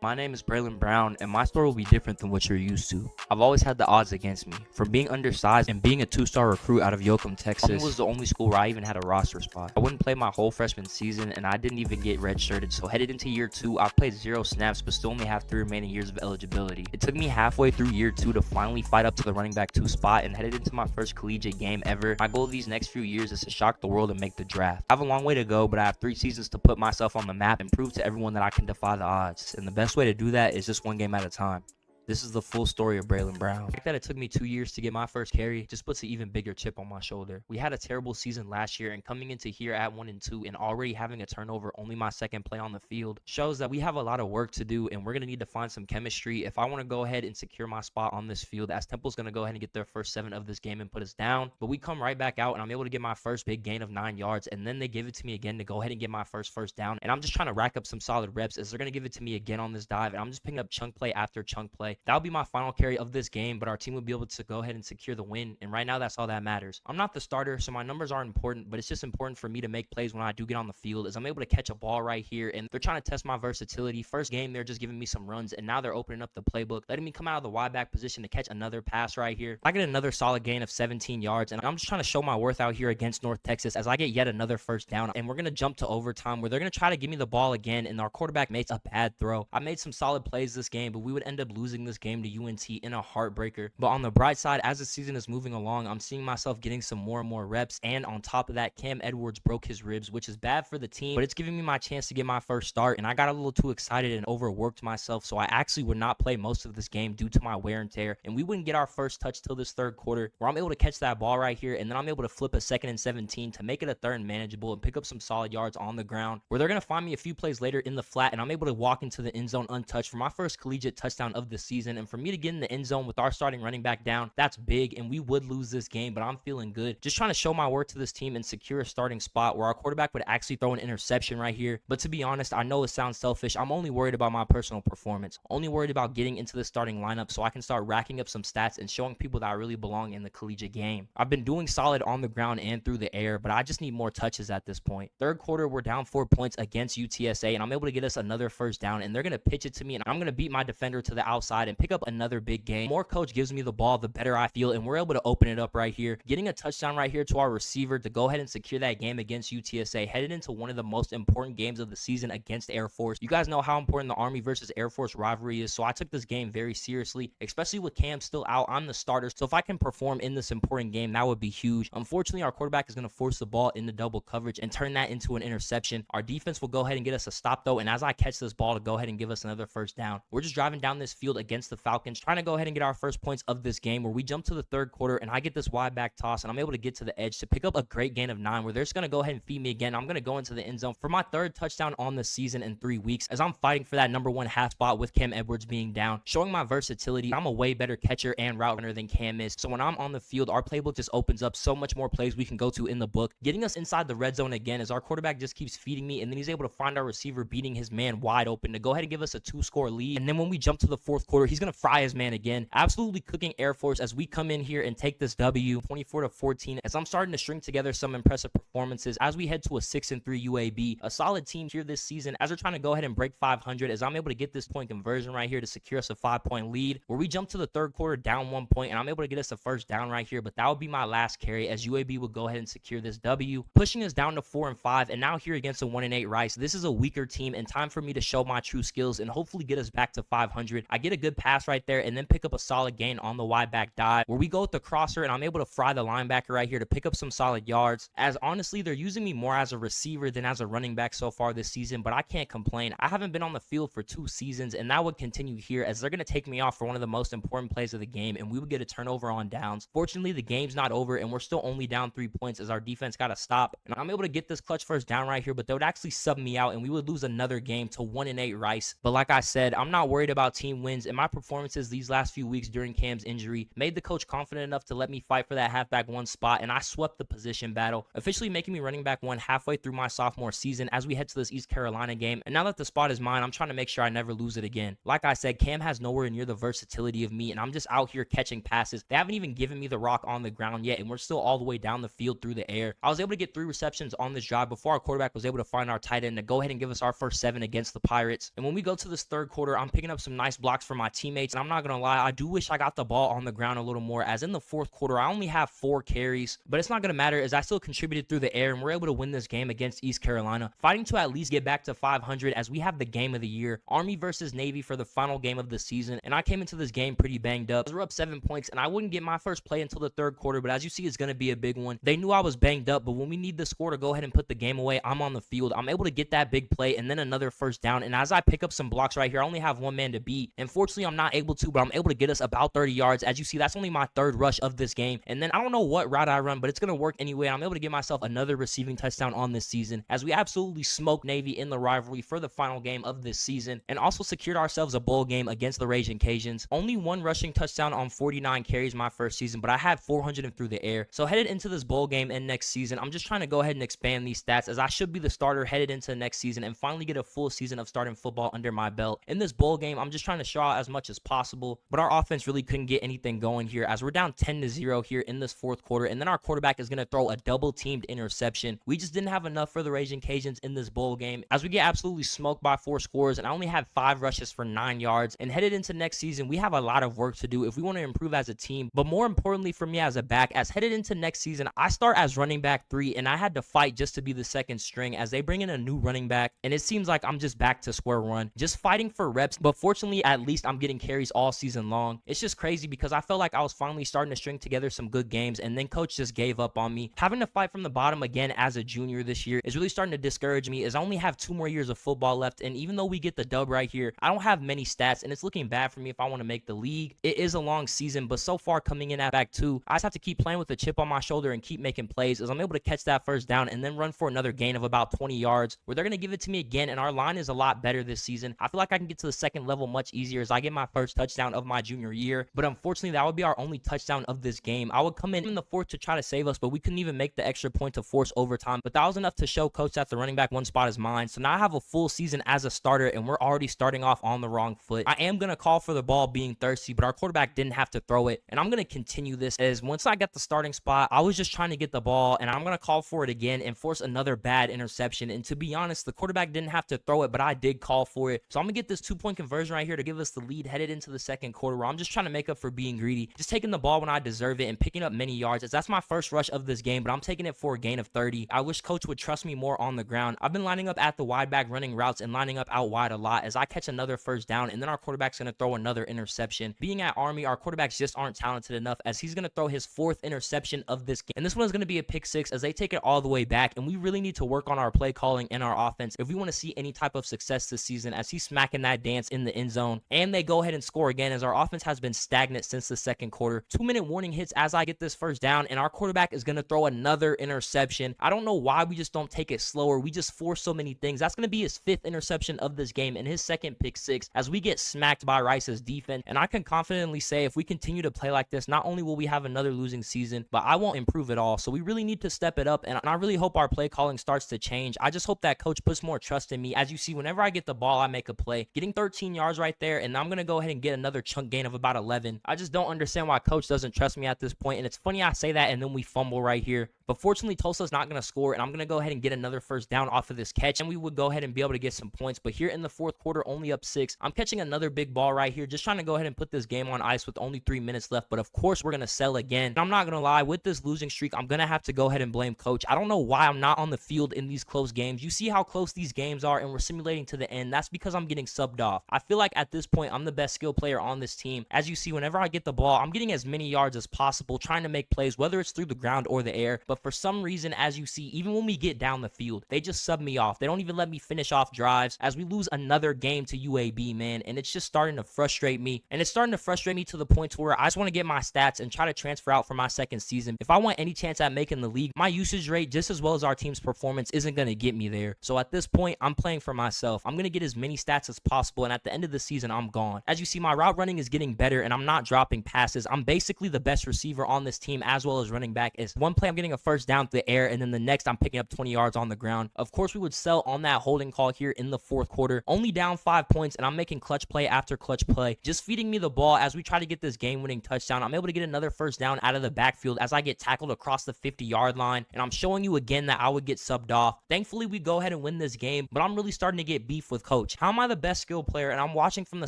My name is Braylon Brown, and my story will be different than what you're used to. I've always had the odds against me. From being undersized and being a 2-star recruit out of Yokum Tx, it was the only school where I even had a roster spot. I wouldn't play my whole freshman season, and I didn't even get redshirted, so headed into year 2, I played 0 snaps, but still only have 3 remaining years of eligibility. It took me halfway through year 2 to finally fight up to the running back 2 spot, and headed into my first collegiate game ever. My goal these next few years is to shock the world and make the draft. I have a long way to go, but I have 3 seasons to put myself on the map and prove to everyone that I can defy the odds, and the best way to do that is just one game at a time. This is the full story of Braylon Brown. The fact that it took me 2 years to get my first carry just puts an even bigger chip on my shoulder. We had a terrible season last year, and coming into here at 1-2 and already having a turnover, only my second play on the field, shows that we have a lot of work to do, and we're going to need to find some chemistry if I want to go ahead and secure my spot on this field, as Temple's going to go ahead and get their first 7 of this game and put us down. But we come right back out, and I'm able to get my first big gain of 9 yards, and then they give it to me again to go ahead and get my first down. And I'm just trying to rack up some solid reps as they're going to give it to me again on this dive, and I'm just picking up chunk play after chunk play. That'll be my final carry of this game, but our team would be able to go ahead and secure the win, and right now that's all that matters. I'm not the starter, so my numbers aren't important, but it's just important for me to make plays when I do get on the field, as I'm able to catch a ball right here, and they're trying to test my versatility. First game, they're just giving me some runs, and now they're opening up the playbook, letting me come out of the wide back position to catch another pass right here. I get another solid gain of 17 yards, and I'm just trying to show my worth out here against North Texas as I get yet another first down, and we're going to jump to overtime where they're going to try to give me the ball again, and our quarterback makes a bad throw. I made some solid plays this game, but we would end up losing this game to UNT in a heartbreaker. But on the bright side, as the season is moving along, I'm seeing myself getting some more and more reps, and on top of that, Cam Edwards broke his ribs, which is bad for the team, but it's giving me my chance to get my first start, and I got a little too excited and overworked myself, so I actually would not play most of this game due to my wear and tear, and we wouldn't get our first touch till this third quarter, where I'm able to catch that ball right here, and then I'm able to flip a 2nd and 17 to make it a 3rd and manageable and pick up some solid yards on the ground, where they're going to find me a few plays later in the flat, and I'm able to walk into the end zone untouched for my first collegiate touchdown of the season. And for me to get in the end zone with our starting running back down, that's big, and we would lose this game, but I'm feeling good. Just trying to show my worth to this team and secure a starting spot where our quarterback would actually throw an interception right here. But to be honest, I know it sounds selfish. I'm only worried about my personal performance, only worried about getting into the starting lineup so I can start racking up some stats and showing people that I really belong in the collegiate game. I've been doing solid on the ground and through the air, but I just need more touches at this point. Third quarter, we're down 4 points against UTSA, and I'm able to get us another first down, and they're going to pitch it to me, and I'm going to beat my defender to the outside and pick up another big gain. The more coach gives me the ball, the better I feel, and we're able to open it up right here, getting a touchdown right here to our receiver to go ahead and secure that game against UTSA, headed into one of the most important games of the season against Air Force. You guys know how important the Army versus Air Force rivalry is, so I took this game very seriously, especially with Cam still out. I'm the starter, so if I can perform in this important game, that would be huge. Unfortunately, our quarterback is going to force the ball into double coverage and turn that into an interception. Our defense will go ahead and get us a stop though, and as I catch this ball to go ahead and give us another first down, we're just driving down this field against the Falcons, trying to go ahead and get our first points of this game, where we jump to the third quarter, and I get this wide back toss, and I'm able to get to the edge to pick up a great gain of 9, where they're just going to go ahead and feed me again. I'm going to go into the end zone for my 3rd touchdown on the season in 3 weeks, as I'm fighting for that number 1 half spot with Cam Edwards being down, showing my versatility. I'm a way better catcher and route runner than Cam is, so when I'm on the field, our playbook just opens up so much more plays we can go to in the book, getting us inside the red zone again, as our quarterback just keeps feeding me, and then he's able to find our receiver beating his man wide open to go ahead and give us a 2-score lead. And then when we jump to the 4th quarter, he's going to fry his man again, absolutely cooking Air Force as we come in here and take this W 24-14, as I'm starting to string together some impressive performances as we head to a 6-3 UAB, a solid team here this season, as we're trying to go ahead and break 500, as I'm able to get this point conversion right here to secure us a 5-point lead, where we jump to the 3rd quarter down 1 point, and I'm able to get us a first down right here, but that would be my last carry, as UAB will go ahead and secure this W, pushing us down to 4-5, and now here against a 1-8 Rice. This is a weaker team, and time for me to show my true skills and hopefully get us back to 500. I get a good pass right there, and then pick up a solid gain on the wide back dive, where we go with the crosser, and I'm able to fry the linebacker right here to pick up some solid yards, as honestly they're using me more as a receiver than as a running back so far this season, but I can't complain. I haven't been on the field for 2 seasons, and that would continue here, as they're going to take me off for one of the most important plays of the game, and we would get a turnover on downs. Fortunately, the game's not over, and we're still only down 3 points as our defense got to stop, and I'm able to get this clutch first down right here, but they would actually sub me out, and we would lose another game to 1-8 Rice. But like I said, I'm not worried about team wins, and and my performances these last few weeks during Cam's injury made the coach confident enough to let me fight for that halfback 1 spot, and I swept the position battle, officially making me running back 1 halfway through my sophomore season as we head to this East Carolina game. And now that the spot is mine, I'm trying to make sure I never lose it again. Like I said, Cam has nowhere near the versatility of me, and I'm just out here catching passes. They haven't even given me the rock on the ground yet, and we're still all the way down the field through the air. I was able to get 3 receptions on this drive before our quarterback was able to find our tight end to go ahead and give us our first 7 against the Pirates. And when we go to this third quarter, I'm picking up some nice blocks for my teammates, and I'm not gonna lie, I do wish I got the ball on the ground a little more, as in the fourth quarter I only have 4 carries, but it's not gonna matter as I still contributed through the air, and we're able to win this game against East Carolina, fighting to at least get back to 500 as we have the game of the year, Army versus Navy, for the final game of the season. And I came into this game pretty banged up. We're up 7 points, and I wouldn't get my first play until the third quarter, but as you see, it's gonna be a big one. They knew I was banged up, but when we need the score to go ahead and put the game away, I'm on the field. I'm able to get that big play and then another first down, and as I pick up some blocks right here, I only have 1 man to beat. Unfortunately, I'm not able to, but I'm able to get us about 30 yards. As you see, that's only my 3rd rush of this game, and then I don't know what route I run, but it's gonna work anyway. I'm able to get myself another receiving touchdown on this season as we absolutely smoked Navy in the rivalry for the final game of this season, and also secured ourselves a bowl game against the Raging Cajuns. Only 1 rushing touchdown on 49 carries my first season, but I had 400 through the air. So headed into this bowl game and next season, I'm just trying to go ahead and expand these stats as I should be the starter headed into the next season and finally get a full season of starting football under my belt. In this bowl game, I'm just trying to show out as much as possible, but our offense really couldn't get anything going here as we're down 10-0 here in this fourth quarter, and then our quarterback is going to throw a double-teamed interception. We just didn't have enough for the Raging Cajuns in this bowl game as we get absolutely smoked by 4 scores, and I only had 5 rushes for 9 yards. And headed into next season, we have a lot of work to do if we want to improve as a team, but more importantly for me as a back, as headed into next season, I start as running back 3, and I had to fight just to be the second string as they bring in a new running back, and it seems like I'm just back to square one, just fighting for reps. But fortunately, at least I'm getting carries all season long. It's just crazy because I felt like I was finally starting to string together some good games, and then coach just gave up on me. Having to fight from the bottom again as a junior this year is really starting to discourage me as I only have 2 more years of football left, and even though we get the dub right here, I don't have many stats, and it's looking bad for me if I want to make the league. It is a long season, but so far coming in at back 2, I just have to keep playing with a chip on my shoulder and keep making plays as I'm able to catch that first down and then run for another gain of about 20 yards where they're going to give it to me again, and our line is a lot better this season. I feel like I can get to the second level much easier as I get my first touchdown of my junior year, but unfortunately that would be our only touchdown of this game. I would come in the fourth to try to save us, but we couldn't even make the extra point to force overtime, but that was enough to show coach that the running back 1 spot is mine. So now I have a full season as a starter, and we're already starting off on the wrong foot. I am going to call for the ball being thirsty, but our quarterback didn't have to throw it, and I'm going to continue this as once I get the starting spot, I was just trying to get the ball, and I'm going to call for it again and force another bad interception. And to be honest, the quarterback didn't have to throw it, but I did call for it. So I'm going to get this 2-point conversion right here to give us the lead headed into the second quarter, where I'm just trying to make up for being greedy, just taking the ball when I deserve it and picking up many yards, as that's my first rush of this game, but I'm taking it for a gain of 30. I wish coach would trust me more on the ground. I've been lining up at the wide back running routes and lining up out wide a lot as I catch another first down, and then our quarterback's going to throw another interception. Being at Army, our quarterbacks just aren't talented enough as he's going to throw his 4th interception of this game, and this one is going to be a pick 6 as they take it all the way back, and we really need to work on our play calling and our offense if we want to see any type of success this season, as he's smacking that dance in the end zone, and they go ahead and score again as our offense has been stagnant since the second quarter. 2-minute warning hits as I get this first down, and our quarterback is going to throw another interception. I don't know why we just don't take it slower. We just force so many things. That's going to be his 5th interception of this game and his 2nd pick 6 as we get smacked by Rice's defense, and I can confidently say if we continue to play like this, not only will we have another losing season, but I won't improve at all. So we really need to step it up, and I really hope our play calling starts to change. I just hope that coach puts more trust in me. As you see, whenever I get the ball, I make a play, getting 13 yards right there, and I'm going to go ahead and get another chunk gain of about 11. I just don't understand why coach doesn't trust me at this point, and it's funny I say that and then we fumble right here. But fortunately, Tulsa's not going to score, and I'm going to go ahead and get another first down off of this catch, and we would go ahead and be able to get some points. But here in the fourth quarter, only up 6, I'm catching another big ball right here, just trying to go ahead and put this game on ice with only 3 minutes left. But of course, we're going to sell again. And I'm not going to lie, with this losing streak, I'm going to have to go ahead and blame coach. I don't know why I'm not on the field in these close games. You see how close these games are, and we're simulating to the end. That's because I'm getting subbed off. I feel like at this point, I'm the best skill player on this team. As you see, whenever I get the ball, I'm getting as many yards as possible, trying to make plays, whether it's through the ground or the air. But but for some reason, as you see, even when we get down the field, they just sub me off. They don't even let me finish off drives as we lose another game to UAB, man, and it's just starting to frustrate me. And it's starting to frustrate me to the point where I just want to get my stats and try to transfer out for my second season. If I want any chance at making the league, my usage rate, just as well as our team's performance, isn't going to get me there. So at this point, I'm playing for myself. I'm going to get as many stats as possible, and at the end of the season, I'm gone. As you see, my route running is getting better, and I'm not dropping passes. I'm basically the best receiver on this team, as well as running back. Is one play I'm getting a first down through the air, and then the next I'm picking up 20 yards on the ground. Of course, we would sell on that holding call here in the fourth quarter. Only down 5 points, and I'm making clutch play after clutch play, just feeding me the ball as we try to get this game-winning touchdown. I'm able to get another first down out of the backfield as I get tackled across the 50-yard line, and I'm showing you again that I would get subbed off. Thankfully, we go ahead and win this game, but I'm really starting to get beef with coach. How am I the best skill player, and I'm watching from the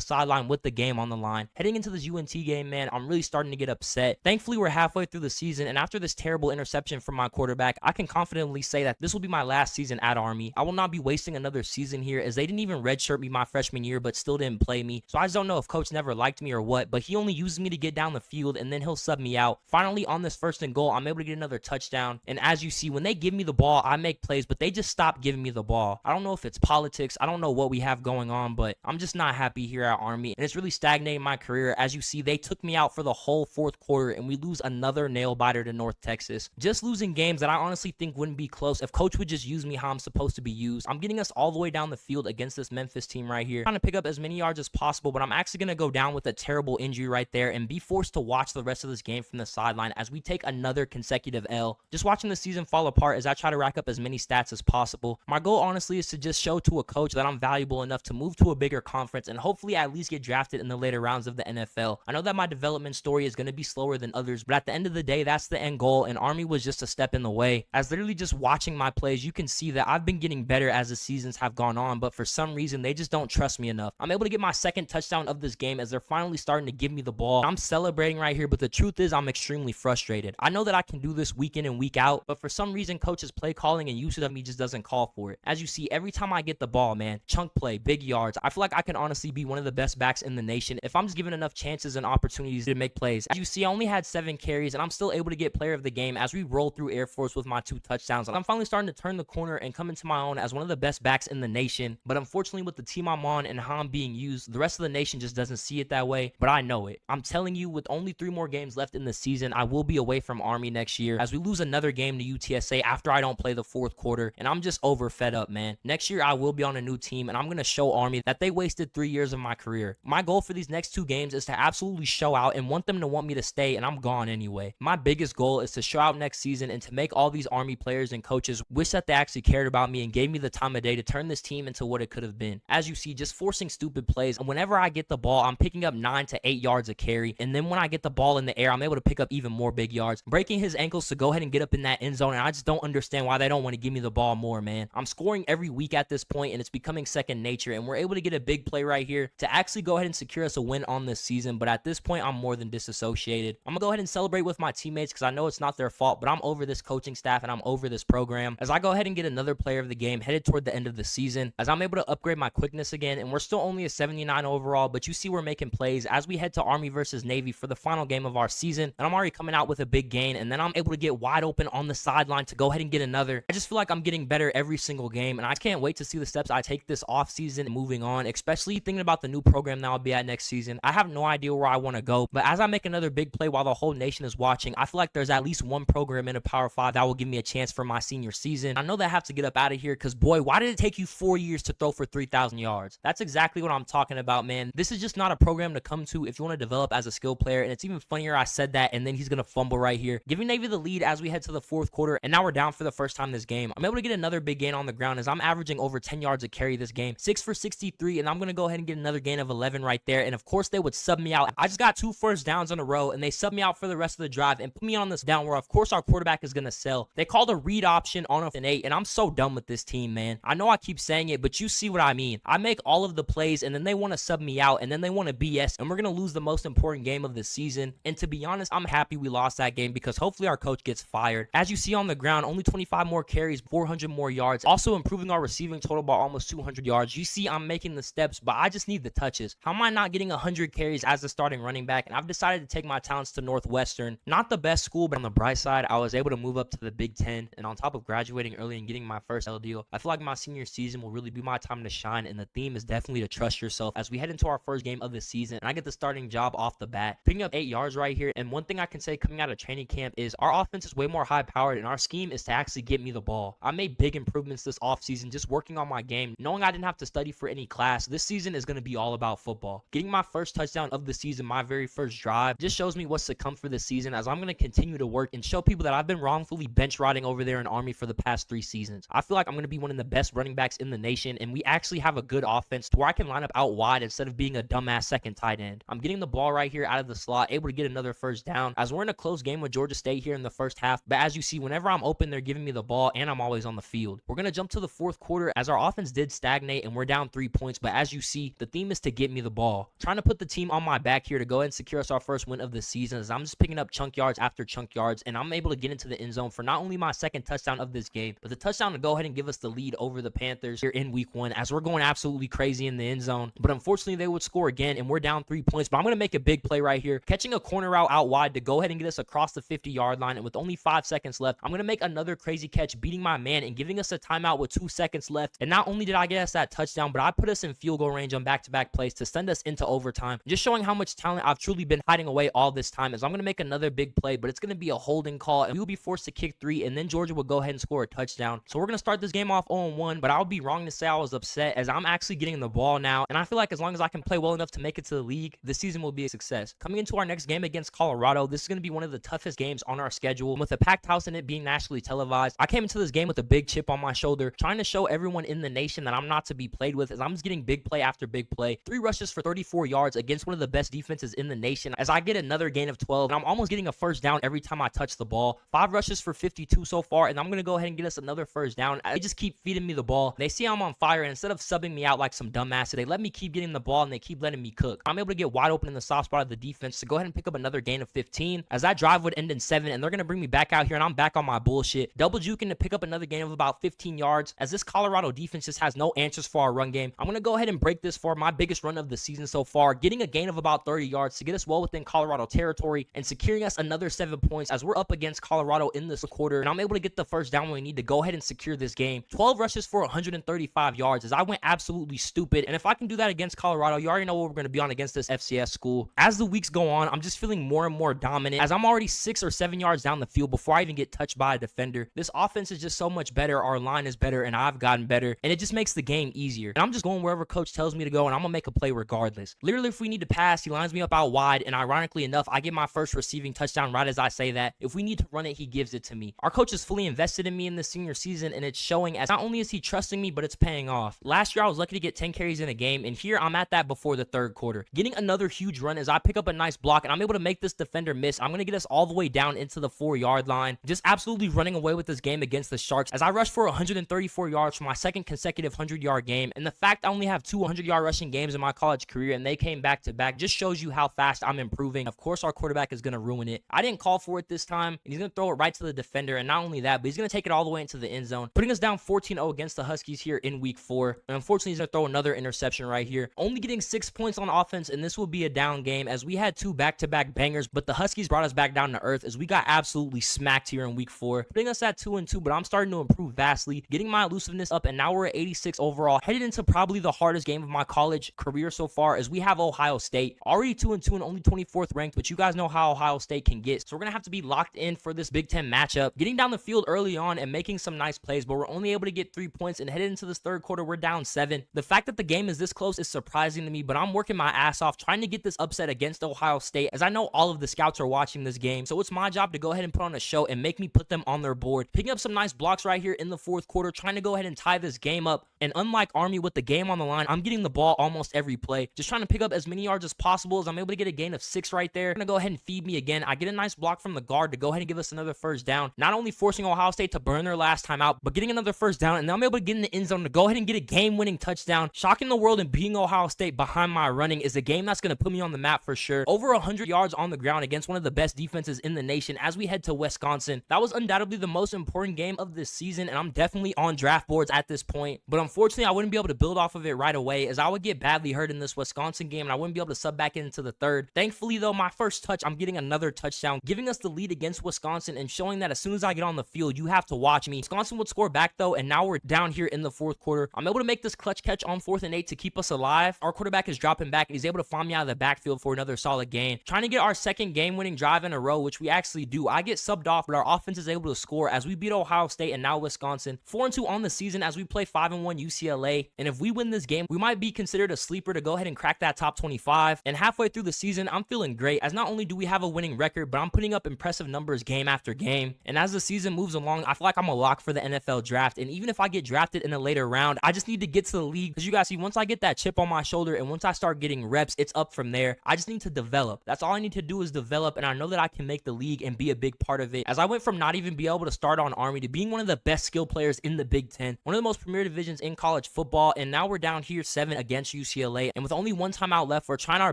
sideline with the game on the line? Heading into this UNT game, man, I'm really starting to get upset. Thankfully, we're halfway through the season, and after this terrible interception from my quarterback, I can confidently say that this will be my last season at Army. I will not be wasting another season here, as they didn't even redshirt me my freshman year, but still didn't play me. So I just don't know if coach never liked me or what, but he only uses me to get down the field, and then he'll sub me out. Finally, on this first and goal, I'm able to get another touchdown, and as you see, when they give me the ball, I make plays, but they just stop giving me the ball. I don't know if it's politics. I don't know what we have going on, but I'm just not happy here at Army, and it's really stagnating my career. As you see, they took me out for the whole fourth quarter, and we lose another nail biter to North Texas. Just losing games that I honestly think wouldn't be close if coach would just use me how I'm supposed to be used. I'm getting us all the way down the field against this Memphis team right here, trying to pick up as many yards as possible, but I'm actually going to go down with a terrible injury right there and be forced to watch the rest of this game from the sideline as we take another consecutive L. Just watching the season fall apart as I try to rack up as many stats as possible. My goal, honestly, is to just show to a coach that I'm valuable enough to move to a bigger conference and hopefully at least get drafted in the later rounds of the NFL. I know that my development story is going to be slower than others, but at the end of the day, that's the end goal, and Army was just a step in the way. As literally just watching my plays, you can see that I've been getting better as the seasons have gone on, but for some reason, they just don't trust me enough. I'm able to get my second touchdown of this game as they're finally starting to give me the ball. I'm celebrating right here, but the truth is I'm extremely frustrated. I know that I can do this week in and week out, but for some reason, coach's play calling and usage of me just doesn't call for it. As you see, every time I get the ball, man, chunk play, big yards, I feel like I can honestly be one of the best backs in the nation if I'm just given enough chances and opportunities to make plays. As you see, I only had 7 carries, and I'm still able to get player of the game as we roll through Air Force with my 2 touchdowns. And I'm finally starting to turn the corner and come into my own as one of the best backs in the nation. But unfortunately, with the team I'm on and how I'm being used, the rest of the nation just doesn't see it that way, but I know it. I'm telling you, with only 3 more games left in the season, I will be away from Army next year as we lose another game to UTSA after I don't play the fourth quarter, and I'm just over fed up, man. Next year, I will be on a new team, and I'm going to show Army that they wasted 3 years of my career. My goal for these next 2 games is to absolutely show out and want them to want me to stay, and I'm gone anyway. My biggest goal is to show out next season and to make all these Army players and coaches wish that they actually cared about me and gave me the time of day to turn this team into what it could have been. As you see, just forcing stupid plays, and whenever I get the ball, I'm picking up 9 to 8 yards a carry, and then when I get the ball in the air, I'm able to pick up even more big yards, breaking his ankles to go ahead and get up in that end zone, and I just don't understand why they don't want to give me the ball more, man. I'm scoring every week at this point, and it's becoming second nature, and we're able to get a big play right here to actually go ahead and secure us a win on this season, but at this point, I'm more than disassociated. I'm gonna go ahead and celebrate with my teammates because I know it's not their fault, but I'm over this coaching staff, and I'm over this program as I go ahead and get another player of the game headed toward the end of the season as I'm able to upgrade my quickness again, and we're still only a 79 overall, but you see we're making plays as we head to Army versus Navy for the final game of our season, and I'm already coming out with a big gain, and then I'm able to get wide open on the sideline to go ahead and get another. I just feel like I'm getting better every single game, and I can't wait to see the steps I take this off season and moving on, especially thinking about the new program that I'll be at next season. I have no idea where I want to go, but as I make another big play while the whole nation is watching, I feel like there's at least one program in a Power 5 that will give me a chance for my senior season. I know that I have to get up out of here because, boy, why did it take you 4 years to throw for 3,000 yards? That's exactly what I'm talking about, man. This is just not a program to come to if you want to develop as a skill player, and it's even funnier I said that, and then he's going to fumble right here, giving Navy the lead as we head to the fourth quarter, and now we're down for the first time this game. I'm able to get another big gain on the ground as I'm averaging over 10 yards a carry this game, 6 for 63, and I'm going to go ahead and get another gain of 11 right there, and of course they would sub me out. I just got 2 first downs in a row, and they sub me out for the rest of the drive and put me on this down where of course our quarterback is going to sell. They called a read option on an 8, and I'm so done with this team, man. I know I keep saying it, but you see what I mean. I make all of the plays, and then they want to sub me out, and then they want to BS, and we're going to lose the most important game of the season. And to be honest, I'm happy we lost that game because hopefully our coach gets fired. As you see on the ground, only 25 more carries, 400 more yards, also improving our receiving total by almost 200 yards. You see I'm making the steps, but I just need the touches. How am I not getting 100 carries as the starting running back? And I've decided to take my talents to Northwestern. Not the best school, but on the bright side, I was able to move up to the Big Ten, and on top of graduating early and getting my first L deal, I feel like my senior season will really be my time to shine, and the theme is definitely to trust yourself as we head into our first game of the season, and I get the starting job off the bat, picking up 8 yards right here. And one thing I can say coming out of training camp is our offense is way more high powered, and our scheme is to actually get me the ball. I made big improvements this offseason just working on my game, knowing I didn't have to study for any class. This season is going to be all about football. Getting my first touchdown of the season, my very first drive, just shows me what's to come for this season, as I'm going to continue to work and show people that I've been wrongfully bench riding over there in Army for the past 3 seasons. I feel like I'm going to be one of the best running backs in the nation, and we actually have a good offense to where I can line up out wide instead of being a dumbass second tight end. I'm getting the ball right here out of the slot, able to get another first down, as we're in a close game with Georgia State here in the first half. But as you see, whenever I'm open, they're giving me the ball, and I'm always on the field. We're going to jump to the fourth quarter as our offense did stagnate, and we're down 3 points. But as you see, the theme is to get me the ball. Trying to put the team on my back here to go ahead and secure us our first win of the season, as I'm just picking up chunk yards after chunk yards, and I'm able to get into the end zone for not only my second touchdown of this game, but the touchdown to go ahead and give us the lead over the Panthers here in week 1, as we're going absolutely crazy in the end zone. But unfortunately, they would score again, and we're down 3 points. But I'm going to make a big play right here, catching a corner route out wide to go ahead and get us across the 50-yard line. And with only 5 seconds left, I'm going to make another crazy catch, beating my man and giving us a timeout with 2 seconds left. And not only did I get us that touchdown, but I put us in field goal range on back-to-back plays to send us into overtime, just showing how much talent I've truly been hiding away all this time. As I'm going to make another big play, but it's going to be a holding call, and we will be forced to kick 3, and then Georgia will go ahead and score a touchdown. So we're going to start this game off 0-1, but I would be wrong to say I was upset, as I'm actually getting the ball now, and I feel like as long as I can play well enough to make it to the league, this season will be a success. Coming into our next game against Colorado, this is going to be one of the toughest games on our schedule, and with a packed house and it being nationally televised, I came into this game with a big chip on my shoulder, trying to show everyone in the nation that I'm not to be played with, as I'm just getting big play after big play. 3 rushes for 34 yards against one of the best defenses in the nation, as I get another gain of 12, and I'm almost getting a first down every time I touch the ball. 5 rushes for 52 so far, and I'm going to go ahead and get us another first down. They just keep feeding me the ball. They see I'm on fire, and instead of subbing me out like some dumbass, they let me keep getting the ball, and they keep letting me cook. I'm able to get wide open in the soft spot of the defense to go ahead and pick up another gain of 15, as that drive would end in 7, and they're going to bring me back out here, and I'm back on my bullshit. Double juking to pick up another gain of about 15 yards, as this Colorado defense just has no answers for our run game. I'm going to go ahead and break this for my biggest run of the season so far, getting a gain of about 30 yards to get us well within Colorado territory and securing us another 7 points, as we're up against Colorado in this quarter, and I'm able to get the first down when we need to go ahead and secure this game. 12 rushes for 135 yards, as I went absolutely stupid, and if I can do that against Colorado, you already know what we're going to be on against this FCS school. As the weeks go on, I'm just feeling more and more dominant, as I'm already 6 or 7 yards down the field before I even get touched by a defender. This offense is just so much better, our line is better, and I've gotten better, and it just makes the game easier. And I'm just going wherever coach tells me to go, and I'm going to make a play regardless. Literally, if we need to pass, he lines me up out wide, and ironically enough, I get my first receiving touchdown right as I say that. If we need to run it, he gives it to me. Our coach is fully invested in me in the senior season, and it's showing, as not only is he trusting me, but it's paying off. Last year, I was lucky to get 10 carries in a game, and here I'm at that before the third quarter. Getting another huge run as I pick up a nice block, and I'm able to make this defender miss. I'm going to get us all the way down into the 4-yard line. Just absolutely running away with this game against the Sharks, as I rushed for 134 yards for my second consecutive 100-yard game. And the fact I only have 2 100-yard rushing games in my college career, and they came back to back, just shows you how fast I'm improving. Of course, our quarterback is going to ruin it. I didn't call for it this time, and he's going to throw it right to the defender. And not only that, but he's going to take it all the way into the end zone, putting us down 14-0 against the Huskies here in week 4. And unfortunately, he's going to throw another interception right here, only getting 6 points on offense, and this will be a down game, as we had 2 back-to-back bangers, but the Huskies brought us back down to earth, as we got absolutely smacked here in week 4, putting us at 2-2. But I'm starting to improve vastly, getting my elusiveness up, and now we're at 86 overall, headed into probably the hardest game of my college career so far, as we have Ohio State, already 2-2 and only 24th ranked, but you guys know how Ohio State can get, so we're gonna have to be locked in for this Big Ten matchup. Getting down the field early on and making some nice plays, but we're only able to get 3 points, and headed into this third quarter, we're down 7. The fact that the game is this close is surprising to me, but I'm working my ass off trying to get this upset against Ohio State, as I know all of the scouts are watching this game, so it's my job to go ahead and put on a show and make me put them on their board. Picking up some nice blocks right here in the fourth quarter, trying to go ahead and tie this game up, and unlike Army with the game on the line, I'm getting the ball almost every play, just trying to pick up as many yards as possible, as I'm able to get a gain of 6 right there. Gonna go ahead and feed me again. I get a nice block from the guard to go ahead and give us another first down, not only forcing Ohio State to burn their last time out, but getting another first down, and then I'm able to get in the end zone to go ahead and get a game-winning touchdown. Shocking the world and beating Ohio State behind my running is a game that's going to put me on the map for sure. Over 100 yards on the ground against one of the best defenses in the nation as we head to Wisconsin. That was undoubtedly the most important game of this season, and I'm definitely on draft boards at this point, but unfortunately I wouldn't be able to build off of it right away, as I would get badly hurt in this Wisconsin game, and I wouldn't be able to sub back into the third. Thankfully though, my first touch, I'm getting another touchdown, giving us the lead against Wisconsin Wisconsin and showing that as soon as I get on the field, you have to watch me. Wisconsin would score back though, and now we're down here in the fourth quarter. I'm able to make this clutch catch on 4th and 8 to keep us alive. Our quarterback is dropping back, and he's able to find me out of the backfield for another solid gain. Trying to get our second game-winning drive in a row, which we actually do. I get subbed off, but our offense is able to score as we beat Ohio State and now Wisconsin. 4-2 on the season as we play 5-1 UCLA. And if we win this game, we might be considered a sleeper to go ahead and crack that top 25. And halfway through the season, I'm feeling great as not only do we have a winning record, but I'm putting up impressive numbers game after game. And as the season moves along, I feel like I'm a lock for the NFL draft. And even if I get drafted in a later round, I just need to get to the league, because you guys see, once I get that chip on my shoulder and once I start getting reps, it's up from there. I just need to develop. That's all I need to do is develop, and I know that I can make the league and be a big part of it. As I went from not even being able to start on Army to being one of the best skill players in the Big Ten, one of the most premier divisions in college football, and now we're down here 7 against UCLA. And with only one timeout left, we're trying our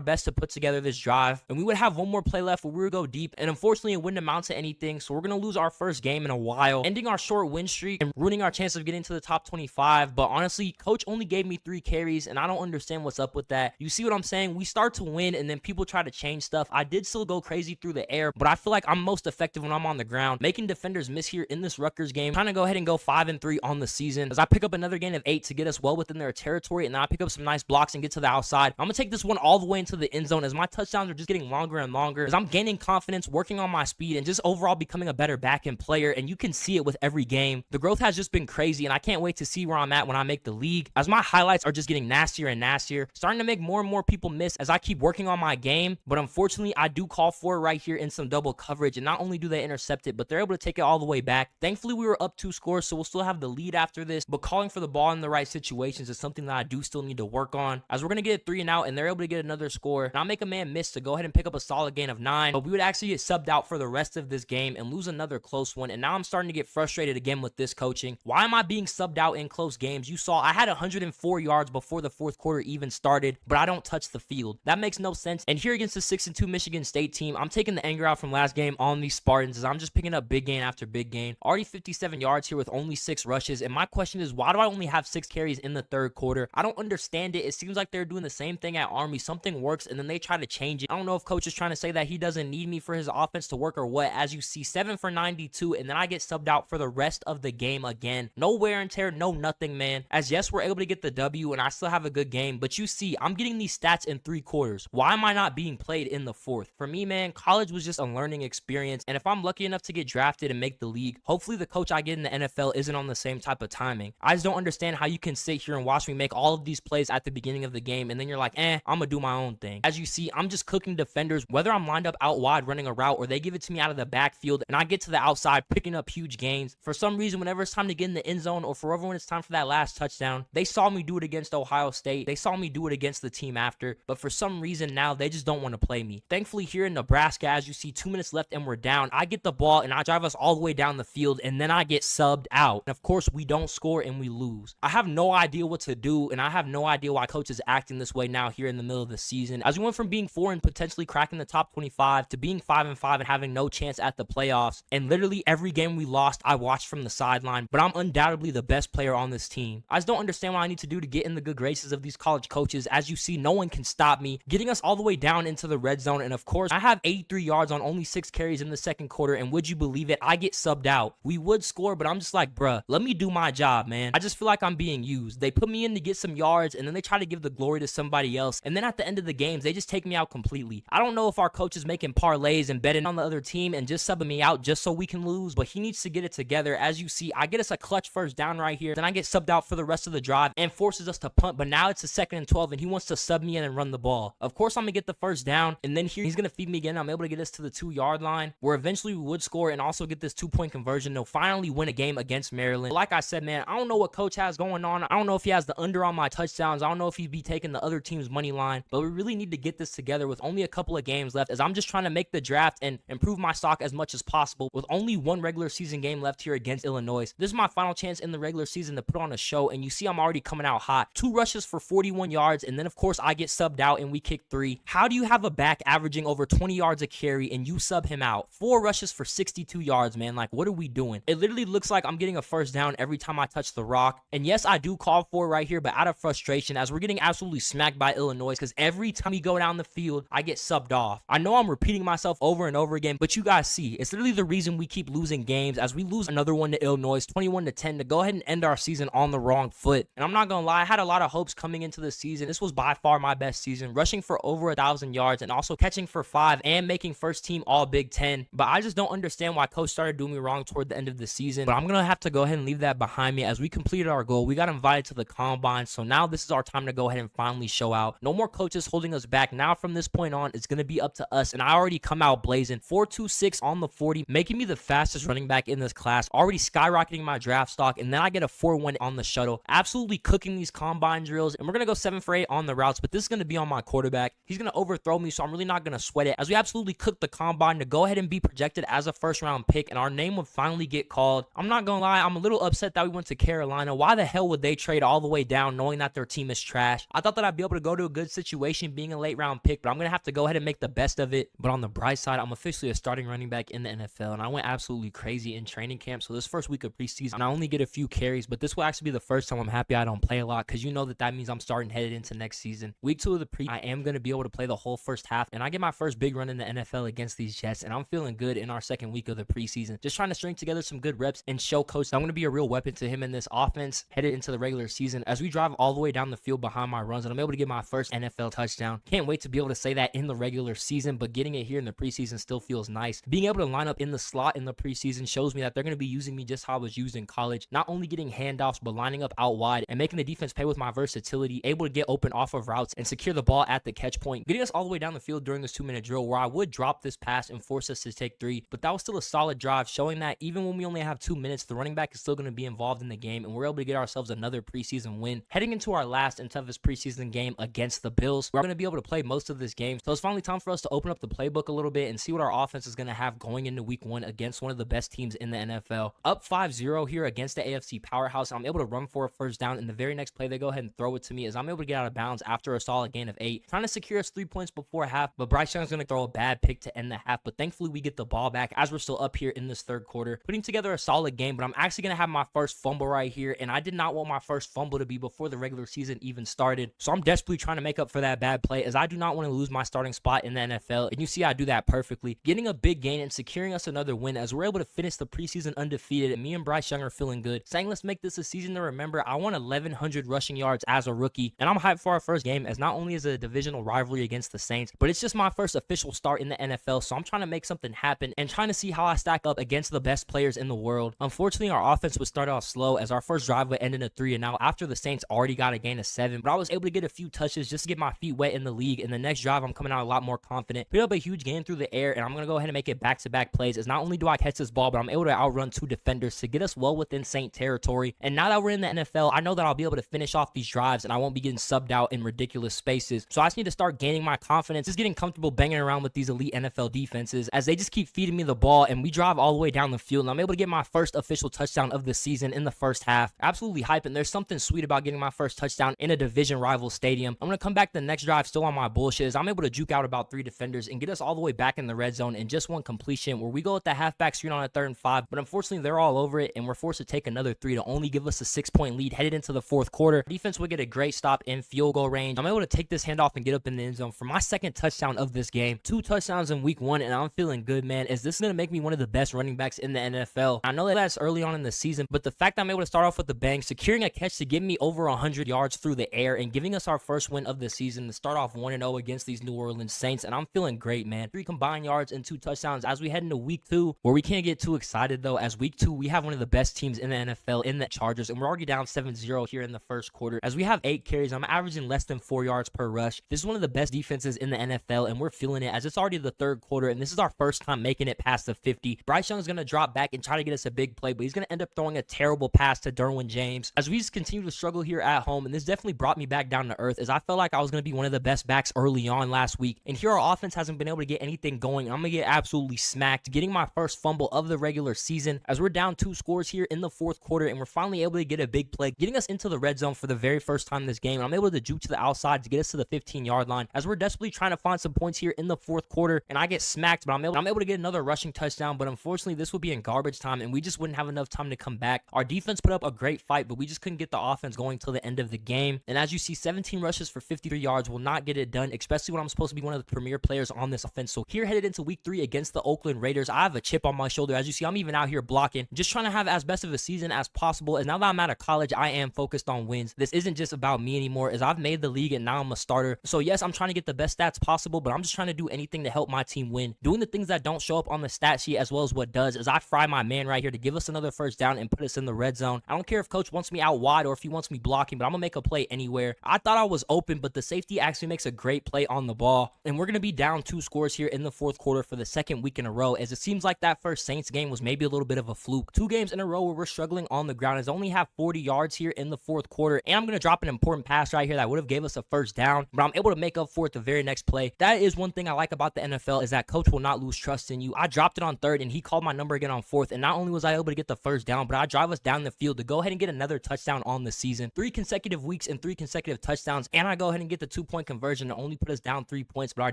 best to put together this drive, and we would have one more play left where we would go deep, and unfortunately it wouldn't amount to anything, so we're going to lose our first game in a while, ending our short win streak and ruining our chance of getting to the top 25. But honestly, coach only gave me 3 carries, and I don't understand what's up with that. You see what I'm saying? We start to win, and then people try to change stuff. I did still go crazy through the air, but I feel like I'm most effective when I'm on the ground, making defenders miss here in this Rutgers game. Trying to go ahead and go 5-3 on the season as I pick up another gain of 8 to get us well within their territory, and then I pick up some nice blocks and get to the outside. I'm gonna take this one all the way into the end zone as my touchdowns are just getting longer and longer, as I'm gaining confidence, working on my speed, and just overall becoming a better back-end player. And you can see it with every game. The growth has just been crazy, and I can't wait to see where I'm at when I make the league, as my highlights are just getting nastier and nastier, starting to make more and more people miss as I keep working on my game. But unfortunately, I do call for it right here in some double coverage, and not only do they intercept it, but they're able to take it all the way back. Thankfully, we were up 2 scores, so we'll still have the lead after this, but calling for the ball in the right situations is something that I do still need to work on, as we're going to get a 3 and out, and they're able to get another score, and I'll make a man miss to go ahead and pick up a solid gain of 9, but we would actually get subbed out for the rest of this game and lose another close one. And now I'm starting to get frustrated again with this coaching. Why am I being subbed out in close games? You saw I had 104 yards before the fourth quarter even started, but I don't touch the field. That makes no sense. And here against the 6-2 Michigan State team, I'm taking the anger out from last game on these Spartans, as I'm just picking up big gain after big gain. Already 57 yards here with only 6 rushes, and my question is, why do I only have 6 carries in the third quarter? I don't understand it. It seems like they're doing the same thing at Army. Something works, and then they try to change it. I don't know if coach is trying to say that he doesn't need me for his offense to work or what. As you see, 7 for 92, and then I get subbed out for the rest of the game again. No wear and tear, no nothing, man. As yes, we're able to get the W, and I still have a good game, but you see, I'm getting these stats in 3 quarters. Why am I not being played in the 4th? For me, man, college was just a learning experience, and if I'm lucky enough to get drafted and make the league, hopefully the coach I get in the NFL isn't on the same type of timing. I just don't understand how you can sit here and watch me make all of these plays at the beginning of the game, and then you're like, I'm gonna do my own thing. As you see, I'm just cooking defenders, whether I'm lined up out wide running a route or they give it to me out of the backfield and I get to the outside picking up huge gains. For some reason, whenever it's time to get in the end zone, or forever when it's time for that last touchdown, they saw me do it against Ohio State. They saw me do it against the team after, but for some reason now they just don't want to play me. Thankfully here in Nebraska, as you see, 2 minutes left and we're down, I get the ball and I drive us all the way down the field, and then I get subbed out. And of course we don't score and we lose. I have no idea what to do, and I have no idea why coach is acting this way now here in the middle of the season, as we went from being 4 and potentially cracking the top 25 to being 5-5 and having no chance at the playoffs. And literally every game we lost, I watched from the sideline, but I'm undoubtedly the best player on this team. I just don't understand what I need to do to get in the good graces of these college coaches. As you see, no one can stop me, getting us all the way down into the red zone. And of course, I have 83 yards on only 6 carries in the second quarter, and would you believe it, I get subbed out. We would score, but I'm just like, bruh, let me do my job, man. I just feel like I'm being used. They put me in to get some yards, and then they try to give the glory to somebody else, and then at the end of the games, they just take me out completely. I don't know if our coach is making parlays and betting on the other team and just subbing me out just so we can lose, but he needs to get it together. As you see, I get us a clutch first down right here, then I get subbed out for the rest of the drive and forces us to punt, but now it's a 2nd and 12, and he wants to sub me in and run the ball. Of course, I'm gonna get the first down, and then here he's gonna feed me again. I'm able to get us to the 2-yard line, where eventually we would score and also get this 2-point conversion. They'll finally win a game against Maryland. Like I said, man, I don't know what coach has going on. I don't know if he has the under on my touchdowns. I don't know if he'd be taking the other team's money line, but we really need to get this together with only a couple of games left, as I'm just trying to make the draft and improve my stock as much as possible with only 1 regular season game left here against Illinois. This is my final chance in the regular season to put on a show, and you see I'm already coming out hot. 2 rushes for 41 yards, and then of course I get subbed out and we kick 3. How do you have a back averaging over 20 yards a carry and you sub him out? 4 rushes for 62 yards, man. Like, what are we doing? It literally looks like I'm getting a first down every time I touch the rock. And yes, I do call for it right here, but out of frustration, as we're getting absolutely smacked by Illinois, because every time we go down the field, I get subbed off. I know I'm repeating myself over and over again, but you guys see, It's literally the reason we keep losing games, as we lose another one to Illinois, 21-10, to go ahead and end our season on the wrong foot. And I'm not gonna lie, I had a lot of hopes coming into the season. This was by far my best season, rushing for over 1,000 yards and also catching for 5 and making first team all Big Ten. But I just don't understand why coach started doing me wrong toward the end of the season. But I'm gonna have to go ahead and leave that behind me. As we completed our goal, we got invited to the combine, so now this is our time to go ahead and finally show out. No more coaches holding us back. Now from this point on, it's gonna be up to us, and I already come out blazing. 4.26 on the 40, making me the fastest running back in this class, already skyrocketing my draft stock. And then I get a 4.1 on the shuttle, absolutely cooking these combine drills. And we're gonna go 7 for 8 on the routes, but this is gonna be on my quarterback. He's gonna overthrow me, so I'm really not gonna sweat it, as we absolutely cooked the combine to go ahead and be projected as a first round pick, and our name would finally get called. I'm not gonna lie, I'm a little upset that we went to Carolina. Why the hell would they trade all the way down knowing that their team is trash? I thought that I'd be able to go to a good situation being a late round pick, but I'm gonna have to go ahead and make the best of it. But on the bright side, I'm officially a starting running back in the NFL, and I went absolutely crazy in training camp. So this first week of preseason, I only get a few carries, but this will actually be the first time I'm happy I don't play a lot, because you know that means I'm starting headed into next season. Week 2 of the I am going to be able to play the whole first half, and I get my first big run in the NFL against these Jets, and I'm feeling good in our second week of the preseason. Just trying to string together some good reps and show coach that I'm going to be a real weapon to him in this offense headed into the regular season, as we drive all the way down the field behind my runs, and I'm able to get my first NFL touchdown. Can't wait to be able to say that in the regular season, but getting it here in the preseason still feels nice. Being able to line up in the slot in the preseason shows me that they're going to be using me just how I was used in college, not only getting handoffs, but lining up out wide and making the defense pay with my versatility, able to get open off of routes and secure the ball at the catch point, getting us all the way down the field during this 2-minute drill, where I would drop this pass and force us to take 3, but that was still a solid drive, showing that even when we only have 2 minutes, the running back is still going to be involved in the game, and we're able to get ourselves another preseason win. Heading into our last and toughest preseason game against the Bills, we're going to be able to play most of this game, so it's finally time for us to open up the playbook a little bit and see what our offense is going to have going into week 1 against one of the best teams in the NFL. Up 5-0 here against the AFC powerhouse, I'm able to run for a first down, and the very next play they go ahead and throw it to me, as I'm able to get out of bounds after a solid gain of 8, trying to secure us 3 points before half, but Bryce Young's going to throw a bad pick to end the half. But thankfully we get the ball back as we're still up here in this third quarter, putting together a solid game. But I'm actually going to have my first fumble right here, and I did not want my first fumble to be before the regular season even started, so I'm desperately trying to make up for that bad play, as I do not want to lose my starting spot in the NFL, and you see I do that perfectly, getting a big gain and securing us another win, as we're able to finish the preseason undefeated. And me and Bryce Young are feeling good, saying let's make this a season to remember. I won 1,100 rushing yards as a rookie, and I'm hyped for our first game, as not only is it a divisional rivalry against the Saints, but it's just my first official start in the NFL, so I'm trying to make something happen and trying to see how I stack up against the best players in the world. Unfortunately, our offense would start off slow, as our first drive would end in a 3-and-out after the Saints already got a gain of 7, but I was able to get a few touches just to get my feet wet in the league. In the next drive, I'm coming out a lot more confident, put up a huge gain through the air, and I'm going to go ahead and make it back-to-back plays, as not only do I catch this ball, but I'm able to outrun 2 defenders to get us well within Saint territory. And now that we're in the NFL, I know that I'll be able to finish off these drives, and I won't be getting subbed out in ridiculous spaces. So I just need to start gaining my confidence, just getting comfortable banging around with these elite NFL defenses, as they just keep feeding me the ball, and we drive all the way down the field, and I'm able to get my first official touchdown of the season in the first half. Absolutely hyping. There's something sweet about getting my first touchdown in a division rival stadium. I'm going to come back the next drive still on my bullshit, as I'm able to juke out about 3 defenders and get us all the way back in the red zone in just one completion, where we go with the halfback screen on a 3rd and 5, but unfortunately they're all over it, and we're forced to take another 3 to only give us a 6-point lead headed into the 4th quarter. Defense would get a great stop in field goal range. I'm able to take this handoff and get up in the end zone for my 2nd touchdown of this game. 2 touchdowns in week 1, and I'm feeling good, man, as this is going to make me one of the best running backs in the NFL. I know that that's early on in the season, but the fact that I'm able to start off with a bang, securing a catch to give me over 100 yards through the air, and giving us our first win of the season to start off 1-0 against these New Orleans Saints, and I'm feeling great, man. 3 combined yards and 2 touchdowns as we head into week 2, where we can't get too excited though, as week 2 we have one of the best teams in the NFL in the Chargers, and we're already down 7-0 here in the first quarter. As we have 8 carries, I'm averaging less than 4 yards per rush. This is one of the best defenses in the NFL, and we're feeling it, as it's already the 3rd quarter, and this is our first time making it past the 50. Bryce Young's going to drop back and try to get us a big play, but he's going to end up throwing a terrible pass to Derwin James, as we just continue to struggle here at home. And this definitely brought me back down to earth, as I felt like I was going to be one of the best backs early on last week, and here our offense hasn't been able to get anything going. I'm going to get absolutely smacked, getting my first fumble of the regular season, as we're down 2 scores here in the 4th quarter, and we're finally able to get a big play, getting us into the red zone for the very first time this game. And I'm able to juke to the outside to get us to the 15-yard line, as we're desperately trying to find some points here in the 4th quarter, and I get smacked, but I'm able to get another rushing touchdown. But unfortunately this would be in garbage time, and we just wouldn't have enough time to come back. Our defense put up a great fight, but we just couldn't get the offense going till the end of the game. And as you see, 17 rushes for 53 yards will not get it done, especially when I'm supposed to be one of the premier players on this offense. So here headed into week 3 against the Oakland Oakland Raiders. I have a chip on my shoulder. As you see, I'm even out here blocking, just trying to have as best of a season as possible. And now that I'm out of college, I am focused on wins. This isn't just about me anymore, as I've made the league and now I'm a starter. So yes, I'm trying to get the best stats possible, but I'm just trying to do anything to help my team win. Doing the things that don't show up on the stat sheet as well as what does, is I fry my man right here to give us another first down and put us in the red zone. I don't care if coach wants me out wide or if he wants me blocking, but I'm gonna make a play anywhere. I thought I was open, but the safety actually makes a great play on the ball, and we're gonna be down 2 scores here in the fourth quarter for the second week in a row, as it seems like that first Saints game was maybe a little bit of a fluke. 2 games in a row where we're struggling on the ground, as I only have 40 yards here in the fourth quarter, and I'm gonna drop an important pass right here that would have gave us a first down, but I'm able to make up for it the very next play. That is one thing I like about the NFL, is that coach will not lose trust in you. I dropped it on 3rd and he called my number again on 4th, and not only was I able to get the first down, but I drive us down the field to go ahead and get another touchdown on the season. 3 consecutive weeks and 3 consecutive touchdowns, and I go ahead and get the 2-point conversion to only put us down 3 points, but our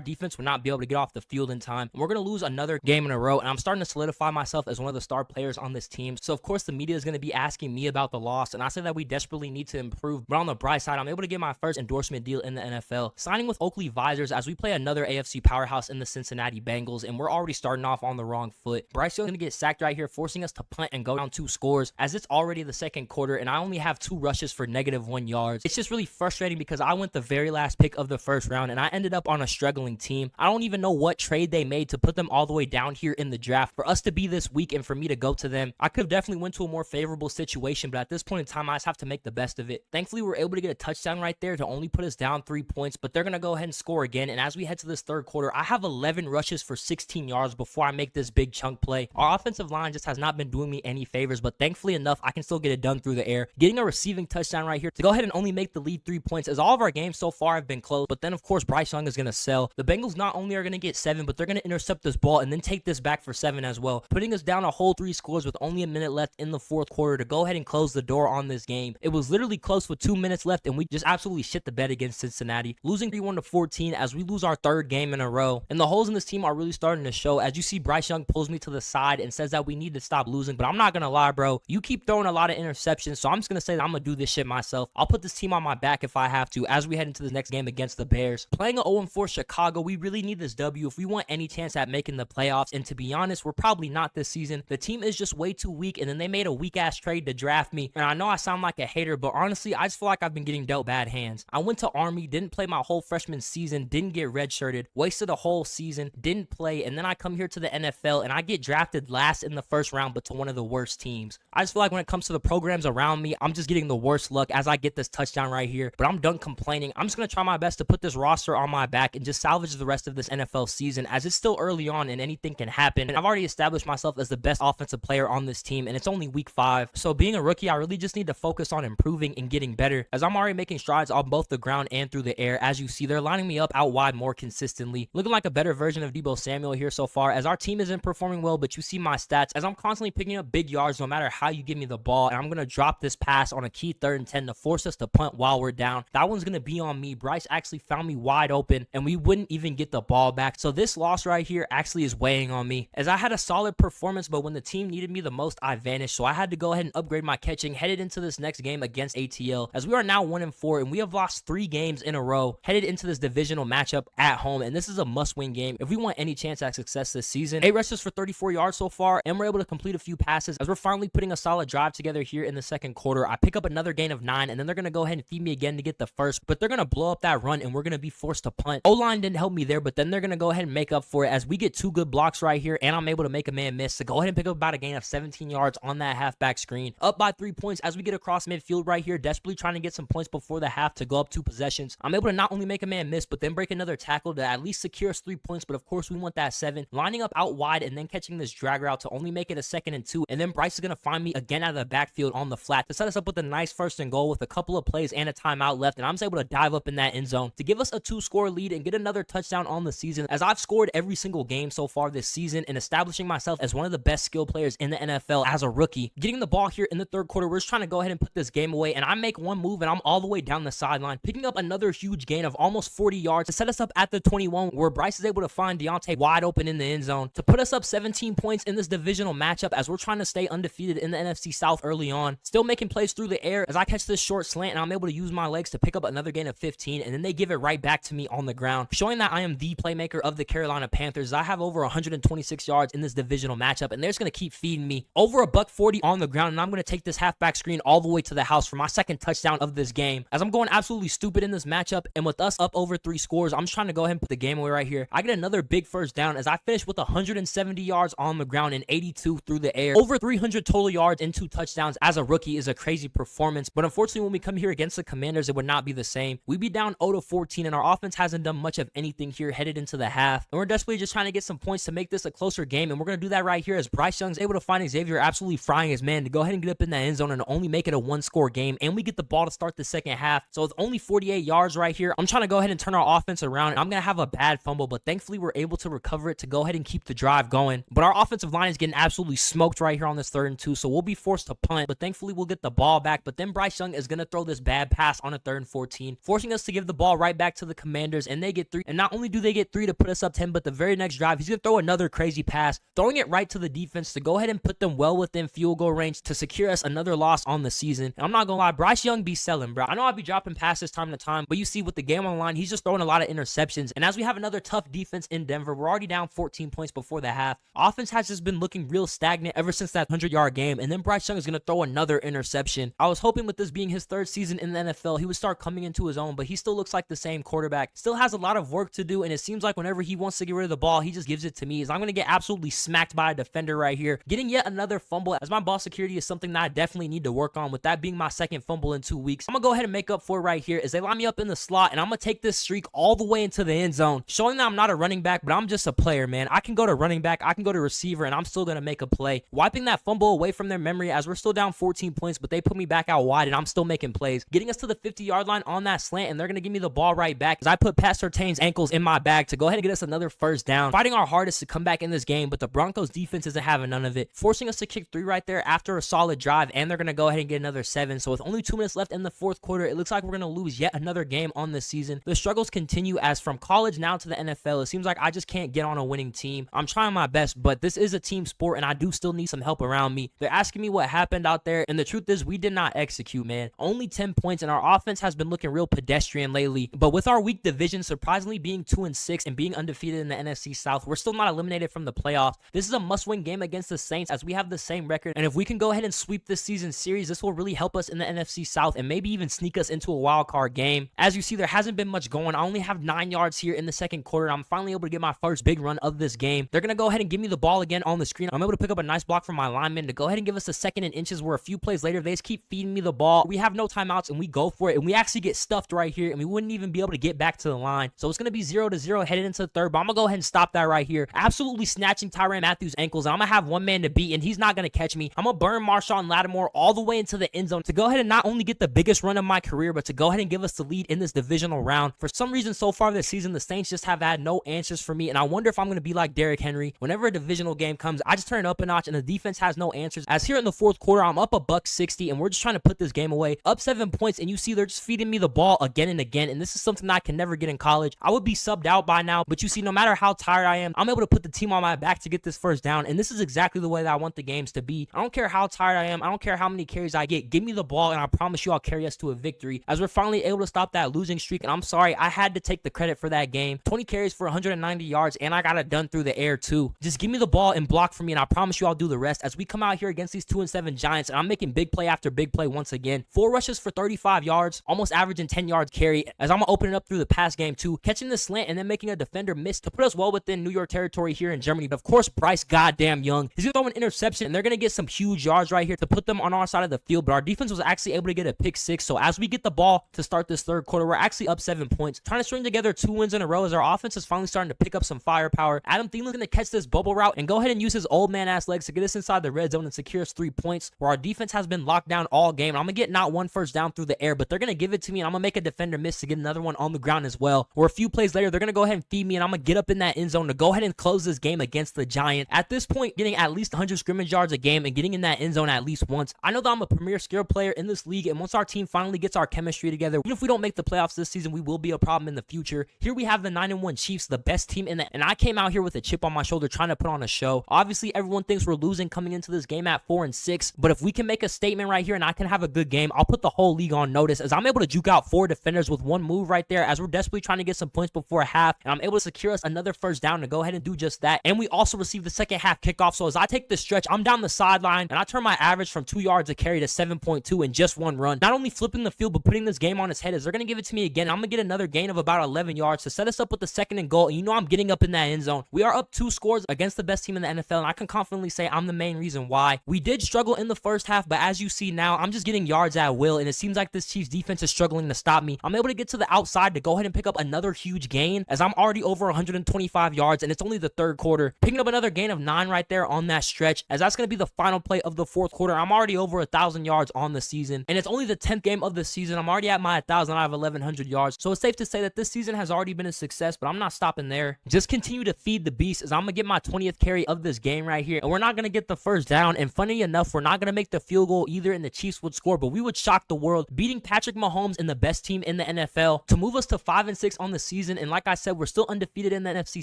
defense would not be able to get off the field in time, and we're going to lose another game in a row, and I'm starting to solidify myself as one of the star players on this team. So of course the media is going to be asking me about the loss, and I say that we desperately need to improve, but on the bright side, I'm able to get my first endorsement deal in the NFL, signing with Oakley Visors as we play another AFC powerhouse in the Cincinnati Bengals, and we're already starting off on the wrong foot. Bryce Young's going to get sacked right here, forcing us to punt and go down 2 scores, as it's already the second quarter, and I only have 2 rushes for -1 yards. It's just really frustrating because I went the very last pick of the first round, and I ended up on a struggling team. I don't even know what trade they made to put them all the way down here in the draft for us to be this weak and for me to go to them. I could have definitely went to a more favorable situation, but at this point in time, I just have to make the best of it. Thankfully, we're able to get a touchdown right there to only put us down 3 points, but they're going to go ahead and score again, and as we head to this third quarter, I have 11 rushes for 16 yards before I make this big chunk play. Our offensive line just has not been doing me any favors, but thankfully enough, I can still get it done through the air. Getting a receiving touchdown right here to go ahead and only make the lead 3 points, as all of our games so far have been close, but then of course Bryce Young is going to sell. The Bengals not only are going to get 7, but they're going to intercept this ball and then take this back for 7 as well, putting us down a whole 3 scores with only a minute left in the fourth quarter to go ahead and close the door on this game. It was literally close with 2 minutes left, and we just absolutely shit the bed against Cincinnati, losing 31-14 as we lose our 3rd game in a row. And the holes in this team are really starting to show. As you see, Bryce Young pulls me to the side and says that we need to stop losing, but I'm not gonna lie, bro, you keep throwing a lot of interceptions, so I'm just gonna say that I'm gonna do this shit myself. I'll put this team on my back if I have to, as we head into this next game against the Bears. Playing a 0-4 Chicago, we really need this W if we want any chance at making the playoffs, and to be honest, we're probably not this season. The team is just way too weak, and then they made a weak ass trade to draft me, and I know I sound like a hater, but honestly, I just feel like I've been getting dealt bad hands. I went to Army, didn't play my whole freshman season, didn't get redshirted, wasted a whole season, didn't play, and then I come here to the NFL and I get drafted last in the first round, but to one of the worst teams. I just feel like when it comes to the programs around me, I'm just getting the worst luck as I get this touchdown right here, but I'm done complaining. I'm just going to try my best to put this roster on my back and just salvage the rest of this NFL season, as it's still early on and anything can happen. And I've already established myself as the best offensive player on this team, and it's only week 5. So being a rookie, I really just need to focus on improving and getting better, as I'm already making strides on both the ground and through the air. As you see, they're lining me up out wide more consistently, looking like a better version of Deebo Samuel here so far, as our team isn't performing well, but you see my stats as I'm constantly picking up big yards no matter how you give me the ball, and I'm going to drop this pass on a key 3rd and 10 to force us to punt while we're down. That one's going to be on me. Bryce actually found me wide open, and we wouldn't even get the ball back. So this loss right here actually is weighing on me, as I had a solid performance, but when the team needed me the most, I vanished. So I had to go ahead and upgrade my catching headed into this next game against ATL, as we are now 1-4, and we have lost 3 games in a row headed into this divisional matchup at home, and this is a must-win game if we want any chance at success this season. 8 rushes for 34 yards so far, and we're able to complete a few passes as we're finally putting a solid drive together here in the second quarter. I pick up another gain of 9, and then they're going to go ahead and feed me again to get the first, but they're going to blow up that run, and we're going to be forced to punt. O-line didn't help me there, but then they're going to go ahead and make up for it as we get 2 good blocks right here, and I'm able to make a man miss to go ahead and pick up about a gain of 17 yards on that halfback screen. Up by 3 points as we get across midfield right here, desperately trying to get some points before the half to go up 2 possessions. I'm able to not only make a man miss, but then break another tackle to at least secure us 3 points, but of course we want that 7. Lining up out wide and then catching this drag route to only make it a 2nd and 2, and then Bryce is going to find me again out of the backfield on the flat to set us up with a nice 1st and goal with a couple of plays and a timeout left, and I'm able to dive up in that end zone to give us a 2-score lead and get another touchdown on the season, as I've scored every single game so far this season and establishing myself as one of the best skill players in the NFL as a rookie. Getting the ball here in the 3rd quarter, we're just trying to go ahead and put this game away, and I make one move and I'm all the way down the sideline, picking up another huge gain of almost 40 yards to set us up at the 21, where Bryce is able to find Deontay wide open in the end zone to put us up 17 points in this divisional matchup, as we're trying to stay undefeated in the NFC South early on. Still making plays through the air as I catch this short slant, and I'm able to use my legs to pick up another gain of 15, and then they give it right back to me on the ground, showing that I am the playmaker of the Carolina Panthers. I have over 100 126 yards in this divisional matchup, and they're just going to keep feeding me over a $140 on the ground, and I'm going to take this halfback screen all the way to the house for my second touchdown of this game, as I'm going absolutely stupid in this matchup. And with us up over 3 scores, I'm just trying to go ahead and put the game away right here. I get another big first down as I finish with 170 yards on the ground and 82 through the air. Over 300 total yards and 2 touchdowns as a rookie is a crazy performance, but unfortunately when we come here against the Commanders, it would not be the same. We'd be down 0-14, and our offense hasn't done much of anything here headed into the half, and we're desperately just trying to get some points to make this a closer game, and we're going to do that right here as Bryce Young's able to find Xavier absolutely frying his man to go ahead and get up in that end zone and only make it a 1-score game, and we get the ball to start the second half. So with only 48 yards right here, I'm trying to go ahead and turn our offense around, and I'm going to have a bad fumble, but thankfully we're able to recover it to go ahead and keep the drive going. But our offensive line is getting absolutely smoked right here on this 3rd and 2, so we'll be forced to punt, but thankfully we'll get the ball back. But then Bryce Young is going to throw this bad pass on a 3rd and 14, forcing us to give the ball right back to the Commanders, and they get 3. And not only do they get 3 to put us up 10, but the very next drive, he's going to throw another crazy pass, throwing it right to the defense to go ahead and put them well within field goal range to secure us another loss on the season. And I'm not going to lie, Bryce Young be selling, bro. I know I'll be dropping passes time to time, but you see with the game on the line, he's just throwing a lot of interceptions. And as we have another tough defense in Denver, we're already down 14 points before the half. Offense has just been looking real stagnant ever since that 100-yard game, and then Bryce Young is going to throw another interception. I was hoping with this being his 3rd season in the NFL, he would start coming into his own, but he still looks like the same quarterback. Still has a lot of work to do, and it seems like whenever he wants to get rid of the ball, he just gives it to me, as I'm going to get absolutely smacked by a defender right here, getting yet another fumble, as my ball security is something that I definitely need to work on, with that being my 2nd fumble in 2 weeks. I'm going to go ahead and make up for it right here as they line me up in the slot, and I'm going to take this streak all the way into the end zone, showing that I'm not a running back, but I'm just a player, man. I can go to running back, I can go to receiver, and I'm still going to make a play, wiping that fumble away from their memory as we're still down 14 points, but they put me back out wide, and I'm still making plays, getting us to the 50-yard line on that slant, and they're going to give me the ball right back as I put Pat Surtain's ankles in my bag to go ahead and get us another first down, fighting our hardest to come back in this game, but the Broncos defense isn't having none of it, forcing us to kick 3 right there after a solid drive, and they're going to go ahead and get another 7. So with only 2 minutes left in the 4th quarter, it looks like we're going to lose yet another game on this season. The struggles continue, as from college now to the NFL, it seems like I just can't get on a winning team. I'm trying my best, but this is a team sport, and I do still need some help around me. They're asking me what happened out there, and the truth is we did not execute, man. Only 10 points, and our offense has been looking real pedestrian lately. But with our weak division surprisingly being 2-6 and being undefeated in the NFC South, we're still not eliminated from the playoffs. This is a must-win game against the Saints, as we have the same record, and if we can go ahead and sweep this season's series, this will really help us in the NFC South and maybe even sneak us into a wild card game. As you see, there hasn't been much going. I only have 9 yards here in the 2nd quarter. I'm finally able to get my first big run of this game. They're going to go ahead and give me the ball again on the screen. I'm able to pick up a nice block from my lineman to go ahead and give us a 2nd and inches, where a few plays later, they just keep feeding me the ball. We have no timeouts, and we go for it, and we actually get stuffed right here, and we wouldn't even be able to get back to the line. So it's going to be 0-0 headed into the 3rd, but I'm going to go ahead and stop that right here. Absolutely snatching Tyrann Mathieu's ankles, and I'm going to have one man to beat, and he's not going to catch me. I'm going to burn Marshawn Lattimore all the way into the end zone to go ahead and not only get the biggest run of my career, but to go ahead and give us the lead in this divisional round. For some reason so far this season, the Saints just have had no answers for me, and I wonder if I'm going to be like Derrick Henry. Whenever a divisional game comes, I just turn it up a notch, and the defense has no answers. As here in the 4th quarter, I'm up $160, and we're just trying to put this game away. Up 7 points, and you see they're just feeding me the ball again and again, and this is something that I can never get in college. I would be subbed out by now, but you see, no matter how tired I am, I'm able to put the team on my back to get this first down, and this is exactly the way that I want the games to be. I don't care how tired I am. I don't care how many carries I get. Give me the ball, and I promise you I'll carry us to a victory, as we're finally able to stop that losing streak. And I'm sorry, I had to take the credit for that game. 20 carries for 190 yards, and I got it done through the air too. Just give me the ball and block for me, and I promise you I'll do the rest, as we come out here against these 2-7 Giants, and I'm making big play after big play once again. 4 rushes for 35 yards, almost averaging 10 yards carry, as I'm gonna open it up through the pass game too, catching the slant and then making a defender miss to put us well within New York territory here in Germany. But of course, Bryce goddamn Young, he's gonna throw an interception, and they're gonna get some huge yards right here to put them on our side of the field. But our defense was actually able to get a pick 6. So as we get the ball to start this 3rd quarter, we're actually up 7 points, trying to string together 2 wins in a row, as our offense is finally starting to pick up some firepower. Adam Thielen's gonna catch this bubble route and go ahead and use his old man ass legs to get us inside the red zone and secure us 3 points, where our defense has been locked down all game. I'm gonna get not one first down through the air, but they're gonna give it to me, and I'm gonna make a defender miss to get another one on the ground as well. Where a few plays later, they're gonna go ahead and feed me, and I'm gonna get up in that end zone to go ahead and close this game against the Giants. At this point, getting at least 100 scrimmage yards a game and getting in that end zone at least once. I know that I'm a premier skill player in this league, and once our team finally gets our chemistry together, even if we don't make the playoffs this season, we will be a problem in the future. Here we have the 9-1 Chiefs, the best team in the, and I came out here with a chip on my shoulder trying to put on a show. Obviously, everyone thinks we're losing coming into this game at 4-6, but if we can make a statement right here and I can have a good game, I'll put the whole league on notice, as I'm able to juke out 4 defenders with one move right there, as we're desperately trying to get some points before half, and I'm able to secure us another first down to go ahead and do do just that. And we also received the second half kickoff. So as I take the stretch, I'm down the sideline and I turn my average from 2 yards a carry to 7.2 in just one run. Not only flipping the field, but putting this game on its head, as they're going to give it to me again. I'm going to get another gain of about 11 yards to set us up with the second and goal. And you know I'm getting up in that end zone. We are up 2 scores against the best team in the NFL, and I can confidently say I'm the main reason why. We did struggle in the first half, but as you see now, I'm just getting yards at will, and it seems like this Chiefs defense is struggling to stop me. I'm able to get to the outside to go ahead and pick up another huge gain, as I'm already over 125 yards, and it's only the third quarter. Picking up another gain of 9 right there on that stretch, as that's going to be the final play of the fourth quarter. I'm already over 1,000 yards on the season, and it's only the 10th game of the season. I'm already at my 1,000 out of 1,100 yards, so it's safe to say that this season has already been a success, but I'm not stopping there. Just continue to feed the beast, as I'm going to get my 20th carry of this game right here, and we're not going to get the first down, and funny enough, we're not going to make the field goal either, and the Chiefs would score, but we would shock the world, beating Patrick Mahomes and the best team in the NFL to move us to 5-6 on the season. And like I said, we're still undefeated in the NFC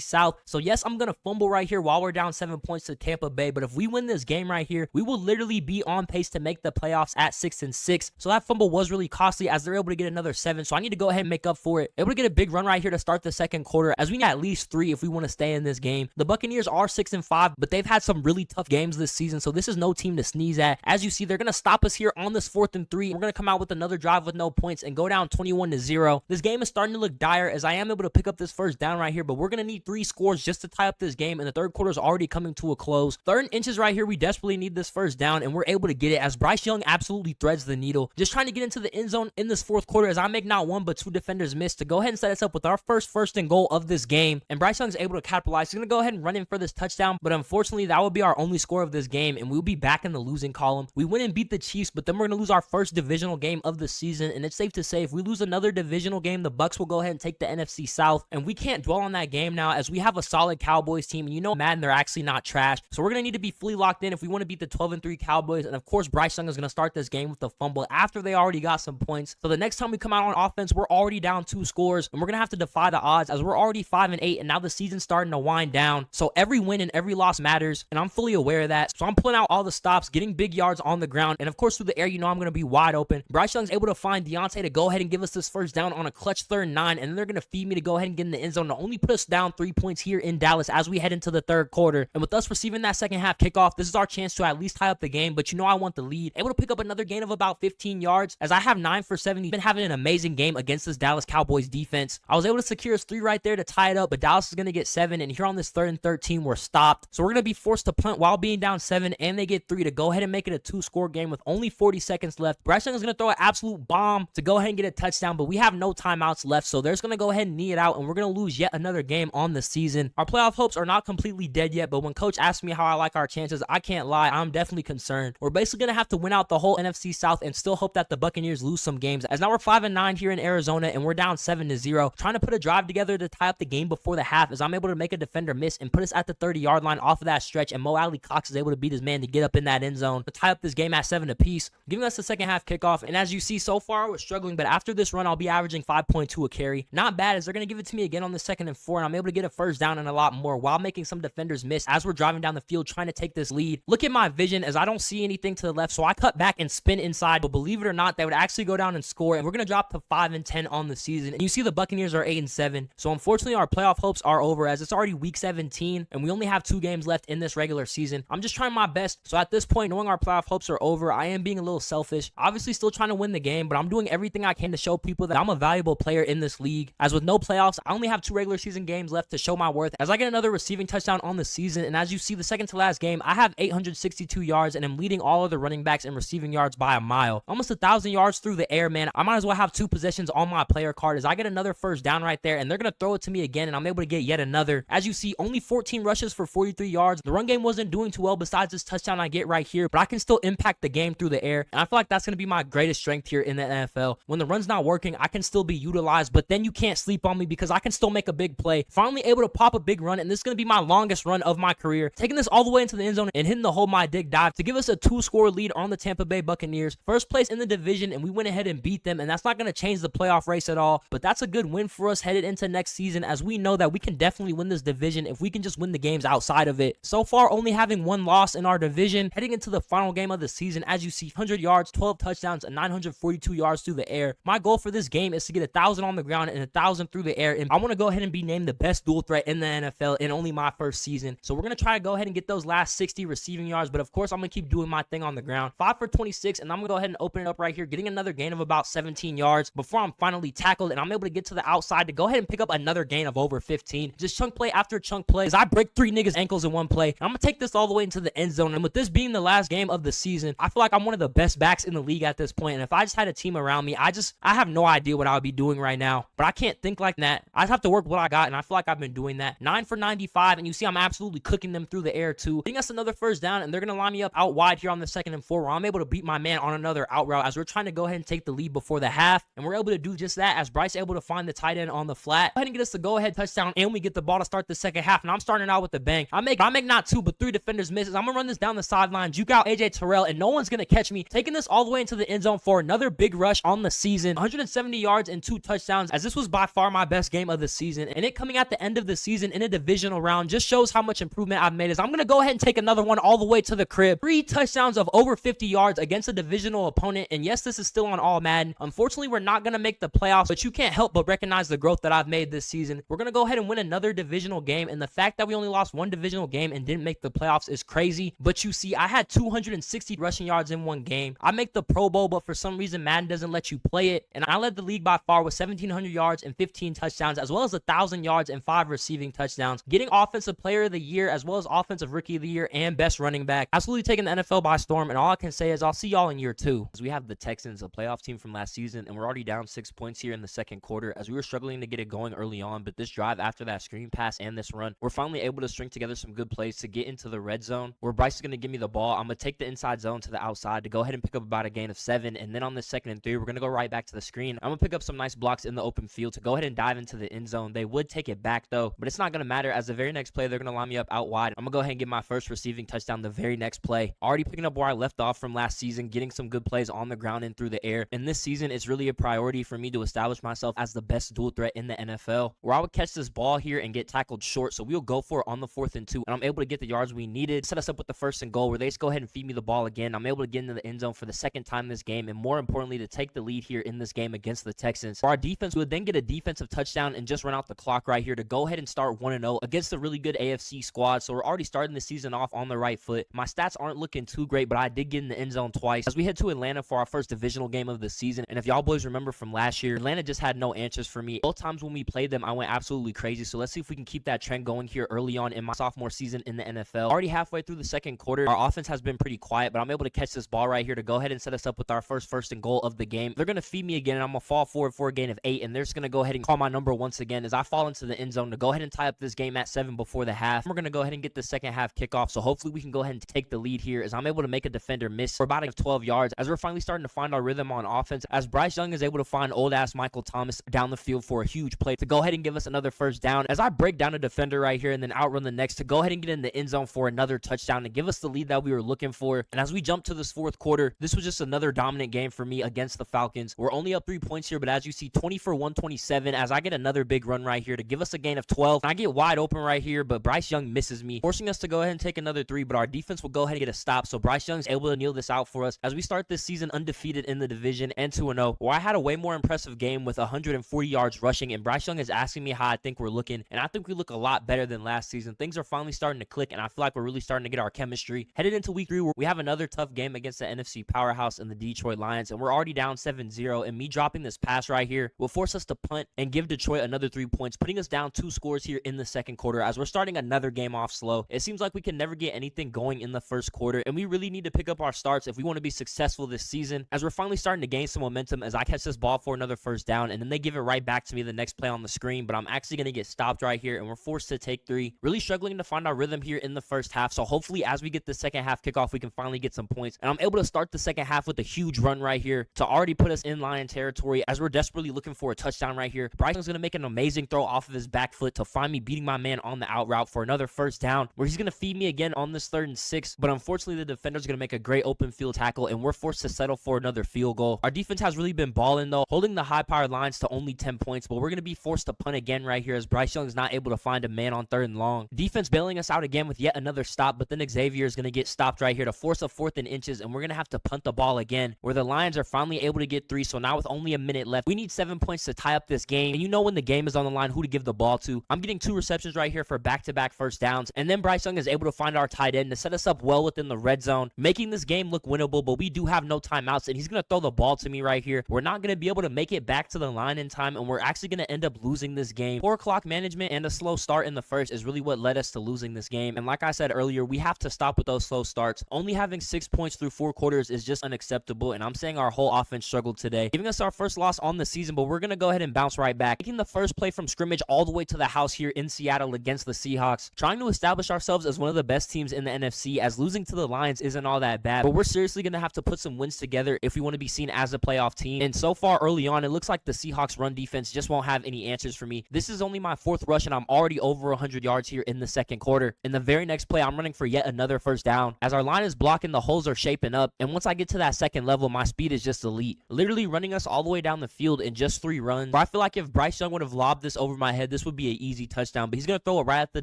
South. So yes, I'm going to fumble right here while we're down 7 points to Tampa Bay, but if we win this game right here, we will literally be on pace to make the playoffs at 6-6. So that fumble was really costly, as they're able to get another 7, so I need to go ahead and make up for it. Able to get a big run right here to start the second quarter, as we need at least 3 if we want to stay in this game. The Buccaneers are 6-5, but they've had some really tough games this season, so this is no team to sneeze at. As you see, they're going to stop us here on this 4th and 3. We're going to come out with another drive with no points and go down 21-0. This game is starting to look dire, as I am able to pick up this first down right here, but we're going to need 3 scores just to tie up this game, and the third quarter is already coming to a close. 3rd and inches right here. We desperately need this first down, and we're able to get it, as Bryce Young absolutely threads the needle. Just trying to get into the end zone in this fourth quarter, as I make not 1 but 2 defenders miss to go ahead and set us up with our first and goal of this game, and Bryce Young's able to capitalize. He's going to go ahead and run in for this touchdown, but unfortunately that would be our only score of this game, and we'll be back in the losing column. We win and beat the Chiefs, but then we're going to lose our first divisional game of the season, and it's safe to say if we lose another divisional game, the Bucs will go ahead and take the NFC South, and we can't dwell on that game now, as we have a solid Cowboys team, and you know Madden, they're actually not trash, so we're going to need to be fully locked in if we want to beat the 12-3 Cowboys. And of course Bryce Young is going to start this game with the fumble after they already got some points, so the next time we come out on offense, we're already down 2 scores, and we're going to have to defy the odds, as we're already 5-8, and now the season's starting to wind down, so every win and every loss matters, and I'm fully aware of that, so I'm pulling out all the stops, getting big yards on the ground, and of course through the air, you know I'm going to be wide open. Bryce Young's able to find Deontay to go ahead and give us this first down on a clutch 3rd and 9, and then they're going to feed me to go ahead and get in the end zone to only put us down 3 points here in Dallas as we head into the third quarter. And with us receiving that second half kickoff, this is our chance to at least tie up the game, but you know I want the lead. Able to pick up another gain of about 15 yards, as I have 9 for 70. Been having an amazing game against this Dallas Cowboys defense. I was able to secure us 3 right there to tie it up, but Dallas is going to get 7, and here on this 3rd and 13, we're stopped. So we're going to be forced to punt while being down 7, and they get 3 to go ahead and make it a 2-score game with only 40 seconds left. Bryce Young is going to throw an absolute bomb to go ahead and get a touchdown, but we have no timeouts left, so they're going to go ahead and knee it out, and we're going to lose yet another game on the season. Our playoff hopes are not completely dead yet, but when coach asked me how I like our chances, I can't lie, I'm definitely concerned. We're basically going to have to win out the whole NFC South and still hope that the Buccaneers lose some games, as now we're 5-9 here in Arizona, and we're down 7-0. Trying to put a drive together to tie up the game before the half, as I'm able to make a defender miss and put us at the 30-yard line off of that stretch, and Mo Alley Cox is able to beat his man to get up in that end zone to tie up this game at 7 apiece, giving us the second half kickoff. And as you see, so far we're struggling, but after this run I'll be averaging 5.2 a carry. Not bad, as they're going to give it to me again on the 2nd and 4, and I'm able to get a first down and a lot more while making some defenders miss as we're driving down the field trying to take this lead. Look at my vision, as I don't see anything to the left, so I cut back and spin inside, but believe it or not, they would actually go down and score, and we're going to drop to 5-10 on the season. And you see the Buccaneers are 8-7, so unfortunately our playoff hopes are over, as it's already week 17 and we only have 2 games left in this regular season. I'm just trying my best, so at this point, knowing our playoff hopes are over, I am being a little selfish, obviously still trying to win the game, but I'm doing everything I can to show people that I'm a valuable player in this league, as with no playoffs, I only have 2 regular season games left to show my worth, as I get another receiving touchdown on the season. And as you see, the second to last game, I have 862 yards, and I'm leading all of the running backs in receiving yards by a mile. Almost 1,000 yards through the air, man. I might as well have 2 possessions on my player card, as I get another first down right there, and they're going to throw it to me again, and I'm able to get yet another. As you see, only 14 rushes for 43 yards. The run game wasn't doing too well besides this touchdown I get right here, but I can still impact the game through the air, and I feel like that's going to be my greatest strength here in the NFL. When the run's not working, I can still be utilized, but then you can't sleep on me, because I can still make a big play. Finally able to pop a big run, and this is going to be my longest run of my career, taking this all the way into the end zone and hitting the hole my dig dive to give us a 2-score lead on the Tampa Bay Buccaneers. First place in the division, and we went ahead and beat them, and that's not going to change the playoff race at all, but that's a good win for us headed into next season, as we know that we can definitely win this division if we can just win the games outside of it. So far, only having 1 loss in our division, heading into the final game of the season. As you see, 100 yards, 12 touchdowns, and 942 yards through the air. My goal for this game is to get 1,000 on the ground and 1,000 through the air, and I want to go ahead and be named the best dual threat in the NFL. NFL in only my first season. So we're going to try to go ahead and get those last 60 receiving yards. But of course, I'm going to keep doing my thing on the ground. 5 for 26, and I'm going to go ahead and open it up right here, getting another gain of about 17 yards before I'm finally tackled, and I'm able to get to the outside to go ahead and pick up another gain of over 15. Just chunk play after chunk play as I break 3 niggas' ankles in one play. And I'm going to take this all the way into the end zone. And with this being the last game of the season, I feel like I'm one of the best backs in the league at this point. And if I just had a team around me, I have no idea what I would be doing right now. But I can't think like that. I just have to work what I got, and I feel like I've been doing that. 9 for 95, and you see I'm absolutely cooking them through the air too. Getting us another first down, and they're going to line me up out wide here on the 2nd and 4, where I'm able to beat my man on another out route as we're trying to go ahead and take the lead before the half. And we're able to do just that as Bryce able to find the tight end on the flat. Go ahead and get us the go-ahead touchdown, and we get the ball to start the second half. And I'm starting out with a bang. I make not 2, but 3 defenders misses. I'm going to run this down the sideline, juke out AJ Terrell, and no one's going to catch me. Taking this all the way into the end zone for another big rush on the season. 170 yards and 2 touchdowns, as this was by far my best game of the season. And it coming at the end of the season in a divisional round just shows how much improvement I've made. As I'm going to go ahead and take another one all the way to the crib. 3 touchdowns of over 50 yards against a divisional opponent. And yes, this is still on all Madden. Unfortunately, we're not going to make the playoffs, but you can't help but recognize the growth that I've made this season. We're going to go ahead and win another divisional game. And the fact that we only lost 1 divisional game and didn't make the playoffs is crazy. But you see, I had 260 rushing yards in one game. I make the Pro Bowl, but for some reason, Madden doesn't let you play it. And I led the league by far with 1,700 yards and 15 touchdowns, as well as 1,000 yards and 5 receiving touchdowns. Getting Offensive Player of the Year, as well as Offensive Rookie of the Year and Best Running Back. Absolutely taking the NFL by storm. And all I can say is I'll see y'all in year 2. As we have the Texans, a playoff team from last season, and we're already down 6 points here in the second quarter, as we were struggling to get it going early on. But this drive after that screen pass and this run, we're finally able to string together some good plays to get into the red zone, where Bryce is going to give me the ball. I'm going to take the inside zone to the outside to go ahead and pick up about a gain of 7. And then on the 2nd and 3, we're going to go right back to the screen. I'm going to pick up some nice blocks in the open field to go ahead and dive into the end zone. They would take it back though, but it's not going to matter, as the very next play, they're going to line me up out wide. I'm going to go ahead and get my first receiving touchdown the very next play. Already picking up where I left off from last season, getting some good plays on the ground and through the air. And this season, it's really a priority for me to establish myself as the best dual threat in the NFL, where I would catch this ball here and get tackled short. So we'll go for it on the 4th and 2, and I'm able to get the yards we needed, set us up with the 1st and goal, where they just go ahead and feed me the ball again. I'm able to get into the end zone for the 2nd time this game, and more importantly, to take the lead here in this game against the Texans. For our defense, we would then get a defensive touchdown and just run out the clock right here to go ahead and start 1-0 against a really good AFC squad. So we're already starting the season off on the right foot. My stats aren't looking too great, but I did get in the end zone twice as we head to Atlanta for our first divisional game of the season. And if y'all boys remember from last year, Atlanta just had no answers for me. Both times when we played them, I went absolutely crazy. So let's see if we can keep that trend going here early on in my sophomore season in the NFL. Already halfway through the second quarter, our offense has been pretty quiet, but I'm able to catch this ball right here to go ahead and set us up with our first and goal of the game. They're going to feed me again, and I'm going to fall forward for a gain of 8, and they're just going to go ahead and call my number once again as I fall into the end zone to go ahead and tie up this game at 7 before the half. We're going to go ahead and get the second half kickoff, so hopefully we can go ahead and take the lead here as I'm able to make a defender miss for about 12 yards as we're finally starting to find our rhythm on offense, as Bryce Young is able to find old-ass Michael Thomas down the field for a huge play to go ahead and give us another first down as I break down a defender right here and then outrun the next to go ahead and get in the end zone for another touchdown to give us the lead that we were looking for. And as we jump to this 4th quarter, this was just another dominant game for me against the Falcons. We're only up 3 points here, but as you see, 20 for 127 as I get another big run right here to give us a gain of 12. And I get wide open right here, but Bryce Young misses me, forcing us to go ahead and take another 3, but our defense will go ahead and get a stop. So Bryce Young's able to kneel this out for us as we start this season undefeated in the division and 2-0, where I had a way more impressive game with 140 yards rushing, and Bryce Young is asking me how I think we're looking, and I think we look a lot better than last season. Things are finally starting to click, and I feel like we're really starting to get our chemistry. Headed into week 3, where we have another tough game against the NFC powerhouse and the Detroit Lions, and we're already down 7-0, and me dropping this pass right here will force us to punt and give Detroit another 3 points, putting us down 2 scores here in the second quarter as we're starting another game off slow. It seems like we can never get anything going in the first quarter, and we really need to pick up our starts if we want to be successful this season, as we're finally starting to gain some momentum as I catch this ball for another first down, and then they give it right back to me the next play on the screen, but I'm actually going to get stopped right here, and we're forced to take 3. Really struggling to find our rhythm here in the first half, so hopefully as we get the second half kickoff, we can finally get some points, and I'm able to start the second half with a huge run right here to already put us in Lion territory as we're desperately looking for a touchdown right here. Bryson's going to make an amazing throw off of his back foot to find me beating my man on the out route for another first down, where he's going to feed me again on this 3rd and 6, but unfortunately the defender's going to make a great open field tackle, and we're forced to settle for another field goal. Our defense has really been balling though, holding the high-powered lines to only 10 points, but we're going to be forced to punt again right here as Bryce Young is not able to find a man on 3rd and long. Defense bailing us out again with yet another stop, but then Xavier is going to get stopped right here to force a 4th and inches, and we're going to have to punt the ball again, where the Lions are finally able to get 3, so now with only a minute left, we need 7 points to tie up this game, and you know when the game is on the line who to give the ball to. I'm getting 2 receptions receptions right here for back-to-back first downs. And then Bryce Young is able to find our tight end to set us up well within the red zone, making this game look winnable, but we do have no timeouts, and he's going to throw the ball to me right here. We're not going to be able to make it back to the line in time, and we're actually going to end up losing this game. Poor clock management and a slow start in the first is really what led us to losing this game. And like I said earlier, we have to stop with those slow starts. Only having 6 points through 4 quarters is just unacceptable, and I'm saying our whole offense struggled today, giving us our first loss on the season, but we're going to go ahead and bounce right back. Taking the first play from scrimmage all the way to the house here in Seattle against the Seahawks, trying to establish ourselves as one of the best teams in the NFC, as losing to the Lions isn't all that bad, but we're seriously going to have to put some wins together if we want to be seen as a playoff team. And so far early on, it looks like the Seahawks run defense just won't have any answers for me. This is only my 4th rush, and I'm already over 100 yards here in the second quarter. In the very next play, I'm running for yet another first down. As our line is blocking, the holes are shaping up, and once I get to that second level, my speed is just elite, literally running us all the way down the field in just 3 runs. But I feel like if Bryce Young would have lobbed this over my head, this would be an easy touchdown, but he's going to throw it right at the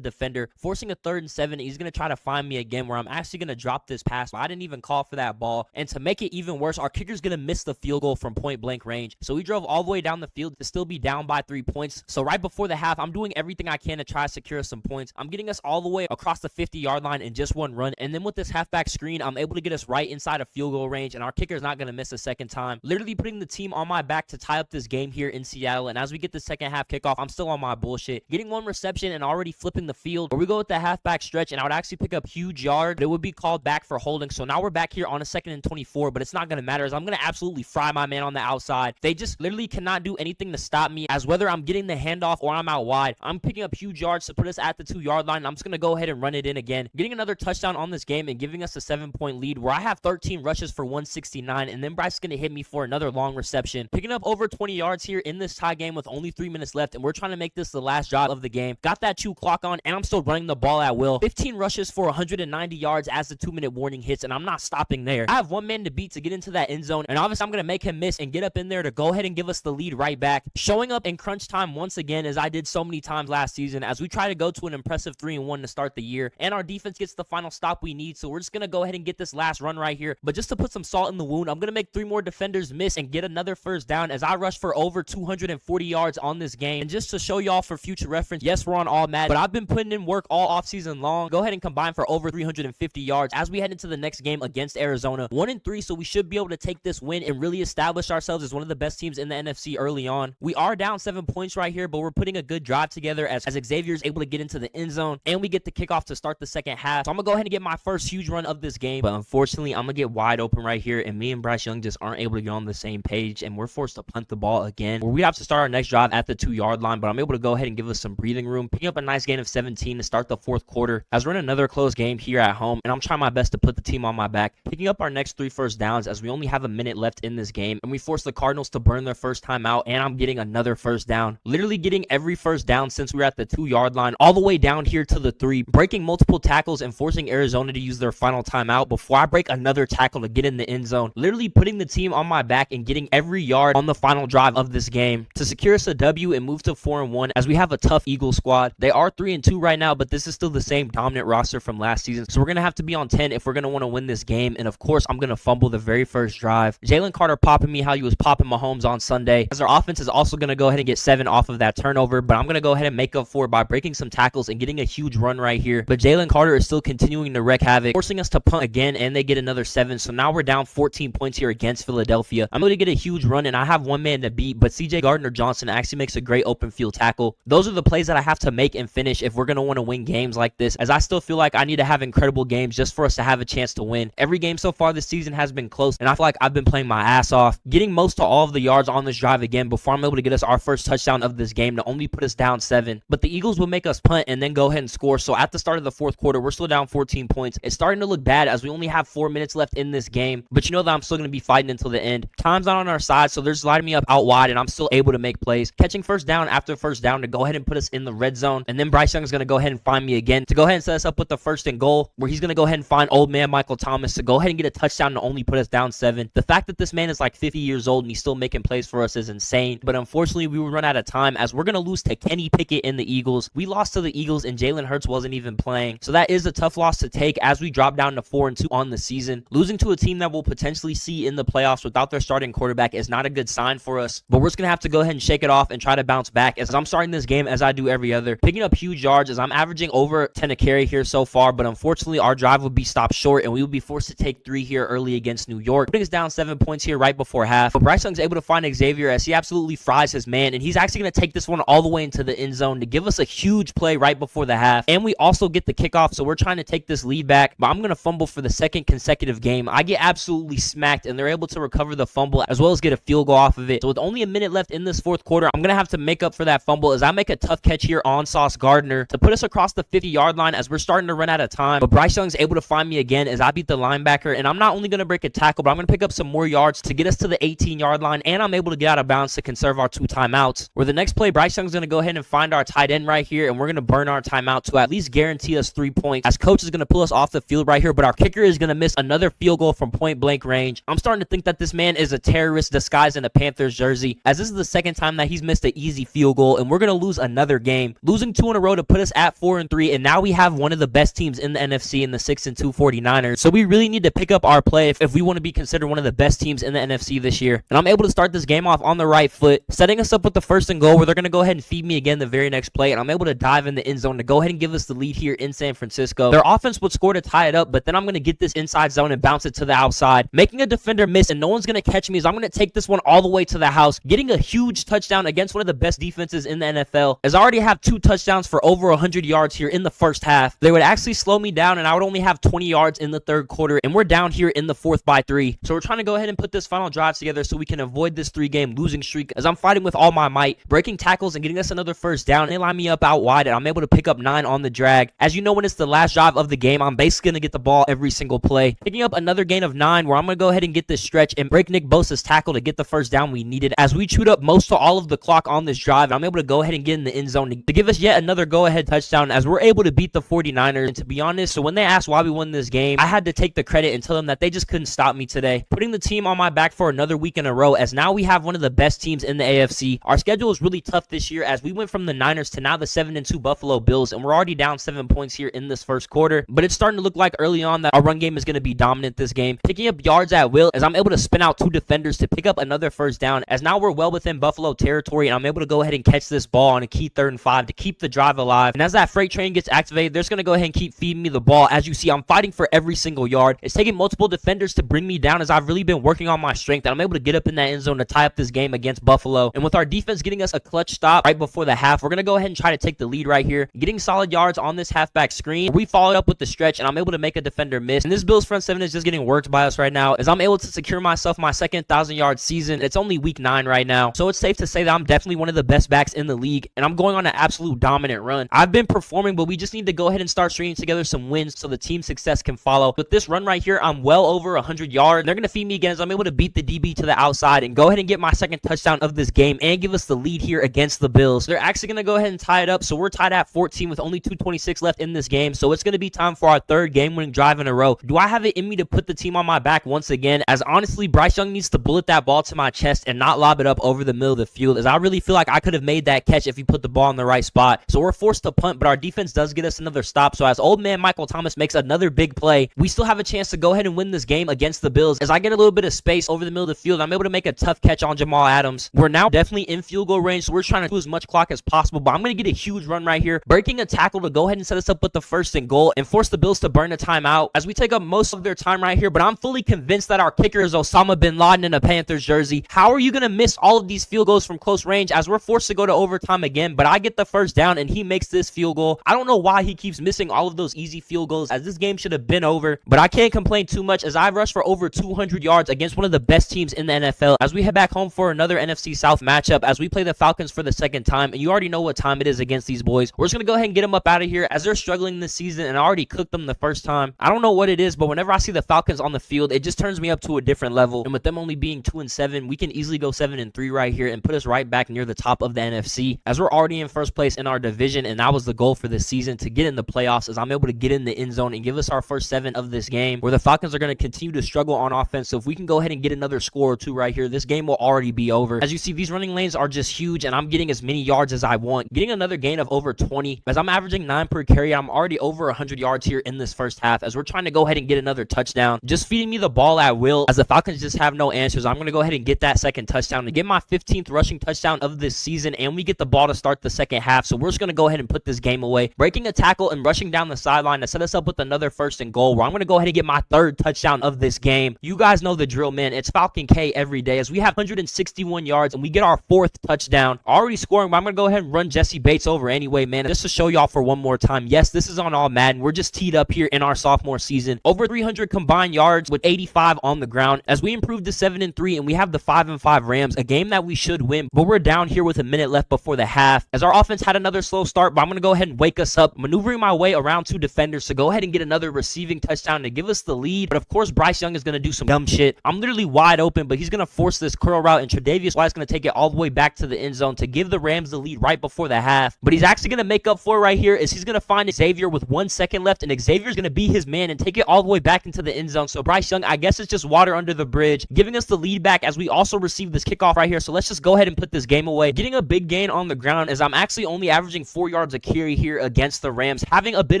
defender, forcing a 3rd and 7. He's going to try to find me again, where I'm actually going to drop this pass. I didn't even call for that ball, and to make it even worse, our kicker's going to miss the field goal from point blank range. So we drove all the way down the field to still be down by 3 points. So right before the half, I'm doing everything I can to try to secure some points. I'm getting us all the way across the 50-yard line in just 1 run, and then with this halfback screen, I'm able to get us right inside of field goal range, and our kicker's not going to miss a second time, literally putting the team on my back to tie up this game here in Seattle. And as we get the second half kickoff, I'm still on my bullshit, getting 1 reception and already flipping the field, where we go with the halfback stretch, and I would actually pick up huge yard, but it would be called back for holding. So now we're back here on a 2nd and 24, but it's not going to matter, as I'm going to absolutely fry my man on the outside. They just literally cannot do anything to stop me, as whether I'm getting the handoff or I'm out wide, I'm picking up huge yards to put us at the 2-yard line. I'm just going to go ahead and run it in again, getting another touchdown on this game and giving us a 7-point lead, where I have 13 rushes for 169, and then Bryce is going to hit me for another long reception, picking up over 20 yards here in this tie game with only 3 minutes left, and we're trying to make this the last drive of the game. Got that 2 clock on, and I'm still running the ball at will. 15 rushes for 190 yards as the 2-minute warning hits, and I'm not stopping there. I have 1 man to beat to get into that end zone, and obviously I'm going to make him miss and get up in there to go ahead and give us the lead right back, showing up in crunch time once again, as I did so many times last season, as we try to go to an impressive 3-1 to start the year, and our defense gets the final stop we need. So we're just going to go ahead and get this last run right here, but just to put some salt in the wound, I'm going to make 3 more defenders miss and get another first down, as I rush for over 240 yards on this game. And just to show y'all for future reference, yes, we're on all Madden, but I've been putting in work all offseason long. Go ahead and combine for over 350 yards as we head into the next game against Arizona. 1-3, so we should be able to take this win and really establish ourselves as one of the best teams in the NFC early on. We are down 7 points right here, but we're putting a good drive together as Xavier's able to get into the end zone, and we get the kickoff to start the second half. So I'm going to go ahead and get my first huge run of this game, but unfortunately, I'm going to get wide open right here, and me and Bryce Young just aren't able to get on the same page, and we're forced to punt the ball again, where we have to start our next drive at the 2-yard line, but I'm able to go ahead and give us some breathing room, picking up a nice gain of 17 to start the 4th quarter, as we're in another close game here at home, and I'm trying my best to put the team on my back, picking up our next 3 first downs as we only have a minute left in this game, and we force the Cardinals to burn their first time out, and I'm getting another first down, literally getting every first down since we were at the 2-yard line all the way down here to the 3, breaking multiple tackles and forcing Arizona to use their final timeout before I break another tackle to get in the end zone, literally putting the team on my back and getting every yard on the final drive of this game to secure us a W and move to 4-1, as we have a tough Eagles squad. They are 3-2 right now, but this is still the same dominant roster from last season, so we're going to have to be on 10 if we're going to want to win this game. And of course, I'm going to fumble the very first drive. Jalen Carter popping me how he was popping Mahomes on Sunday, as our offense is also going to go ahead and get 7 off of that turnover, but I'm going to go ahead and make up for it by breaking some tackles and getting a huge run right here. But Jalen Carter is still continuing to wreak havoc, forcing us to punt again, and they get another 7. So now we're down 14 points here against Philadelphia. I'm going to get a huge run, and I have 1 man to beat, but CJ Gardner-Johnson actually makes a great open field tackle. Those are the plays that I have to make and finish if we're going to want to win games like this, as I still feel like I need to have incredible games just for us to have a chance to win. Every game so far this season has been close, and I feel like I've been playing my ass off, getting most to all of the yards on this drive again before I'm able to get us our first touchdown of this game to only put us down 7. But the Eagles will make us punt and then go ahead and score. So at the start of the 4th quarter, we're still down 14 points. It's starting to look bad as we only have 4 minutes left in this game, but you know that I'm still going to be fighting until the end. Time's not on our side, so they're just lining me up out wide, and I'm still able to make plays, catching first down after first down to go ahead and put us in the red zone. And then Bryce Young is going to go ahead and find me again to go ahead and set us up with the 1st and goal, where he's going to go ahead and find old man Michael Thomas to go ahead and get a touchdown to only put us down 7. The fact that this man is like 50 years old and he's still making plays for us is insane, but unfortunately we will run out of time as we're going to lose to Kenny Pickett and the Eagles. We lost to the Eagles and Jalen Hurts wasn't even playing, so that is a tough loss to take as we drop down to 4-2 on the season. Losing to a team that we'll potentially see in the playoffs without their starting quarterback is not a good sign for us, but we're just going to have to go ahead and shake it off and try to bounce back, as I'm starting this game as I do every every other, picking up huge yards as I'm averaging over 10 a carry here so far, but unfortunately our drive would be stopped short and we would be forced to take 3 here early against New York, putting us down 7 points here right before half. But Bryce Young's able to find Xavier as he absolutely fries his man, and he's actually going to take this one all the way into the end zone to give us a huge play right before the half. And we also get the kickoff, so we're trying to take this lead back, but I'm going to fumble for the second consecutive game. I get absolutely smacked, and they're able to recover the fumble as well as get a field goal off of it. So with only a minute left in this fourth quarter, I'm going to have to make up for that fumble as I make a tough catch here on Sauce Gardner to put us across the 50-yard line as we're starting to run out of time. But Bryce Young's able to find me again as I beat the linebacker, and I'm not only going to break a tackle, but I'm going to pick up some more yards to get us to the 18-yard line, and I'm able to get out of bounds to conserve our 2 timeouts. Where the next play, Bryce Young's going to go ahead and find our tight end right here, and we're going to burn our timeout to at least guarantee us 3 points as coach is going to pull us off the field right here, but our kicker is going to miss another field goal from point blank range. I'm starting to think that this man is a terrorist disguised in a Panthers jersey, as this is the second time that he's missed an easy field goal, and we're going to lose another game, losing 2 in a row to put us at 4-3, and now we have one of the best teams in the NFC in the 6-2 49ers. So we really need to pick up our play if we want to be considered one of the best teams in the NFC this year. And I'm able to start this game off on the right foot, setting us up with the 1st and goal, where they're going to go ahead and feed me again the very next play, and I'm able to dive in the end zone to go ahead and give us the lead here in San Francisco. Their offense would score to tie it up, but then I'm going to get this inside zone and bounce it to the outside, making a defender miss, and no one's going to catch me as I'm going to take this one all the way to the house, getting a huge touchdown against one of the best defenses in the NFL, as I already have 2 touchdowns for over 100 yards here in the first half. They would actually slow me down, and I would only have 20 yards in the third quarter, and we're down here in the fourth by 3. So we're trying to go ahead and put this final drive together so we can avoid this 3-game losing streak as I'm fighting with all my might, breaking tackles and getting us another first down. They line me up out wide, and I'm able to pick up 9 on the drag. As you know, when it's the last drive of the game, I'm basically going to get the ball every single play, picking up another gain of 9 where I'm going to go ahead and get this stretch and break Nick Bosa's tackle to get the first down we needed as we chewed up most of all of the clock on this drive. I'm able to go ahead and get in the end zone to give us yet another go-ahead touchdown as we're able to beat the 49ers. And to be honest, so when they asked why we won this game, I had to take the credit and tell them that they just couldn't stop me today, putting the team on my back for another week in a row as now we have one of the best teams in the AFC. Our schedule is really tough this year as we went from the Niners to now the 7-2 Buffalo Bills, and we're already down 7 points here in this first quarter, but it's starting to look like early on that our run game is going to be dominant this game, picking up yards at will as I'm able to spin out 2 defenders to pick up another first down as now we're well within Buffalo territory, and I'm able to go ahead and catch this ball on a key 3rd and 5 to keep the drive alive. And as that freight train gets activated, they're going to go ahead and keep feeding me the ball. As you see, I'm fighting for every single yard. It's taking multiple defenders to bring me down as I've really been working on my strength, and I'm able to get up in that end zone to tie up this game against Buffalo. And with our defense getting us a clutch stop right before the half, we're going to go ahead and try to take the lead right here, getting solid yards on this halfback screen. We followed up with the stretch, and I'm able to make a defender miss. And this Bills front 7 is just getting worked by us right now as I'm able to secure myself my second 1,000-yard season. It's only week 9 right now, so it's safe to say that I'm definitely one of the best backs in the league, and I'm going on an absolute dominant run. I've been performing, but we just need to go ahead and start stringing together some wins so the team's success can follow. With this run right here, I'm well over 100 yards. They're going to feed me again as I'm able to beat the DB to the outside and go ahead and get my second touchdown of this game and give us the lead here against the Bills. They're actually going to go ahead and tie it up, so we're tied at 14 with only 2:26 left in this game, so it's going to be time for our 3rd game-winning drive in a row. Do I have it in me to put the team on my back once again? As honestly, Bryce Young needs to bullet that ball to my chest and not lob it up over the middle of the field, as I really feel like I could have made that catch if he put the ball in the right spot. So we're forced to punt, but our defense does get us another stop. So as old man Michael Thomas makes another big play, we still have a chance to go ahead and win this game against the Bills. As I get a little bit of space over the middle of the field, I'm able to make a tough catch on Jamal Adams. We're now definitely in field goal range, so we're trying to do as much clock as possible, but I'm going to get a huge run right here, breaking a tackle to go ahead and set us up with the 1st and goal and force the Bills to burn a timeout as we take up most of their time right here. But I'm fully convinced that our kicker is Osama bin Laden in a Panthers jersey. How are you going to miss all of these field goals from close range as we're forced to go to overtime again? But I get the first down and he makes this field goal. I don't know why he keeps missing all of those easy field goals as this game should have been over, but I can't complain too much as I've rushed for over 200 yards against one of the best teams in the NFL as we head back home for another NFC South matchup as we play the Falcons for the 2nd time. And you already know what time it is against these boys. We're just going to go ahead and get them up out of here as they're struggling this season, and I already cooked them the first time. I don't know what it is, but whenever I see the Falcons on the field, it just turns me up to a different level. And with them only being 2-7, we can easily go 7-3 right here and put us right back near the top of the NFC as we're already in first place in our division. And that was the goal for this season, to get in the playoffs, as I'm able to get in the end zone and give us our first 7 of this game, where the Falcons are going to continue to struggle on offense. So if we can go ahead and get another score or 2 right here, this game will already be over. As you see, these running lanes are just huge, and I'm getting as many yards as I want, getting another gain of over 20 as I'm averaging 9 per carry. I'm already over 100 yards here in this first half as we're trying to go ahead and get another touchdown, just feeding me the ball at will as the Falcons just have no answers. I'm going to go ahead and get that second touchdown to get my 15th rushing touchdown of this season, and we get the ball to start the second second half. So we're just going to go ahead and put this game away, breaking a tackle and rushing down the sideline to set us up with another 1st and goal, where I'm going to go ahead and get my 3rd touchdown of this game. You guys know the drill, man. It's Falcon K every day, as we have 161 yards and we get our 4th touchdown. Already scoring, but I'm going to go ahead and run Jesse Bates over anyway, man, just to show y'all for one more time. Yes, this is on all Madden. We're just teed up here in our sophomore season. Over 300 combined yards with 85 on the ground, as we improved to 7-3, and we have the 5-5 Rams, a game that we should win, but we're down here with a minute left before the half, as our offense had another slow start, but I'm going to go ahead and wake us up, maneuvering my way around 2 defenders to go ahead and get another receiving touchdown to give us the lead. But of course, Bryce Young is going to do some dumb shit. I'm literally wide open, but he's going to force this curl route, and Tre'Davious White's going to take it all the way back to the end zone to give the Rams the lead right before the half. But he's actually going to make up for it right here, as he's going to find Xavier with 1 second left, and Xavier's going to be his man and take it all the way back into the end zone. So Bryce Young, I guess it's just water under the bridge, giving us the lead back as we also receive this kickoff right here. So let's just go ahead and put this game away. Getting a big gain on the ground, as I'm actually only averaging 4 yards a carry here against the Rams, having a bit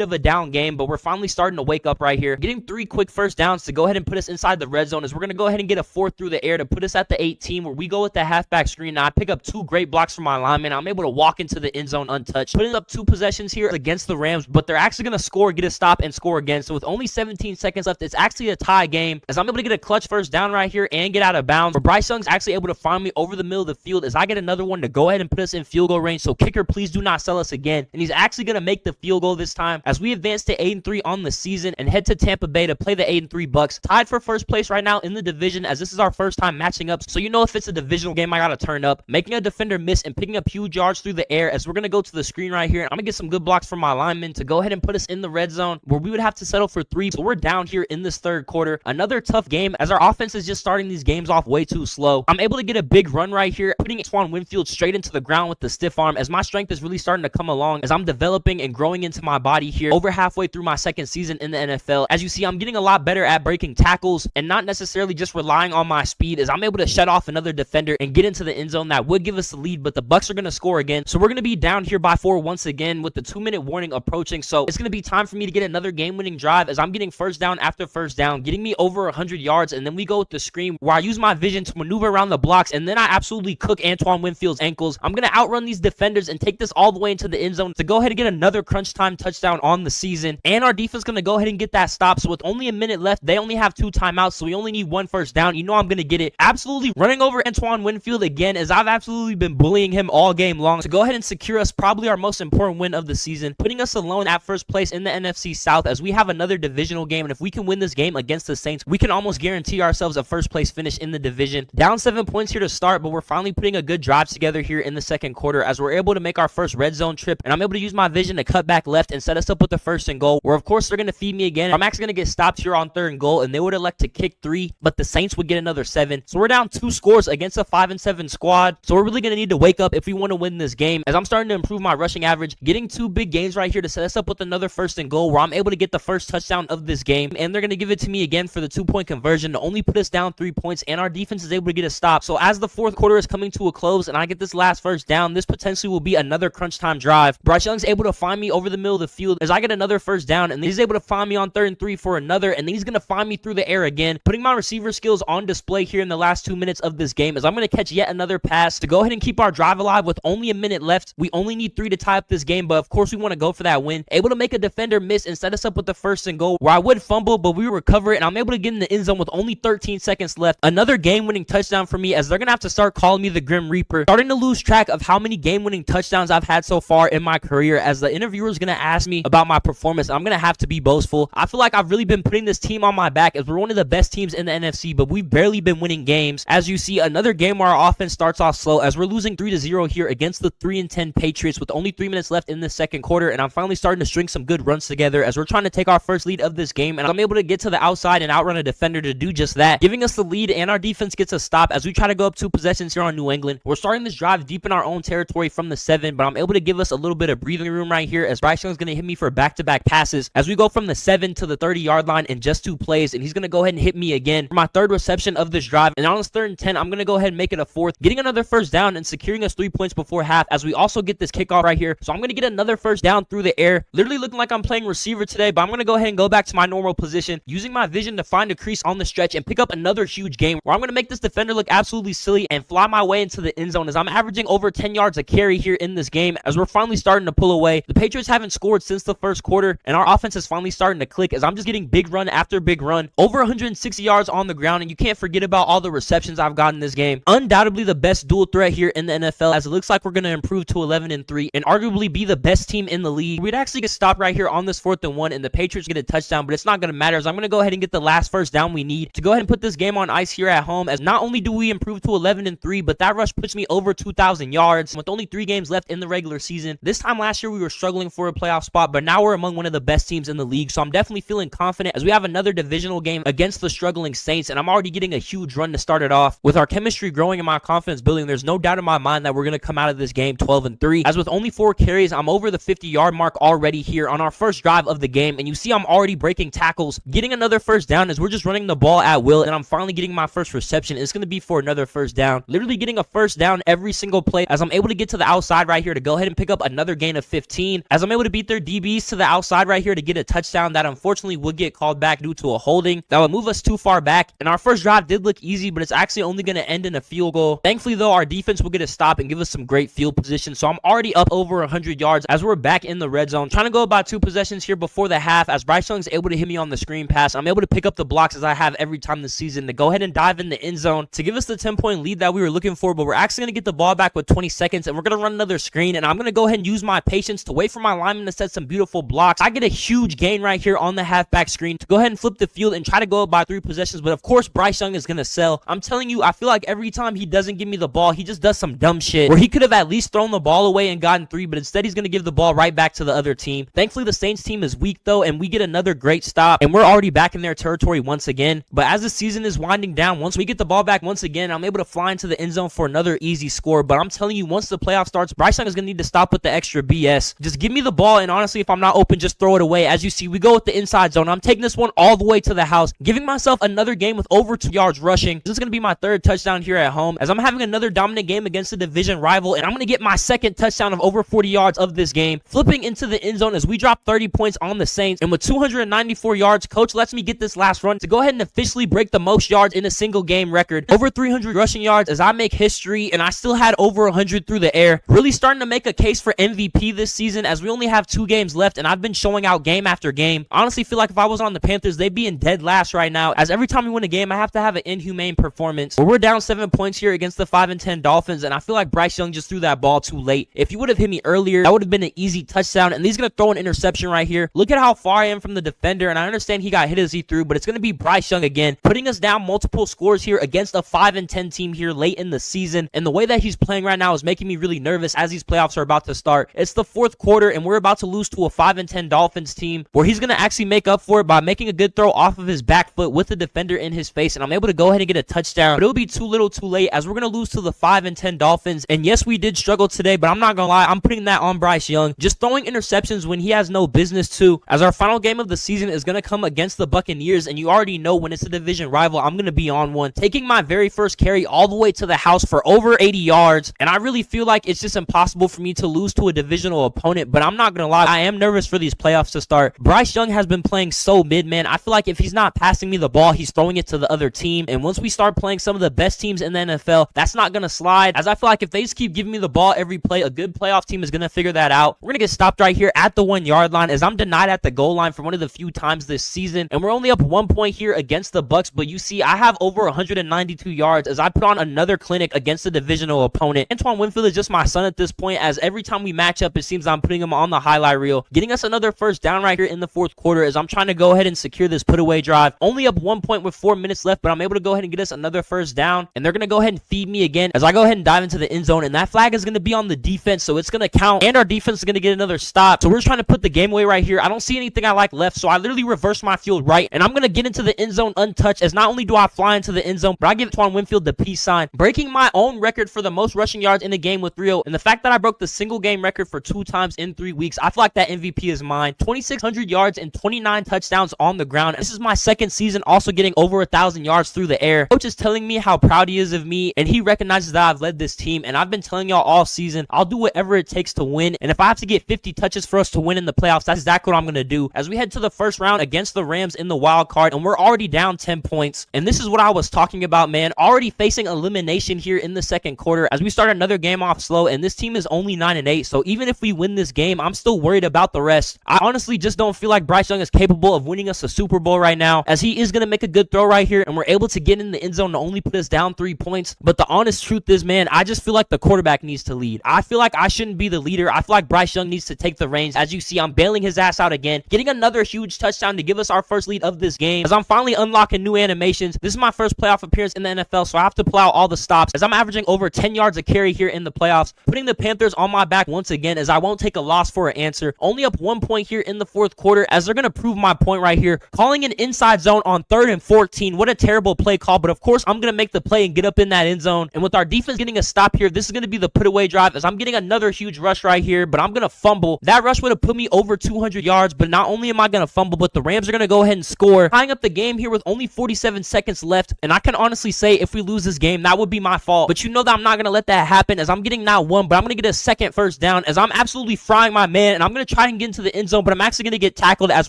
of a down game, but we're finally starting to wake up right here. Getting 3 quick first downs to go ahead and put us inside the red zone, as we're going to go ahead and get a 4th through the air to put us at the 18, where we go with the halfback screen. Now I pick up 2 great blocks from my lineman. I'm able to walk into the end zone untouched, putting up 2 possessions here against the Rams, but they're actually going to score, get a stop, and score again. So with only 17 seconds left, it's actually a tie game, as I'm able to get a clutch first down right here and get out of bounds, where Bryce Young's actually able to find me over the middle of the field, as I get another one to go ahead and put us in field goal range. So kicker, please do not sell us again. And he's actually going to make the field goal this time, as we advance to 8-3 on the season and head to Tampa Bay to play the 8-3 Bucks, tied for first place right now in the division, as this is our first time matching up. So you know, if it's a divisional game, I gotta turn up, making a defender miss and picking up huge yards through the air, as we're gonna go to the screen right here. I'm gonna get some good blocks from my linemen to go ahead and put us in the red zone, where we would have to settle for 3. So we're down here in this 3rd quarter. Another tough game, as our offense is just starting these games off way too slow. I'm able to get a big run right here, putting Antoine Winfield straight into the ground with the stiff arm, as my strength is really starting to come along, as I'm developing and growing into my body here over halfway through my 2nd season in the NFL. As you see, I'm getting a lot better at breaking tackles and not necessarily just relying on my speed, as I'm able to shut off another defender and get into the end zone that would give us the lead, but the Bucks are going to score again. So we're going to be down here by 4 once again with the 2-minute warning approaching. So it's going to be time for me to get another game-winning drive, as I'm getting first down after first down, getting me over 100 yards, and then we go with the screen, where I use my vision to maneuver around the blocks, and then I absolutely cook Antoine Winfield's ankles. I'm going to outrun these defenders and take this all the way into the end zone to go ahead and get another crunch time touchdown on the season, and our defense is going to go ahead and get that stop. So with only a minute left, they only have 2 timeouts, so we only need 1 first down. You know I'm going to get it. Absolutely running over Antoine Winfield again, as I've absolutely been bullying him all game long to go ahead and secure us probably our most important win of the season, putting us alone at first place in the NFC South, as we have another divisional game, and if we can win this game against the Saints, we can almost guarantee ourselves a first place finish in the division. Down 7 points here to start, but we're finally putting a good drive together here in the 2nd quarter, as we're able to make our first red zone trip, and I'm able to use my vision to cut back left and set us up with the 1st and goal, where of course they're going to feed me again. I'm actually going to get stopped here on 3rd and goal, and they would elect to kick 3, but the Saints would get another 7. So we're down 2 scores against a 5-7 squad. So we're really going to need to wake up if we want to win this game, as I'm starting to improve my rushing average, getting 2 big gains right here to set us up with another 1st and goal, where I'm able to get the first touchdown of this game, and they're going to give it to me again for the 2-point conversion to only put us down 3 points, and our defense is able to get a stop. So as the 4th quarter is coming to a close and I get this last first down, this potentially will be another crunch time drive. Bryce Young's able to find me over the middle of the field as I get another first down, and he's able to find me on 3rd and 3 for another, and then he's going to find me through the air again, putting my receiver skills on display here in the last 2 minutes of this game, as I'm going to catch yet another pass to go ahead and keep our drive alive with only a minute left. We only need 3 to tie up this game, but of course we want to go for that win. Able to make a defender miss and set us up with the 1st and goal, where I would fumble, but we recover it, and I'm able to get in the end zone with only 13 seconds left. Another game-winning touchdown for me, as they're going to have to start calling me the Grim Reaper. Starting to lose track of how many game-winning touchdowns I've had so far in my career, as the interviewer is going to ask me about my performance. I'm going to have to be boastful. I feel like I've really been putting this team on my back, as we're one of the best teams in the NFC, but we've barely been winning games. As you see, another game where our offense starts off slow, as we're losing 3-0 here against the 3-10 Patriots with only 3 minutes left in the 2nd quarter, and I'm finally starting to string some good runs together as we're trying to take our first lead of this game, and I'm able to get to the outside and outrun a defender to do just that, giving us the lead, and our defense gets a stop as we try to go up 2 possessions here on New England. We're starting this drive deep in our own territory from the 7, but I'm able to give us a little bit of breathing room right here, as Bryce Young's going to hit me for back-to-back passes as we go from the 7 to the 30-yard line in just 2 plays, and he's going to go ahead and hit me again for my 3rd reception of this drive, and on this 3rd and 10, I'm going to go ahead and make it a 4th, getting another first down and securing us 3 points before half, as we also get this kickoff right here. So I'm going to get another first down through the air, literally looking like I'm playing receiver today, but I'm going to go ahead and go back to my normal position, using my vision to find a crease on the stretch and pick up another huge game, where I'm going to make this defender look absolutely silly and fly my way into the end zone, as I'm averaging over 10 yards a carry here in in this game as we're finally starting to pull away. The Patriots haven't scored since the first quarter, and our offense is finally starting to click as I'm just getting big run after big run. Over 160 yards on the ground, and you can't forget about all the receptions I've gotten in this game. Undoubtedly the best dual threat here in the NFL, as it looks like we're going to improve to 11-3 and arguably be the best team in the league. We'd actually get stopped right here on this 4th and 1, and the Patriots get a touchdown, but it's not going to matter as I'm going to go ahead and get the last first down we need to go ahead and put this game on ice here at home, as not only do we improve to 11-3, but that rush puts me over 2,000 yards with only 3 games left in the regular season. This time last year we were struggling for a playoff spot, but now we're among one of the best teams in the league, so I'm definitely feeling confident as we have another divisional game against the struggling Saints, and I'm already getting a huge run to start it off. With our chemistry growing and my confidence building, there's no doubt in my mind that we're going to come out of this game 12-3, as with only 4 carries, I'm over the 50-yard mark already here on our first drive of the game, and you see I'm already breaking tackles, getting another first down as we're just running the ball at will, and I'm finally getting my first reception. It's going to be for another first down, literally getting a first down every single play as I'm able to get to the outside right here to go ahead and pick up another gain of 15, as I'm able to beat their DBs to the outside right here to get a touchdown that unfortunately would get called back due to a holding that would move us too far back. And our first drive did look easy, but it's actually only going to end in a field goal. Thankfully though, our defense will get a stop and give us some great field position, so I'm already up over 100 yards as we're back in the red zone, trying to go about 2 possessions here before the half, as Bryce Young's able to hit me on the screen pass. I'm able to pick up the blocks as I have every time this season to go ahead and dive in the end zone to give us the 10-point lead that we were looking for, but we're actually going to get the ball back with 20 seconds, and we're going to run another screen, and I'm going to go ahead and use my patience to wait for my lineman to set some beautiful blocks. I get a huge gain right here on the halfback screen to go ahead and flip the field and try to go up by 3 possessions, but of course Bryce Young is going to sell. I'm telling you, I feel like every time he doesn't give me the ball, he just does some dumb shit where he could have at least thrown the ball away and gotten 3, but instead he's going to give the ball right back to the other team. Thankfully the Saints team is weak though, and we get another great stop, and we're already back in their territory once again. But as the season is winding down, once we get the ball back once again, I'm able to fly into the end zone for another easy score. But I'm telling you, once the playoff starts, Bryce Young is going to need to stop with the extra BS. Just give me the ball, and honestly, if I'm not open, just throw it away. As you see, we go with the inside zone. I'm taking this one all the way to the house, giving myself another game with over 2 yards rushing. This is going to be my 3rd touchdown here at home, as I'm having another dominant game against a division rival, and I'm going to get my 2nd touchdown of over 40 yards of this game, flipping into the end zone as we drop 30 points on the Saints. And with 294 yards, coach lets me get this last run to go ahead and officially break the most yards in a single game record. Over 300 rushing yards as I make history, and I still had over 100 through the air. Really starting to make a case for MVP this season, as we only have 2 games left, and I've been showing out game after game. Honestly feel like if I was on the Panthers, they'd be in dead last right now, as every time we win a game, I have to have an inhumane performance. But we're down 7 points here against the 5-10 Dolphins, and I feel like Bryce Young just threw that ball too late. If he would have hit me earlier, that would have been an easy touchdown, and he's going to throw an interception right here. Look at how far I am from the defender, and I understand he got hit as he threw, but it's going to be Bryce Young again, putting us down multiple scores here against a 5-10 team here late in the season. And the way that he's playing right now is making me really nervous as these playoffs are about to start. It's the 4th quarter, and we're about to lose to a 5-10 Dolphins team, where he's going to actually make up for it by making a good throw off of his back foot with the defender in his face, and I'm able to go ahead and get a touchdown. But it'll be too little too late, as we're going to lose to the 5-10 Dolphins. And yes, we did struggle today, but I'm not going to lie, I'm putting that on Bryce Young, just throwing interceptions when he has no business to, as our final game of the season is going to come against the Buccaneers, and you already know when it's a division rival, I'm going to be on one, taking my very first carry all the way to the house for over 80 yards. And I really feel like it's just impossible for me to lose to a divisional opponent, but I'm not going to lie, I am nervous for these playoffs to start. Bryce Young has been playing so mid, man. I feel like if he's not passing me the ball, he's throwing it to the other team, and once we start playing some of the best teams in the NFL, that's not going to slide, as I feel like if they just keep giving me the ball every play, a good playoff team is going to figure that out. We're going to get stopped right here at the 1-yard line, as I'm denied at the goal line for one of the few times this season, and we're only up 1 point here against the Bucs, but you see I have over 192 yards as I put on another clinic against a divisional opponent. Antoine Winfield is just my son at this point, as every time we match up, it seems I'm putting him on the highlight reel, getting us another first down right here in the 4th quarter as I'm trying to go ahead and secure this put away drive. Only up 1 point with 4 minutes left, but I'm able to go ahead and get us another first down, and they're going to go ahead and feed me again as I go ahead and dive into the end zone, and that flag is going to be on the defense, so it's going to count, and our defense is going to get another stop. So we're trying to put the game away right here. I don't see anything I like left, so I literally reverse my field right, and I'm going to get into the end zone untouched, as not only do I fly into the end zone, but I give Antoine Winfield the peace sign, breaking my own record for the most rushing yards in a game with Rio. And the fact that I broke the single game record for 2 times in 3 weeks, I feel like that MVP is mine. 2,600 yards and 29 touchdowns on the ground. This is my 2nd season also getting over 1,000 yards through the air. Coach is telling me how proud he is of me, and he recognizes that I've led this team, and I've been telling y'all all season, I'll do whatever it takes to win, and if I have to get 50 touches for us to win in the playoffs, that's exactly what I'm going to do, as we head to the first round against the Rams in the wild card, and we're already down 10 points. And this is what I was talking about, man, already facing elimination here in the 2nd quarter, as we start another game off slow, and this team is only 9-8, so even if we win this game, I'm still worried about the rest. I honestly just don't feel like Bryce Young is capable of winning us a Super Bowl right now, as he is going to make a good throw right here, and we're able to get in the end zone to only put us down 3 points. But the honest truth is, man, I just feel like the quarterback needs to lead. I feel like I shouldn't be the leader. I feel like Bryce Young needs to take the reins. As you see, I'm bailing his ass out again, getting another huge touchdown to give us our first lead of this game, as I'm finally unlocking new animations. This is my first playoff appearance in the NFL, so I have to pull out all the stops, as I'm averaging over 10 yards a carry here in the playoffs, putting the Panthers on my back once again, as I won't take a loss for an answer. Only up 1 point here in the fourth quarter, as they're going to prove my point right here, calling an inside zone on 3rd and 14. What a terrible play call, but of course I'm going to make the play and get up in that end zone. And with our defense getting a stop here, this is going to be the put away drive, as I'm getting another huge rush right here, but I'm going to fumble. That rush would have put me over 200 yards, but not only am I going to fumble, but the Rams are going to go ahead and score, tying up the game here with only 47 seconds left. And I can honestly say, if we lose this game, that would be my fault. But you know that I'm not going to let that happen, as I'm getting not one, but I'm going to get a second first down, as I'm absolutely frying my man, and I'm going to try and get into the end zone, but I'm actually going to get tackled as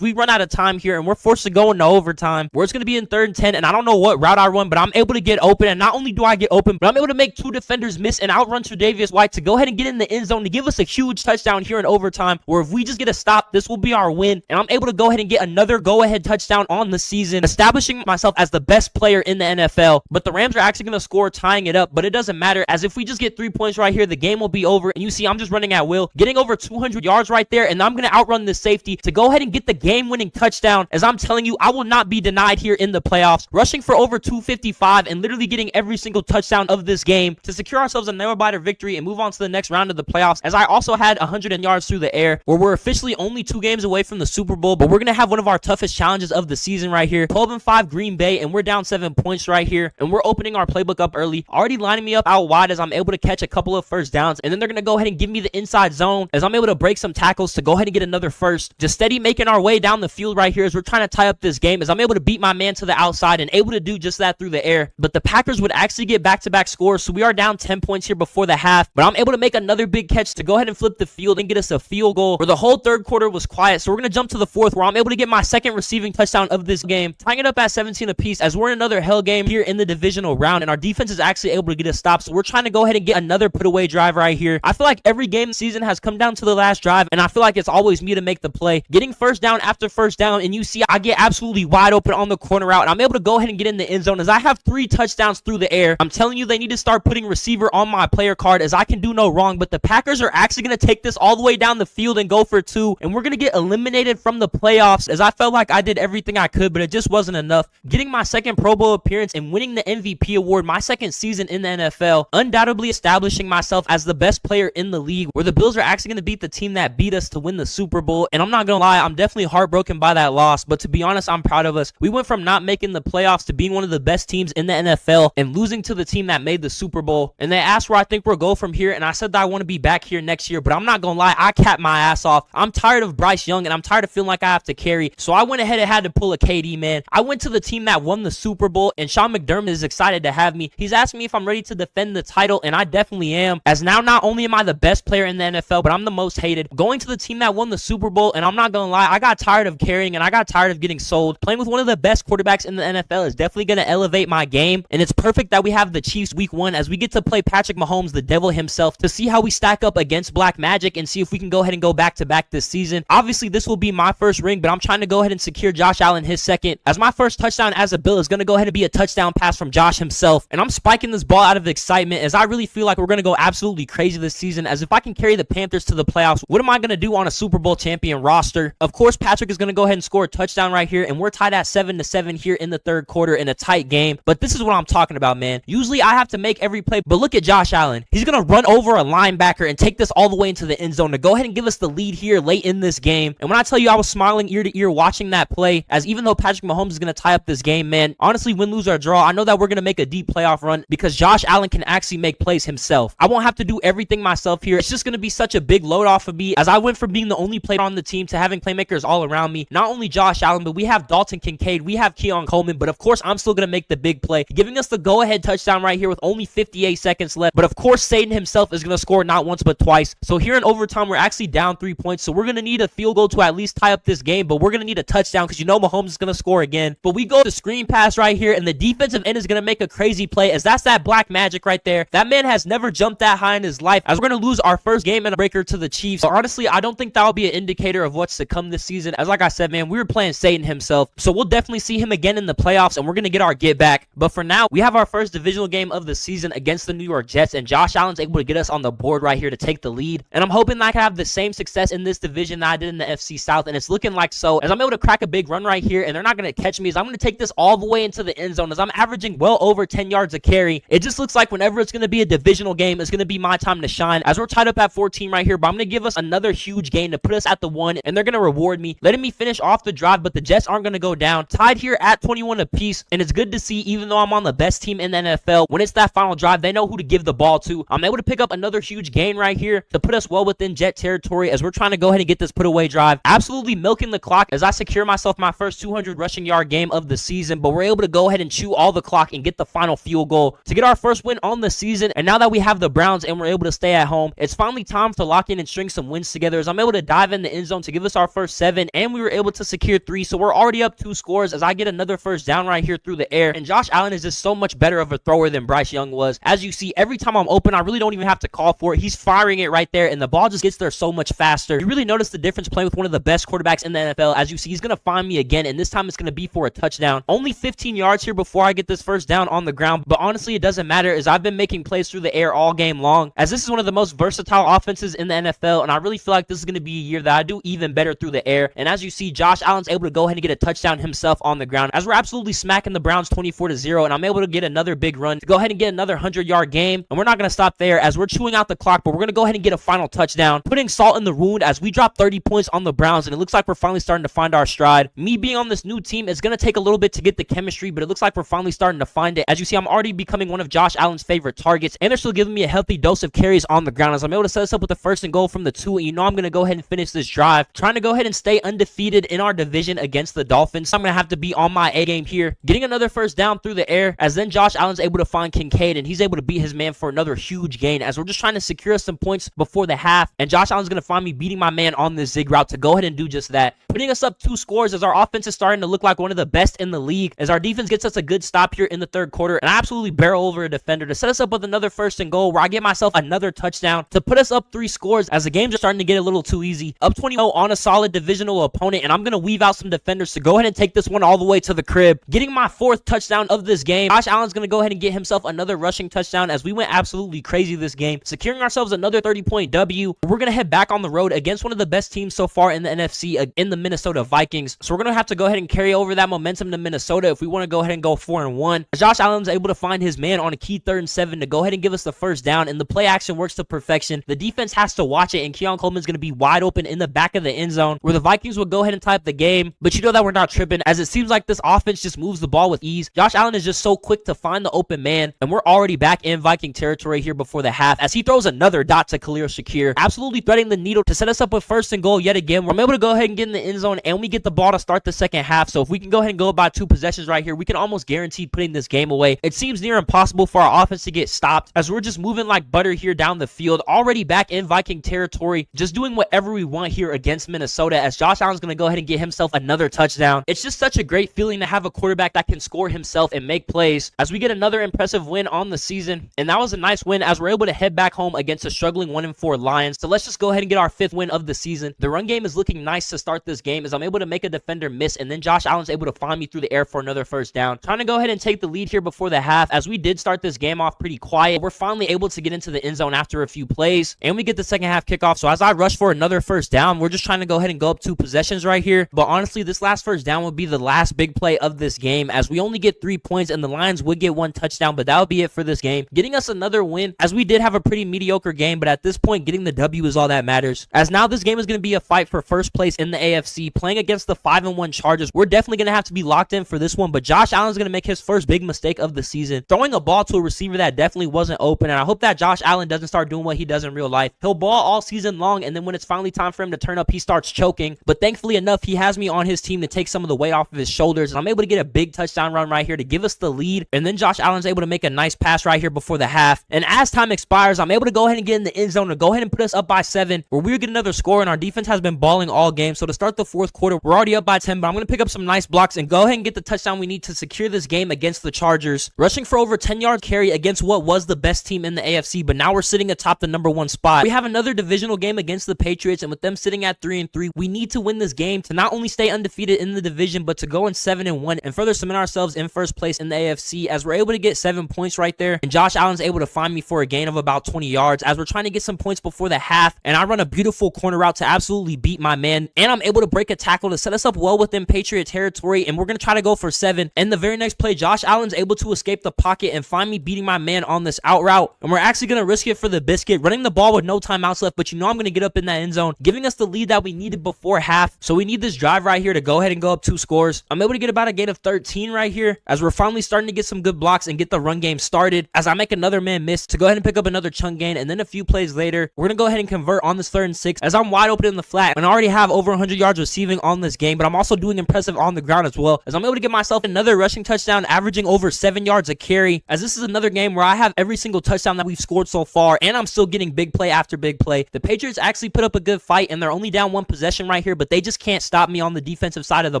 we run out of time here, and we're forced to go into overtime, where it's going to be in 3rd and 10, and I don't know what route I run, but I'm able to get open, and not only do I get open, but I'm able to make 2 defenders miss and outrun Tre'Davious White to go ahead and get in the end zone to give us a huge touchdown here in overtime, where if we just get a stop, this will be our win, and I'm able to go ahead and get another go-ahead touchdown on the season, establishing myself as the best player in the NFL. But the Rams are actually going to score, tying it up, but it doesn't matter, as if we just get 3 points right here, the game will be over. And you see, I'm just running at will, getting over 200 yards right there, and I'm going to outrun this safety to go ahead and get the game-winning touchdown. As I'm telling you, I will not be denied here in the playoffs, rushing for over 255 and literally getting every single touchdown of this game to secure ourselves a nail-biter victory and move on to the next round of the playoffs. As I also had 100 yards through the air, where we're officially only 2 games away from the Super Bowl, but we're going to have one of our toughest challenges of the season right here. 12-5 Green Bay, and we're down 7 points right here, and we're opening our playbook up early, already lining me up out wide, as I'm able to catch a couple of first downs, and then they're going to go ahead and give me the inside zone, as I'm able to break some tackles to go ahead and get another first. Just steady making our way down the field right here, as we're trying to tie up this game, as I'm able to beat my man to the outside and able to do just that through the air. But the Packers would actually get back-to-back scores, so we are down 10 points here before the half, but I'm able to make another big catch to go ahead and flip the field and get us a field goal, where the whole third quarter was quiet. So we're going to jump to the fourth, where I'm able to get my second receiving touchdown of this game, tying it up at 17 apiece, as we're in another hell game here in the divisional round, and our defense is actually able to get a stop. So we're trying to go ahead and get another put away drive right here. I feel like every game this season has come down to the last drive, and I feel like it's always me to make the play, getting first down after first down. And you see, I get absolutely wide open on the corner route, and I'm able to go ahead and get in the end zone, as I have 3 touchdowns through the air. I'm telling you, they need to start putting receiver on my player card, as I can do no wrong. But the Packers are actually going to take this all the way down the field and go for 2, and we're going to get eliminated from the playoffs, as I felt like I did everything I could, but it just wasn't enough. Getting my second Pro Bowl appearance and winning the MVP award, my second season in the NFL, undoubtedly establishing myself as the best player in the league, where the Bills are actually going to beat the team that beat us to win the Super Bowl. And I'm not going to lie, I'm definitely heartbroken by that loss, but to be honest, I'm proud of us. We went from not making the playoffs to being one of the best teams in the NFL and losing to the team that made the Super Bowl. And they asked where I think we'll go from here, and I said that I want to be back here next year, but I'm not going to lie, I capped my ass off. I'm tired of Bryce Young, and I'm tired of feeling like I have to carry, so I went ahead and had to pull a KD, man. I went to the team that won the Super Bowl, and Sean McDermott is excited to have me. He's asked me if I'm ready to defend the title, and I definitely am, as now not only am I the best player in the NFL, but I'm the most hated. Going to the team that won the Super Bowl, and I'm not going to lie, I got tired of carrying, and I got tired of getting sold. Playing with one of the best quarterbacks in the NFL is definitely going to elevate my game, and it's perfect that we have the Chiefs week 1, as we get to play Patrick Mahomes, the devil himself, to see how we stack up against Black Magic and see if we can go ahead and go back-to-back this season. Obviously, this will be my first ring, but I'm trying to go ahead and secure Josh Allen his second, as my first touchdown as a Bill is going to go ahead and be a touchdown pass from Josh himself. And I'm spiking this ball out of excitement, as I really feel like we're going to go absolutely crazy this season, as if I can carry the Panthers to the playoffs, what am I going to do on a Super Bowl champion roster? Of course, Patrick is going to go ahead and score a touchdown right here, and we're tied at 7-7 here in the third quarter in a tight game. But this is what I'm talking about, man. Usually I have to make every play, but look at Josh Allen. He's going to run over a linebacker and take this all the way into the end zone to go ahead and give us the lead here late in this game. And when I tell you I was smiling ear to ear watching that play, as even though Patrick Mahomes is going to tie up this game, man, honestly, win, lose, or draw, I know that we're going to make a deep playoff run, because Josh Allen can actually make plays himself. I won't have to do everything myself here. It's just going to be such a big load off of me, as I went from being the only player on the team to having playmakers all around me. Not only Josh Allen, but we have Dalton Kincaid, we have Keon Coleman, but of course I'm still going to make the big play, giving us the go-ahead touchdown right here with only 58 seconds left. But of course Satan himself is going to score not once but twice. So here in overtime, we're actually down 3 points, so we're going to need a field goal to at least tie up this game, but we're going to need a touchdown, because you know Mahomes is going to score again. But we go to screen pass right here, and the defensive end is going to make a crazy play, as that's that Black Magic right there. That man has never jumped that high in his his life, as we're going to lose our first game in a breaker to the Chiefs. But honestly, I don't think that'll be an indicator of what's to come this season. As like I said, man, we were playing Satan himself. So we'll definitely see him again in the playoffs, and we're going to get our get back. But for now, we have our first divisional game of the season against the New York Jets, and Josh Allen's able to get us on the board right here to take the lead. And I'm hoping that I can have the same success in this division that I did in the FC South, and it's looking like so, as I'm able to crack a big run right here, and they're not going to catch me, as I'm going to take this all the way into the end zone, as I'm averaging well over 10 yards a carry. It just looks like whenever it's going to be a divisional game, it's going to be my time to shine, as we're tied up at 14 right here, but I'm going to give us another huge gain to put us at the 1, and they're going to reward me, letting me finish off the drive, but the Jets aren't going to go down. Tied here at 21 apiece, and it's good to see, even though I'm on the best team in the NFL, when it's that final drive, they know who to give the ball to. I'm able to pick up another huge gain right here to put us well within Jet territory, as we're trying to go ahead and get this put away drive. Absolutely milking the clock as I secure myself my first 200 rushing yard game of the season, but we're able to go ahead and chew all the clock and get the final field goal to get our first win on the season. And now that we have the Browns and we're able to stay at home, it's finally time to lock in and string some wins together, as I'm able to dive in the end zone to give us our first 7, and we were able to secure 3, so we're already up 2 scores as I get another first down right here through the air. And Josh Allen is just so much better of a thrower than Bryce Young was. As you see, every time I'm open, I really don't even have to call for it. He's firing it right there, and the ball just gets there so much faster. You really notice the difference playing with one of the best quarterbacks in the NFL. As you see, he's going to find me again, and this time it's going to be for a touchdown. Only 15 yards here before I get this first down on the ground, but honestly, it doesn't matter, as I've been making plays through the air all game long, as this is one of the most versatile offenses in the NFL, and I really feel like this is going to be a year that I do even better through the air. And as you see, Josh Allen's able to go ahead and get a touchdown himself on the ground, as we're absolutely smacking the Browns 24-0, and I'm able to get another big run to go ahead and get another 100-yard game. And we're not going to stop there, as we're chewing out the clock, but we're going to go ahead and get a final touchdown, putting salt in the wound as we drop 30 points on the Browns, and it looks like we're finally starting to find our stride. Me being on this new team, it's going to take a little bit to get the chemistry, but it looks like we're finally starting to find it. As you see, I'm already becoming one of Josh Allen's favorite targets, and they're still giving me a healthy dose of carries on the ground, as I'm able to set us up with the first and goal from the 2, and you know I'm going to go ahead and finish this drive, trying to go ahead and stay undefeated in our division against the Dolphins. So I'm going to have to be on my A game here, getting another first down through the air, as then Josh Allen's able to find Kincaid, and he's able to beat his man for another huge gain, as we're just trying to secure some points before the half, and Josh Allen's going to find me beating my man on this zig route to go ahead and do just that, putting us up 2 scores, as our offense is starting to look like one of the best in the league, as our defense gets us a good stop here in the 3rd quarter, and I absolutely barrel over a defender to set us up with another first and goal, where I get myself another touchdown to put us up 3 scores, as the games are starting to get a little too easy. Up 20-0 on a solid divisional opponent, and I'm going to weave out some defenders to go ahead and take this one all the way to the crib, getting my 4th touchdown of this game. Josh Allen's going to go ahead and get himself another rushing touchdown, as we went absolutely crazy this game, securing ourselves another 30-point W. We're going to head back on the road against one of the best teams so far in the NFC, in the Minnesota Vikings. So we're going to have to go ahead and carry over that momentum to Minnesota if we want to go ahead and go 4-1. Josh Allen's able to find his man on a key 3rd and 7 to go ahead and give us the first down, and the play action works to perfection. The defense has to watch it, and Keon Coleman's going to be wide open in the back of the end zone, where the Vikings will go ahead and tie up the game. But you know that we're not tripping, as it seems like this offense just moves the ball with ease. Josh Allen is just so quick to find the open man, and we're already back in Viking territory here before the half, as he throws another dot to Khalil Shakir, absolutely threading the needle to set us up with first and goal yet again. I'm able to go ahead and get in the end zone, and we get the ball to start the second half. So if we can go ahead and go about 2 possessions right here, we can almost guarantee putting this game away. It seems near impossible for our offense to get stopped, as we're just moving like butter here down the field, already back in Viking territory, just doing whatever we want here against Minnesota, as Josh Allen's going to go ahead and get himself another touchdown. It's just such a great feeling to have a quarterback that can score himself and make plays, as we get another impressive win on the season. And that was a nice win, as we're able to head back home against a struggling 1-4 Lions. So let's just go ahead and get our 5th win of the season. The run game is looking nice to start this game, as I'm able to make a defender miss, and then Josh Allen's able to find me through the air for another first down, trying to go ahead and take the lead here before the half, as we did start this game off pretty quiet. We're finally able to get into the end zone after a few plays, and we get the second half kickoff. So as I rush for another first down, we're just trying to go ahead and go up 2 possessions right here. But honestly, this last first down would be the last big play of this game, as we only get 3 points, and the Lions would get 1 touchdown, but that would be it for this game, getting us another win, as we did have a pretty mediocre game, but at this point, getting the W is all that matters, as now this game is going to be a fight for first place in the AFC, playing against the 5-1 Chargers. We're definitely going to have to be locked in for this one, but Josh Allen's going to make his first big mistake of the season, throwing a ball to a receiver that definitely wasn't open, and I hope that Josh Allen doesn't start doing what he does in real life. He'll ball all season long, and then when it's finally time for him to turn up, he starts choking, but thankfully enough, he has me on his team to take some of the weight off of his shoulders, and I'm able to get a big touchdown run right here to give us the lead, and then Josh Allen's able to make a nice pass right here before the half, and as time expires, I'm able to go ahead and get in the end zone to go ahead and put us up by 7, where we'll get another score, and our defense has been balling all game. So to start the 4th quarter, we're already up by 10, but I'm going to pick up some nice blocks and go ahead and get the touchdown we need to secure this game against the Chargers, rushing for over 10 yards carry against what was the best team in the AFC, but now now we're sitting atop the #1 spot. We have another divisional game against the Patriots, and with them sitting at 3-3, we need to win this game to not only stay undefeated in the division, but to go in 7-1 and further cement ourselves in first place in the AFC, as we're able to get 7 points right there. And Josh Allen's able to find me for a gain of about 20 yards as we're trying to get some points before the half, and I run a beautiful corner route to absolutely beat my man, and I'm able to break a tackle to set us up well within Patriot territory, and we're going to try to go for 7. And the very next play, Josh Allen's able to escape the pocket and find me beating my man on this out route, and we're actually going to risk it for the biscuit, running the ball with no timeouts left, but you know I'm going to get up in that end zone, giving us the lead that we needed before half. So we need this drive right here to go ahead and go up 2 scores. I'm able to get about a gain of 13 right here as we're finally starting to get some good blocks and get the run game started, as I make another man miss to go ahead and pick up another chunk gain. And then a few plays later, we're going to go ahead and convert on this 3rd and 6 as I'm wide open in the flat, and I already have over 100 yards receiving on this game, but I'm also doing impressive on the ground as well, as I'm able to get myself another rushing touchdown, averaging over 7 yards a carry, as this is another game where I have every single touchdown that we've scored so far, and I'm still getting big play after big play. The Patriots actually put up a good fight, and they're only down 1 possession right here, but they just can't stop me on the defensive side of the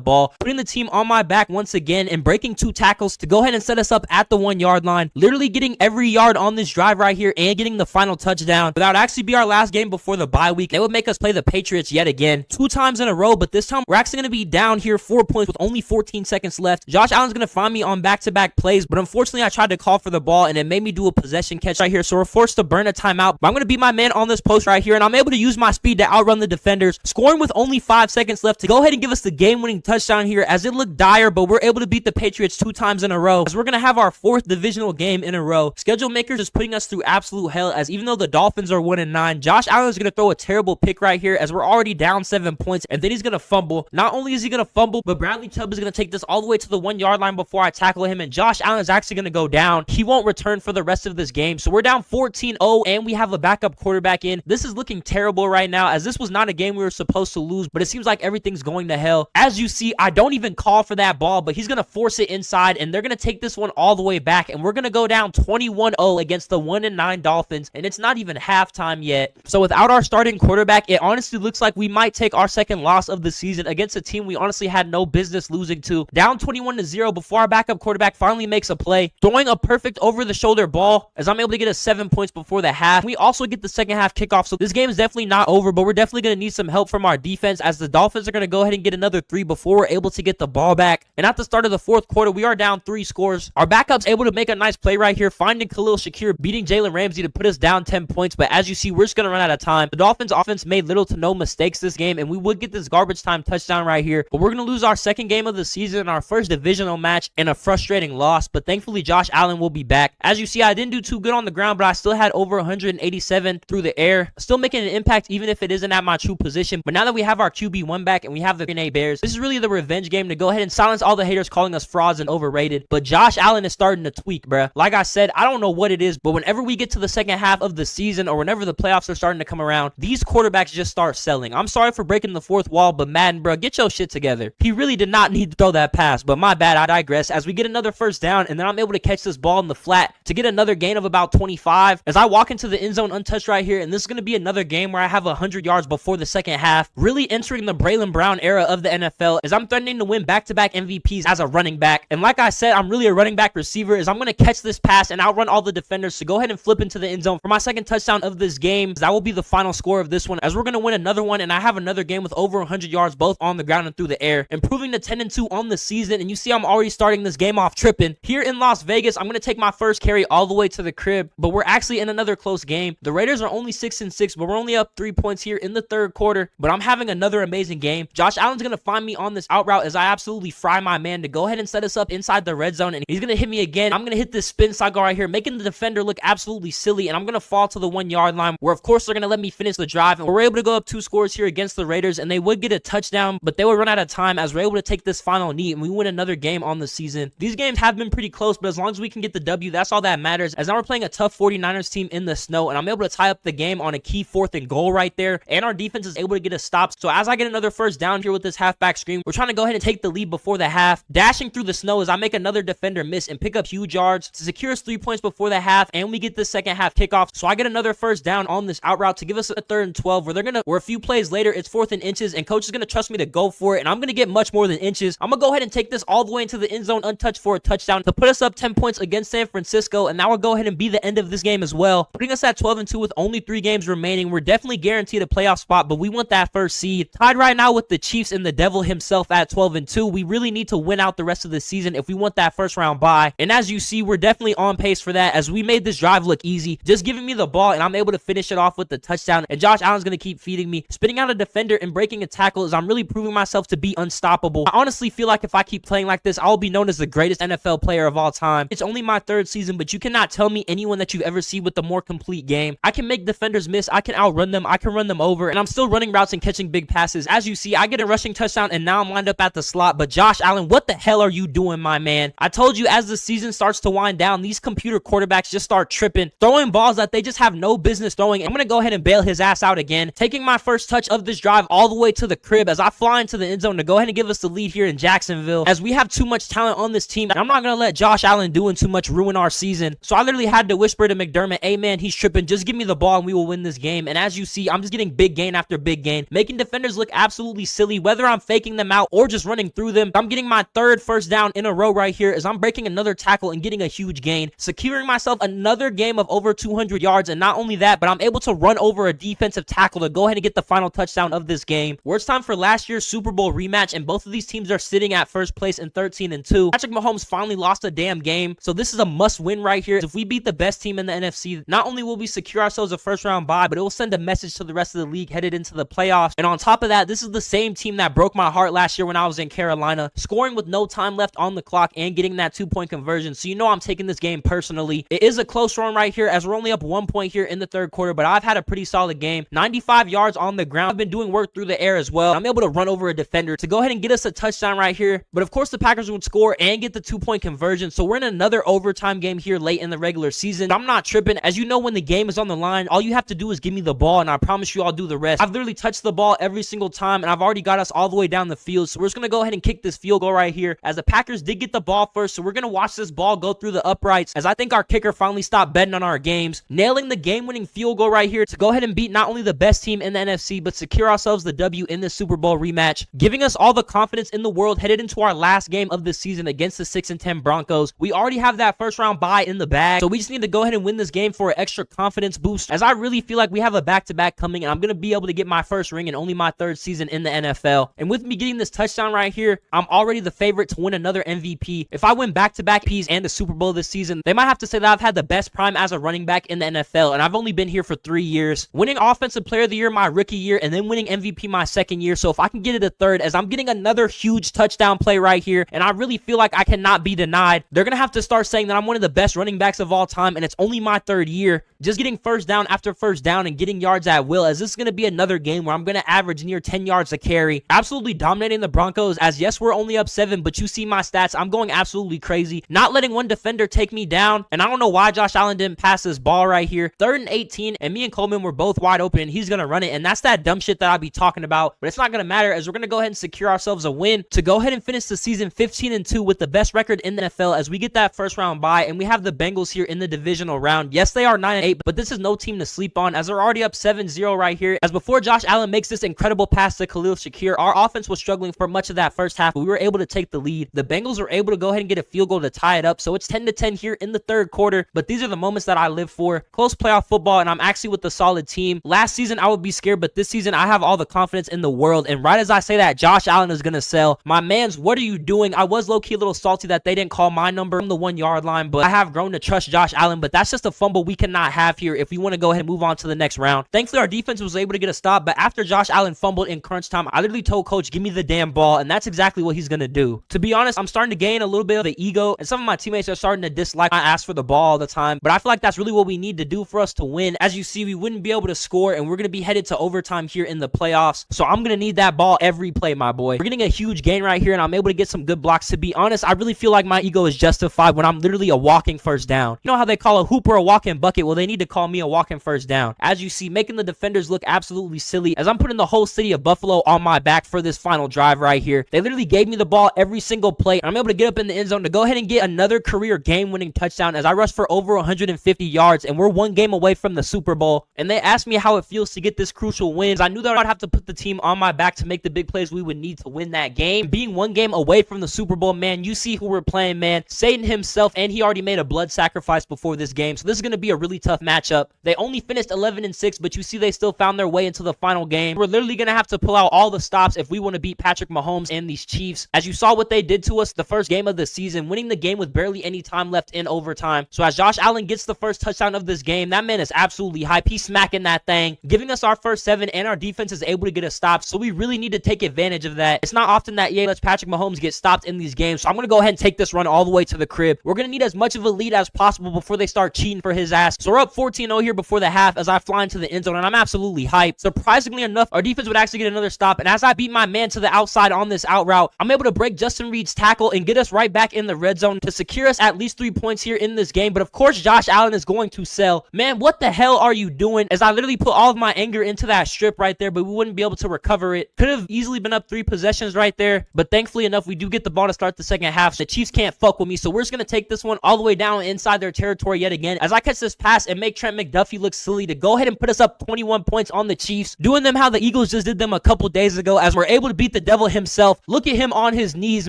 ball, putting the team on my back once again and breaking 2 tackles to go ahead and set us up at the 1-yard line, literally getting every yard on this drive right here and getting the final touchdown. But that would actually be our last game before the bye week. They would make us play the Patriots yet again 2 times in a row, but this time we're actually going to be down here 4 points with only 14 seconds left. Josh Allen's going to find me on back-to-back plays, but unfortunately I tried to call for the ball and it made me do a possession catch right here, so we're forced to burn a timeout. But I'm going to beat my man on this post right here, and I'm able to use my speed to outrun the defenders, scoring with only 5 seconds left to go ahead and give us the game-winning touchdown here, as it looked dire, but we're able to beat the Patriots 2 times in a row, as we're going to have our 4th divisional game in a row. Schedule makers is putting us through absolute hell, as even though the Dolphins are 1-9, Josh Allen is going to throw a terrible pick right here, as we're already down 7 points, and then he's going to fumble. Not only is he going to fumble, but Bradley Chubb is going to take this all the way to the 1-yard line before I tackle him, and Josh Allen is actually going to go down. He won't return for the rest of this game, so we're down 14-0, and we have a backup quarterback in. This is looking terrible right now, as this was not a game we were supposed to lose, but it seems like everything's going to hell. As you see, I don't even call for that ball, but he's going to force it inside, and they're going to take this one all the way back, and we're going to go down 21-0 against the 1-9 Dolphins, and it's not even halftime yet. So without our starting quarterback, it honestly looks like we might take our 2nd loss of the season against a team we honestly had no business losing to. Down 21-0 before our backup quarterback finally makes a play, throwing a perfect over-the-shoulder ball, as I'm able to get us 7 points before the half. We also get the 2nd half kickoff, so this game is definitely not over, but we're definitely going to need some help from our defense, as the Dolphins are going to go ahead and get another 3 before we're able to get the ball back. And at the start of the 4th quarter, we are down 3 scores. Our backup's able to make a nice play right here, finding Khalil Shakir, beating Jalen Ramsey to put us down 10 points, but as you see, we're just going to run out of time. The Dolphins offense made little to no mistakes this game, and we would get this garbage time touchdown right here, but we're going to lose our 2nd game of the season, our 1st divisional match, and a frustrating loss. But thankfully Josh Allen will be back. As you see, I didn't do too good on the ground, but I still had over 187 through the air, still making an impact even if it isn't at my true position. But now that we have our QB1 back and we have the NA Bears, this is really the revenge game to go ahead and silence all the haters calling us frauds and overrated. But Josh Allen is starting to tweak, bruh. Like I said, I don't know what it is, but whenever we get to the 2nd half of the season, or whenever the playoffs are starting to come around, these quarterbacks just start selling. I'm sorry for breaking the 4th wall, but Madden, bruh, get your shit together. He really did not need to throw that pass, but my bad, I digress, as we get another 1st down, and then I'm able to catch this ball in the flat to get another gain of about 25, as I walk into the end zone untouched right here, and this is going to be another game where I have 100 yards before the 2nd half, really entering the Braylon Brown era of the NFL, as I'm threatening to win back-to-back MVPs as a running back. And like I said, I'm really a running back receiver, as I'm going to catch this pass and outrun all the defenders to go ahead and flip into the end zone for my 2nd touchdown of this game. That will be the final score of this one, as we're going to win another one, and I have another game with over 100 yards both on the ground and through the air, improving to 10-2 on the season. And you see I'm already starting this game off tripping. Here in Las Vegas, I'm going to take my 1st carry all the way to the crib, but we're actually in another close game. The Raiders are only 6-6, but we're only up 3 points here in the 3rd quarter, but I'm having another amazing game. Josh Allen's going to find me on this out route, as I absolutely fry my man to go ahead and set us up inside the red zone, and he's going to hit me again. I'm going to hit this spin cycle right here, making the defender look absolutely silly, and I'm going to fall to the 1-yard line, where of course they're going to let me finish the drive, and we're able to go up 2 scores here against the Raiders, and they would get a touchdown, but they would run out of time, as we're able to take this final knee, and we win another game on the season. These games have been pretty close, but as long as we can get the W, that's all that matters, as now we're playing a tough 49ers team in the snow, and I'm able to tie up the game on a key 4th and goal right there, and our defense is able to get a stop. So as I get another 1st down here with this halfback screen, we're trying to go ahead and take the lead before the half, dashing through the snow as I make another defender miss and pick up huge yards to secure us 3 points before the half, and we get the 2nd half kickoff. So I get another 1st down on this out route to give us a 3rd and 12, where a few plays later, it's 4th and inches, and coach is going to trust me to go for it, and I'm going to get much more than inches. I'm going to go ahead and take this all the way into the end zone untouched for a touchdown to put us up 10 points against San Francisco, and that will go ahead and be the end of this game as as well, putting us at 12-2 with only 3 games remaining. We're definitely guaranteed a playoff spot, but we want that first seed. Tied right now with the Chiefs and the Devil himself at 12-2. We really need to win out the rest of the season if we want that first round bye. And as you see, we're definitely on pace for that, as we made this drive look easy. Just giving me the ball and I'm able to finish it off with the touchdown. And Josh Allen's going to keep feeding me, spitting out a defender and breaking a tackle, as I'm really proving myself to be unstoppable. I honestly feel like if I keep playing like this, I'll be known as the greatest NFL player of all time. It's only my 3rd season, but you cannot tell me anyone that you've ever seen with a more complete game. I can make defenders miss, I can outrun them, I can run them over, and I'm still running routes and catching big passes. As you see, I get a rushing touchdown and now I'm lined up at the slot. But Josh Allen, what the hell are you doing, my man? I told you, as the season starts to wind down, these computer quarterbacks just start tripping, throwing balls that they just have no business throwing. I'm going to go ahead and bail his ass out again, taking my first touch of this drive all the way to the crib as I fly into the end zone to go ahead and give us the lead here in Jacksonville, as we have too much talent on this team. And I'm not going to let Josh Allen doing too much ruin our season. So I literally had to whisper to McDermott, hey man, he's tripping, just give me the ball and we will win this game. And as you see, I'm just getting big gain after big gain, making defenders look absolutely silly, whether I'm faking them out or just running through them. I'm getting my 3rd first down in a row right here as I'm breaking another tackle and getting a huge gain, securing myself another game of over 200 yards. And not only that, but I'm able to run over a defensive tackle to go ahead and get the final touchdown of this game. Where it's time for last year's Super Bowl rematch, and both of these teams are sitting at first place in 13-2. Patrick Mahomes finally lost a damn game, so this is a must win right here. If we beat the best team in the NFC, not only will we secure ourselves a first round bye, but it will send a message to the rest of the league headed into the playoffs. And on top of that, this is the same team that broke my heart last year when I was in Carolina, scoring with no time left on the clock and getting that 2-point conversion. So you know I'm taking this game personally. It is a close run right here, as we're only up 1 point here in the 3rd quarter, but I've had a pretty solid game. 95 yards on the ground. I've been doing work through the air as well. I'm able to run over a defender to go ahead and get us a touchdown right here. But of course the Packers would score and get the 2-point conversion. So we're in another overtime game here late in the regular season. I'm not tripping. As you know, when the game is on the line, all you have to do is give me the ball and I promise you I'll do the rest. I've literally touched the ball every single time and I've already got us all the way down the field. So we're just going to go ahead and kick this field goal right here, as the Packers did get the ball first. So we're going to watch this ball go through the uprights, as I think our kicker finally stopped betting on our games, nailing the game-winning field goal right here to go ahead and beat not only the best team in the NFC, but secure ourselves the W in the Super Bowl rematch, giving us all the confidence in the world headed into our last game of the season against the 6-10 Broncos. We already have that first round bye in the bag, so we just need to go ahead and win this game for an extra confidence boost, as I really feel like we have a back-to-back coming and I'm going to be able to get my first ring in only my 3rd season in the NFL. And with me getting this touchdown right here, I'm already the favorite to win another MVP. If I win back-to-back Ps and the Super Bowl this season, they might have to say that I've had the best prime as a running back in the NFL, and I've only been here for 3 years. Winning Offensive Player of the Year my rookie year, and then winning MVP my 2nd year. So if I can get it a 3rd, as I'm getting another huge touchdown play right here, and I really feel like I cannot be denied. They're going to have to start saying that I'm one of the best running backs of all time, and it's only my 3rd year. Just getting first down after first down and getting yards at will, as this is going to be another game where I'm going to average near 10 yards a carry. Absolutely dominating the Broncos, as yes, we're only up 7, but you see my stats. I'm going absolutely crazy, not letting one defender take me down. And I don't know why Josh Allen didn't pass this ball right here. 3rd and 18, and me and Coleman were both wide open, and he's going to run it. And that's that dumb shit that I'll be talking about, but it's not going to matter, as we're going to go ahead and secure ourselves a win to go ahead and finish the season 15-2 with the best record in the NFL, as we get that first round bye. And we have the Bengals here in the divisional round. Yes, they are 9-8, but this is no team to sleep on, as they're already up 7-0 right here. As before Josh Allen makes this incredible pass to Khalil Shakir, our offense was struggling for much of that first half, but we were able to take the lead. The Bengals were able to go ahead and get a field goal to tie it up, so it's 10-10 here in the 3rd quarter. But these are the moments that I live for. Close playoff football, and I'm actually with a solid team. Last season I would be scared, but this season I have all the confidence in the world. And right as I say that, Josh Allen is gonna sell. My mans, what are you doing? I was low-key a little salty that they didn't call my number from the 1-yard line, but I have grown to trust Josh Allen. But that's just a fumble we cannot have here if we want to go ahead and move on to the next round. Thankfully our defense was able to get a stop, but after Josh Allen fumbled in crunch time, I literally told coach, give me the damn ball, and that's exactly what he's gonna do. To be honest, I'm starting to gain a little bit of the ego, and some of my teammates are starting to dislike I ask for the ball all the time, but I feel like that's really what we need to do for us to win. As you see, we wouldn't be able to score, and we're gonna be headed to overtime here in the playoffs, so I'm gonna need that ball every play, my boy. We're getting a huge gain right here, and I'm able to get some good blocks. To be honest, I really feel like my ego is justified when I'm literally a walking first down. You know how they call a hooper a walking bucket? Well, they need to call me a walking first down. As you see, making the defenders look absolutely silly, as I'm putting the whole city of Buffalo on my back for this final drive right here. They literally gave me the ball every single play, and I'm able to get up in the end zone to go ahead and get another career game-winning touchdown, as I rushed for over 150 yards, and we're 1 game away from the Super Bowl. And they asked me how it feels to get this crucial win. I knew that I'd have to put the team on my back to make the big plays we would need to win that game. Being 1 game away from the Super Bowl, man, you see who we're playing, man. Satan himself, and he already made a blood sacrifice before this game, so this is is going to be a really tough matchup. They only finished 11-6, but you see they still found their way into the final game. We're literally going to have to pull out all the stops if we want to beat Patrick Mahomes and these Chiefs. As you saw what they did to us the first game of the season, winning the game with barely any time left in overtime. So as Josh Allen gets the first touchdown of this game, that man is absolutely hype. He's smacking that thing, giving us our first 7, and our defense is able to get a stop. So we really need to take advantage of that. It's not often that EA lets Patrick Mahomes get stopped in these games. So I'm going to go ahead and take this run all the way to the crib. We're going to need as much of a lead as possible before they start cheating for his ass. So we're up 14-0 here before the half as I fly into the end zone, and I'm absolutely hyped. Surprisingly enough, our defense would actually get another stop, and as I beat my man to the outside on this out route, I'm able to break Justin Reed's tackle and get us right back in the red zone to secure us at least 3 points here in this game. But of course, Josh Allen is going to sell. Man, what the hell are you doing? As I literally put all of my anger into that strip right there, but we wouldn't be able to recover it. Could have easily been up 3 possessions right there, but thankfully enough, we do get the ball to start the second half. The Chiefs can't fuck with me, so we're just going to take this one all the way down inside their territory yet again as I catch this pass and make Trent McDuffie look silly to go ahead and put us up 21 points on the Chiefs, doing them how the Eagles just did them a couple days ago as we're able to beat the devil himself. Look at him on his knees,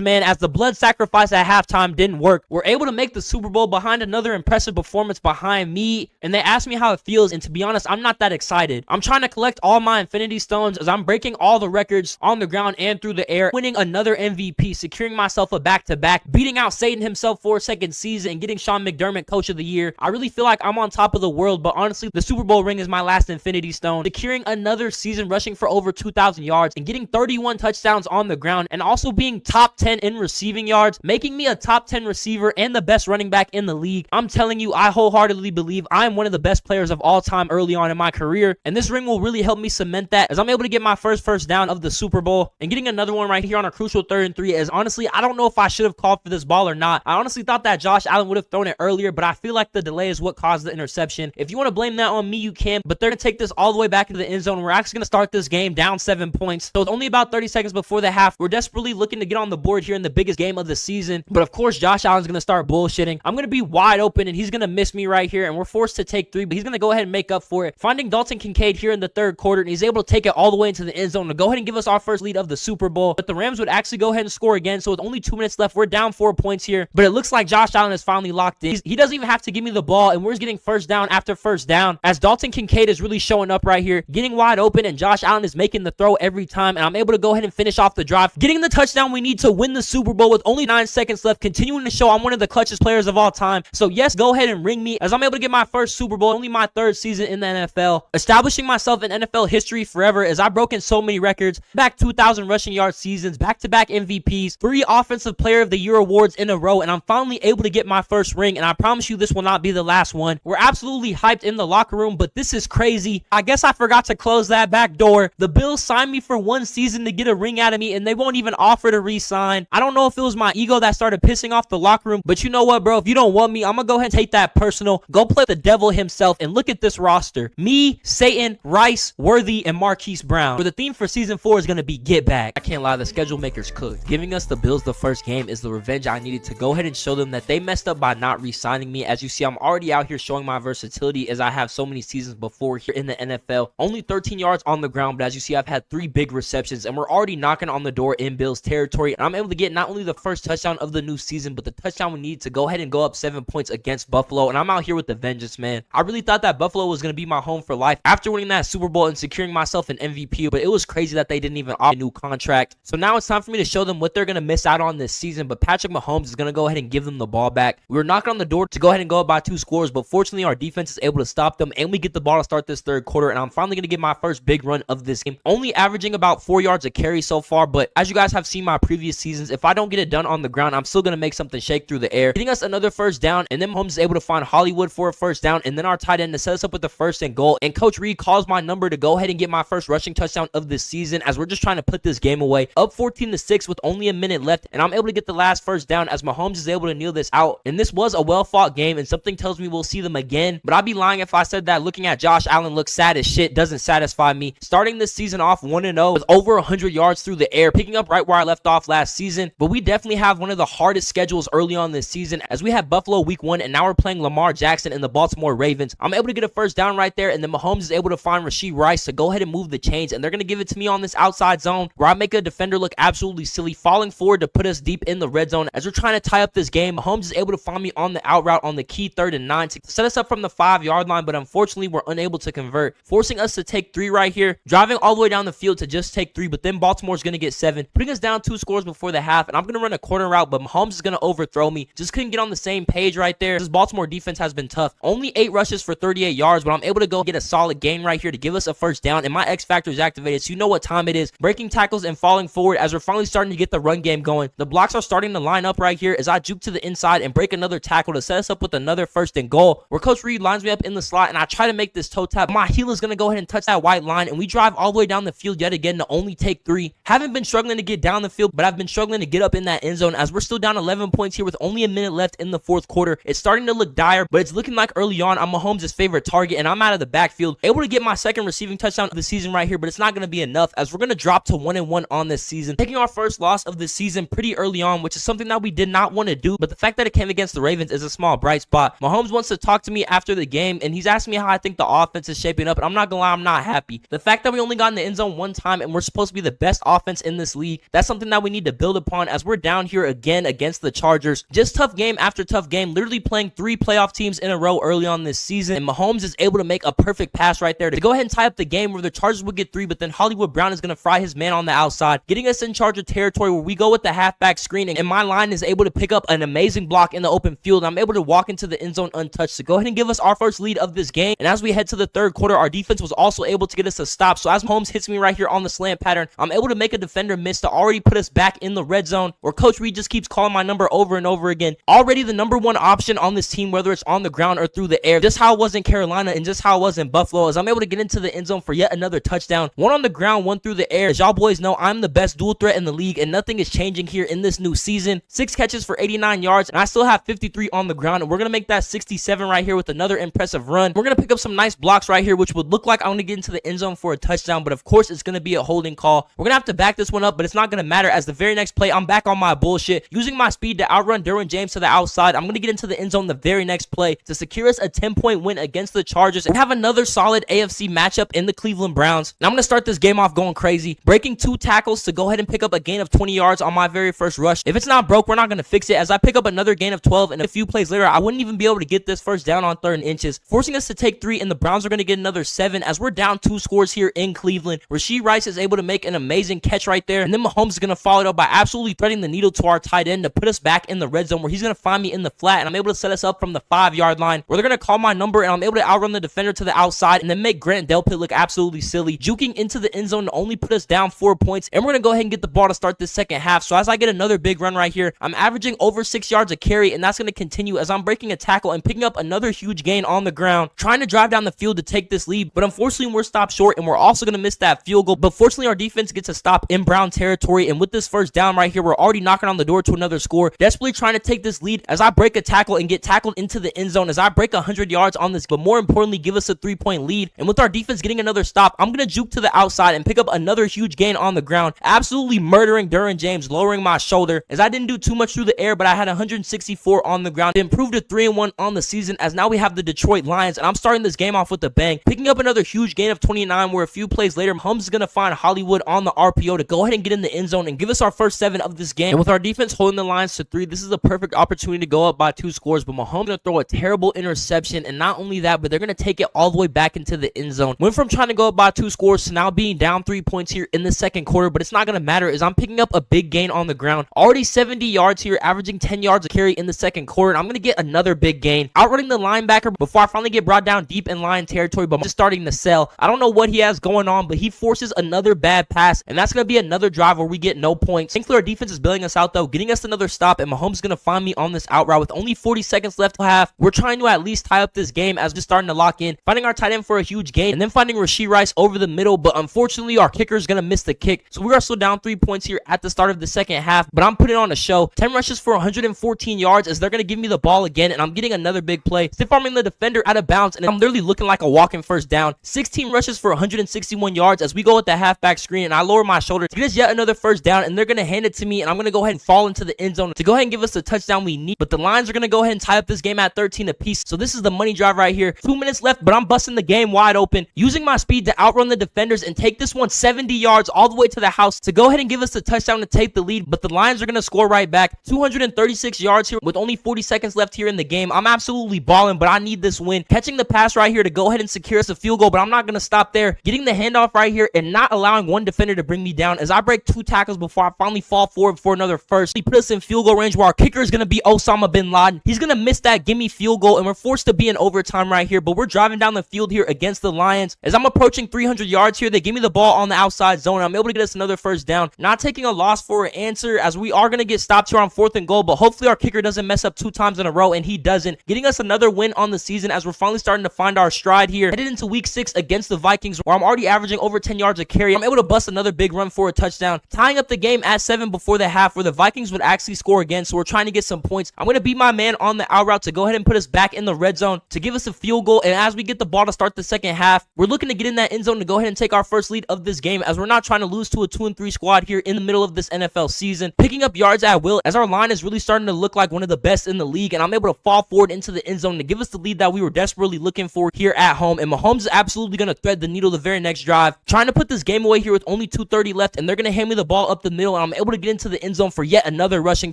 man, as the blood sacrifice at halftime didn't work. We're able to make the Super Bowl behind another impressive performance behind me, and they asked me how it feels, and to be honest, I'm not that excited. I'm trying to collect all my Infinity Stones as I'm breaking all the records on the ground and through the air, winning another MVP, securing myself a back-to-back, beating out Satan himself for a second season, and getting Sean McDermott Coach of the Year. I really feel like I'm on top of the world, but honestly, the Super Bowl ring is my last Infinity Stone, securing another season rushing for over 2,000 yards and getting 31 touchdowns on the ground, and also being top 10 in receiving yards, making me a top 10 receiver and the best running back in the league. I'm telling you, I wholeheartedly believe I am one of the best players of all time early on in my career, and this ring will really help me cement that as I'm able to get my first down of the Super Bowl and getting another one right here on a crucial 3rd and 3. As honestly, I don't know if I should have called for this ball or not. I honestly thought that Josh Allen would have thrown it earlier, but I feel like the delay is what caused the interception. If you want to blame that on me, you can, but they're going to take this all the way back into the end zone. We're actually going to start this game down 7 points. So it's only about 30 seconds before the half. We're desperately looking to get on the board here in the biggest game of the season, but of course, Josh Allen's going to start bullshitting. I'm going to be wide open, and he's going to miss me right here, and we're forced to take 3, but he's going to go ahead and make up for it, finding Dalton Kincaid here in the 3rd quarter, and he's able to take it all the way into the end zone to go ahead and give us our first lead of the Super Bowl. But the Rams would actually go ahead and score again, so with only 2 minutes left, we're down 4 points here, but it looks like Josh Allen is finally locked in. He doesn't even have to give me the ball, and we're just getting first down after first down as Dalton Kincaid is really showing up right here, getting wide open, and Josh Allen is making the throw every time, and I'm able to go ahead and finish off the drive, getting the touchdown we need to win the Super Bowl with only 9 seconds left, continuing to show I'm one of the clutchest players of all time. So yes, go ahead and ring me as I'm able to get my first Super Bowl, only my 3rd season in the NFL, establishing myself in NFL history forever as I've broken so many records, back 2,000 rushing yard seasons, back-to-back MVPs, 3 Offensive Player of the Year awards in a row, and I'm finally able to get my first ring, and I promise you this will not be the last one. We're absolutely hyped in the locker room, but this is crazy. I guess I forgot to close that back door. The Bills signed me for 1 season to get a ring out of me, and they won't even offer to re-sign. I don't know if it was my ego that started pissing off the locker room, but you know what, bro? If you don't want me, I'm gonna go ahead and take that personal. Go play the devil himself, and look at this roster. Me, Satan, Rice, Worthy, and Marquise Brown. Where the theme for season 4 is gonna be get back. I can't lie, the schedule makers cooked. Giving us the Bills the first game is the revenge I needed to go ahead and show them that they messed up by not re-signing me. As you see, I'm already out here showing my versatility as I have so many seasons before here in the NFL. Only 13 yards on the ground, but as you see, I've had 3 big receptions, and we're already knocking on the door in Bills territory, and I'm able to get not only the first touchdown of the new season, but the touchdown we need to go ahead and go up 7 points against Buffalo, and I'm out here with the vengeance, man. I really thought that Buffalo was going to be my home for life after winning that Super Bowl and securing myself an MVP, but it was crazy that they didn't even offer a new contract. So now it's time for me to show them what they're going to miss out on this season, but Patrick Mahomes is going to go ahead and give them the ball back. We were knocking on the door to go ahead and go up by 2 scores, but fortunately our defense is able to stop them, and we get the ball to start this 3rd quarter, and I'm finally going to get my first big run of this game, only averaging about 4 yards a carry so far, but as you guys have seen my previous seasons, if I don't get it done on the ground, I'm still going to make something shake through the air, getting us another first down, and then Mahomes is able to find Hollywood for a first down, and then our tight end to set us up with the 1st and goal, and Coach Reed calls my number to go ahead and get my first rushing touchdown of this season as we're just trying to put this game away, up 14-6 with only a minute left, and I'm able to get the last first down as Mahomes is able to kneel this out, and this was a well-fought game, and something tells me we'll see them again, but I'd be lying if I said that looking at Josh Allen look sad as shit doesn't satisfy me. Starting this season off 1-0 with over 100 yards through the air, picking up right where I left off last season, but we definitely have one of the hardest schedules early on this season as we have Buffalo week 1, and now we're playing Lamar Jackson and the Baltimore Ravens. I'm able to get a first down right there, and then Mahomes is able to find Rashee Rice to go ahead and move the chains, and they're going to give it to me on this outside zone where I make a defender look absolutely silly, falling forward to put us deep in the red zone as we're trying to tie up this game. Mahomes is able to find me on the out route on the key 3rd and 9, line to set us up from the 5-yard line, but unfortunately we're unable to convert, forcing us to take 3 right here, driving all the way down the field to just take 3, but then Baltimore's going to get 7, putting us down 2 scores before the half, and I'm going to run a corner route, but Mahomes is going to overthrow me. Just couldn't get on the same page right there. This Baltimore defense has been tough. Only 8 rushes for 38 yards, but I'm able to go get a solid gain right here to give us a first down, and my X factor is activated, so you know what time it is. Breaking tackles and falling forward as we're finally starting to get the run game going. The blocks are starting to line up right here as I juke to the inside and break another tackle to set us up with another first and goal, where Coach Reed lines me up in the slot, and I try to make this toe tap. My heel is going to go ahead and touch that white line, and we drive all the way down the field yet again to only take 3. Haven't been struggling to get down the field, but I've been struggling to get up in that end zone as we're still down 11 points here with only a minute left in the 4th quarter. It's starting to look dire, but it's looking like early on I'm Mahomes' favorite target, and I'm out of the backfield, able to get my second receiving touchdown of the season right here, but it's not going to be enough as we're going to drop to 1-1 on this season, taking our first loss of the season pretty early on, which is something that we did not want to do, but the fact that it came against the Ravens is a small bright spot. Mahomes wants to talk to me after the game, and he's asking me how I think the offense is shaping up, and I'm not gonna lie, I'm not happy. The fact that we only got in the end zone 1 time and we're supposed to be the best offense in this league, that's something that we need to build upon as we're down here again against the Chargers. Just tough game after tough game, literally playing 3 playoff teams in a row early on this season, and Mahomes is able to make a perfect pass right there to go ahead and tie up the game where the Chargers would get 3, but then Hollywood Brown is gonna fry his man on the outside, getting us in Charger territory where we go with the halfback screen, and my line is able to pick up an amazing block in the open field. I'm able to walk into the end zone untouched to go ahead and give us our first lead of this game. And as we head to the 3rd quarter, our defense was also able to get us a stop. So as Mahomes hits me right here on the slant pattern, I'm able to make a defender miss to already put us back in the red zone, where Coach Reed just keeps calling my number over and over again. Already the number 1 option on this team, whether it's on the ground or through the air. Just how it was in Carolina and just how it was in Buffalo, as I'm able to get into the end zone for yet another touchdown. 1 on the ground, 1 through the air. As y'all boys know, I'm the best dual threat in the league, and nothing is changing here in this new season. 6 catches for 89 yards, and I still have 53 on the ground, and we're going to make that 67 right here with another impressive run. We're going to pick up some nice blocks right here, which would look like I'm going to get into the end zone for a touchdown, but of course it's going to be a holding call. We're going to have to back this one up, but it's not going to matter as the very next play, I'm back on my bullshit, using my speed to outrun Derwin James to the outside. I'm going to get into the end zone the very next play to secure us a 10-point win against the Chargers and have another solid AFC matchup in the Cleveland Browns. Now I'm going to start this game off going crazy, breaking 2 tackles to go ahead and pick up a gain of 20 yards on my very first rush. If it's not broke, we're not going to fix it, as I pick up another gain of 12, and a few plays later, I wouldn't even be able to get this first down on 3rd and inches, forcing us to take 3, and the Browns are going to get another 7 as we're down 2 scores here in Cleveland. Rasheed Rice is able to make an amazing catch right there, and then Mahomes is going to follow it up by absolutely threading the needle to our tight end to put us back in the red zone, where he's going to find me in the flat, and I'm able to set us up from the 5-yard line, where they're going to call my number, and I'm able to outrun the defender to the outside and then make Grant Delpit look absolutely silly, juking into the end zone to only put us down 4 points, and we're going to go ahead and get the ball to start this second half. So as I get another big run right here, I'm averaging over 6 yards a carry, and that's going to continue as I'm breaking a tackle and picking up another huge gain on the ground, trying to drive down the field to take this lead, but unfortunately we're stopped short, and we're also going to miss that field goal, but fortunately our defense gets a stop in Brown territory, and with this first down right here, we're already knocking on the door to another score, desperately trying to take this lead as I break a tackle and get tackled into the end zone as I break 100 yards on this, but more importantly give us a 3-point lead. And with our defense getting another stop, I'm going to juke to the outside and pick up another huge gain on the ground, absolutely murdering Derwin James, lowering my shoulder as I didn't do too much through the air, but I had 164 on the ground to improve to 3-1 on the season, as now we have the Detroit Lions, and I'm starting this game off with a bang, picking up another huge gain of 29, where a few plays later Mahomes is going to find Hollywood on the RPO to go ahead and get in the end zone and give us our first 7 of this game. And with our defense holding the lines to 3, this is a perfect opportunity to go up by 2 scores, but Mahomes is going to throw a terrible interception, and not only that, but they're going to take it all the way back into the end zone. Went from trying to go up by 2 scores to now being down 3 points here in the 2nd quarter, but it's not going to matter as I'm picking up a big gain on the ground, already 70 yards here, averaging 10 yards a carry in the 2nd quarter, and I'm going to get another big gain, outrunning the linebacker before I finally get brought down deep in Lion territory, but I'm just starting to sell. I don't know what he has going on, but he forces another bad pass, and that's going to be another drive where we get no points. Thankfully, our defense is bailing us out though, getting us another stop, and Mahomes is going to find me on this out route with only 40 seconds left to half. We're trying to at least tie up this game as we're starting to lock in, finding our tight end for a huge gain, and then finding Rasheed Rice over the middle, but unfortunately our kicker is going to miss the kick, so we are still down 3 points here at the start of the 2nd half, but I'm putting on a show. 10 rushes for 114 yards as they're going to give me the ball again, and I'm getting another big play, stiff arming the defender out of bounds, and I'm literally looking like a walking first down. 16 rushes for 161 yards as we go with the halfback screen, and I lower my shoulder to get us yet another first down, and they're going to hand it to me, and I'm going to go ahead and fall into the end zone to go ahead and give us the touchdown we need, but the Lions are going to go ahead and tie up this game at 13 apiece, so this is the money drive right here. 2 minutes left, but I'm busting the game wide open, using my speed to outrun the defenders and take this one 70 yards all the way to the house to go ahead and give us the touchdown to take the lead, but the Lions are going to score right back. 236 yards here with only 40 seconds left here in the game. I'm absolutely absolutely balling, but I need this win. Catching the pass right here to go ahead and secure us a field goal, but I'm not going to stop there. Getting the handoff right here and not allowing one defender to bring me down as I break 2 tackles before I finally fall forward for another first. He put us in field goal range where our kicker is going to be Osama bin Laden. He's going to miss that gimme field goal, and we're forced to be in overtime right here, but we're driving down the field here against the Lions. As I'm approaching 300 yards here, they give me the ball on the outside zone. I'm able to get us another first down. Not taking a loss for an answer as we are going to get stopped here on 4th and goal, but hopefully our kicker doesn't mess up 2 times in a row, and he doesn't. Getting us another win on the season as we're finally starting to find our stride here. Headed into week 6 against the Vikings where I'm already averaging over 10 yards a carry. I'm able to bust another big run for a touchdown, tying up the game at 7 before the half where the Vikings would actually score again, so we're trying to get some points. I'm going to beat my man on the out route to go ahead and put us back in the red zone to give us a field goal, and as we get the ball to start the second half, we're looking to get in that end zone to go ahead and take our first lead of this game as we're not trying to lose to a 2-3 squad here in the middle of this NFL season. Picking up yards at will as our line is really starting to look like one of the best in the league, and I'm able to fall forward into the end zone to give us the lead that we were desperately looking for here at home. And Mahomes is absolutely going to thread the needle the very next drive, trying to put this game away here with only 2:30 left, and they're going to hand me the ball up the middle, and I'm able to get into the end zone for yet another rushing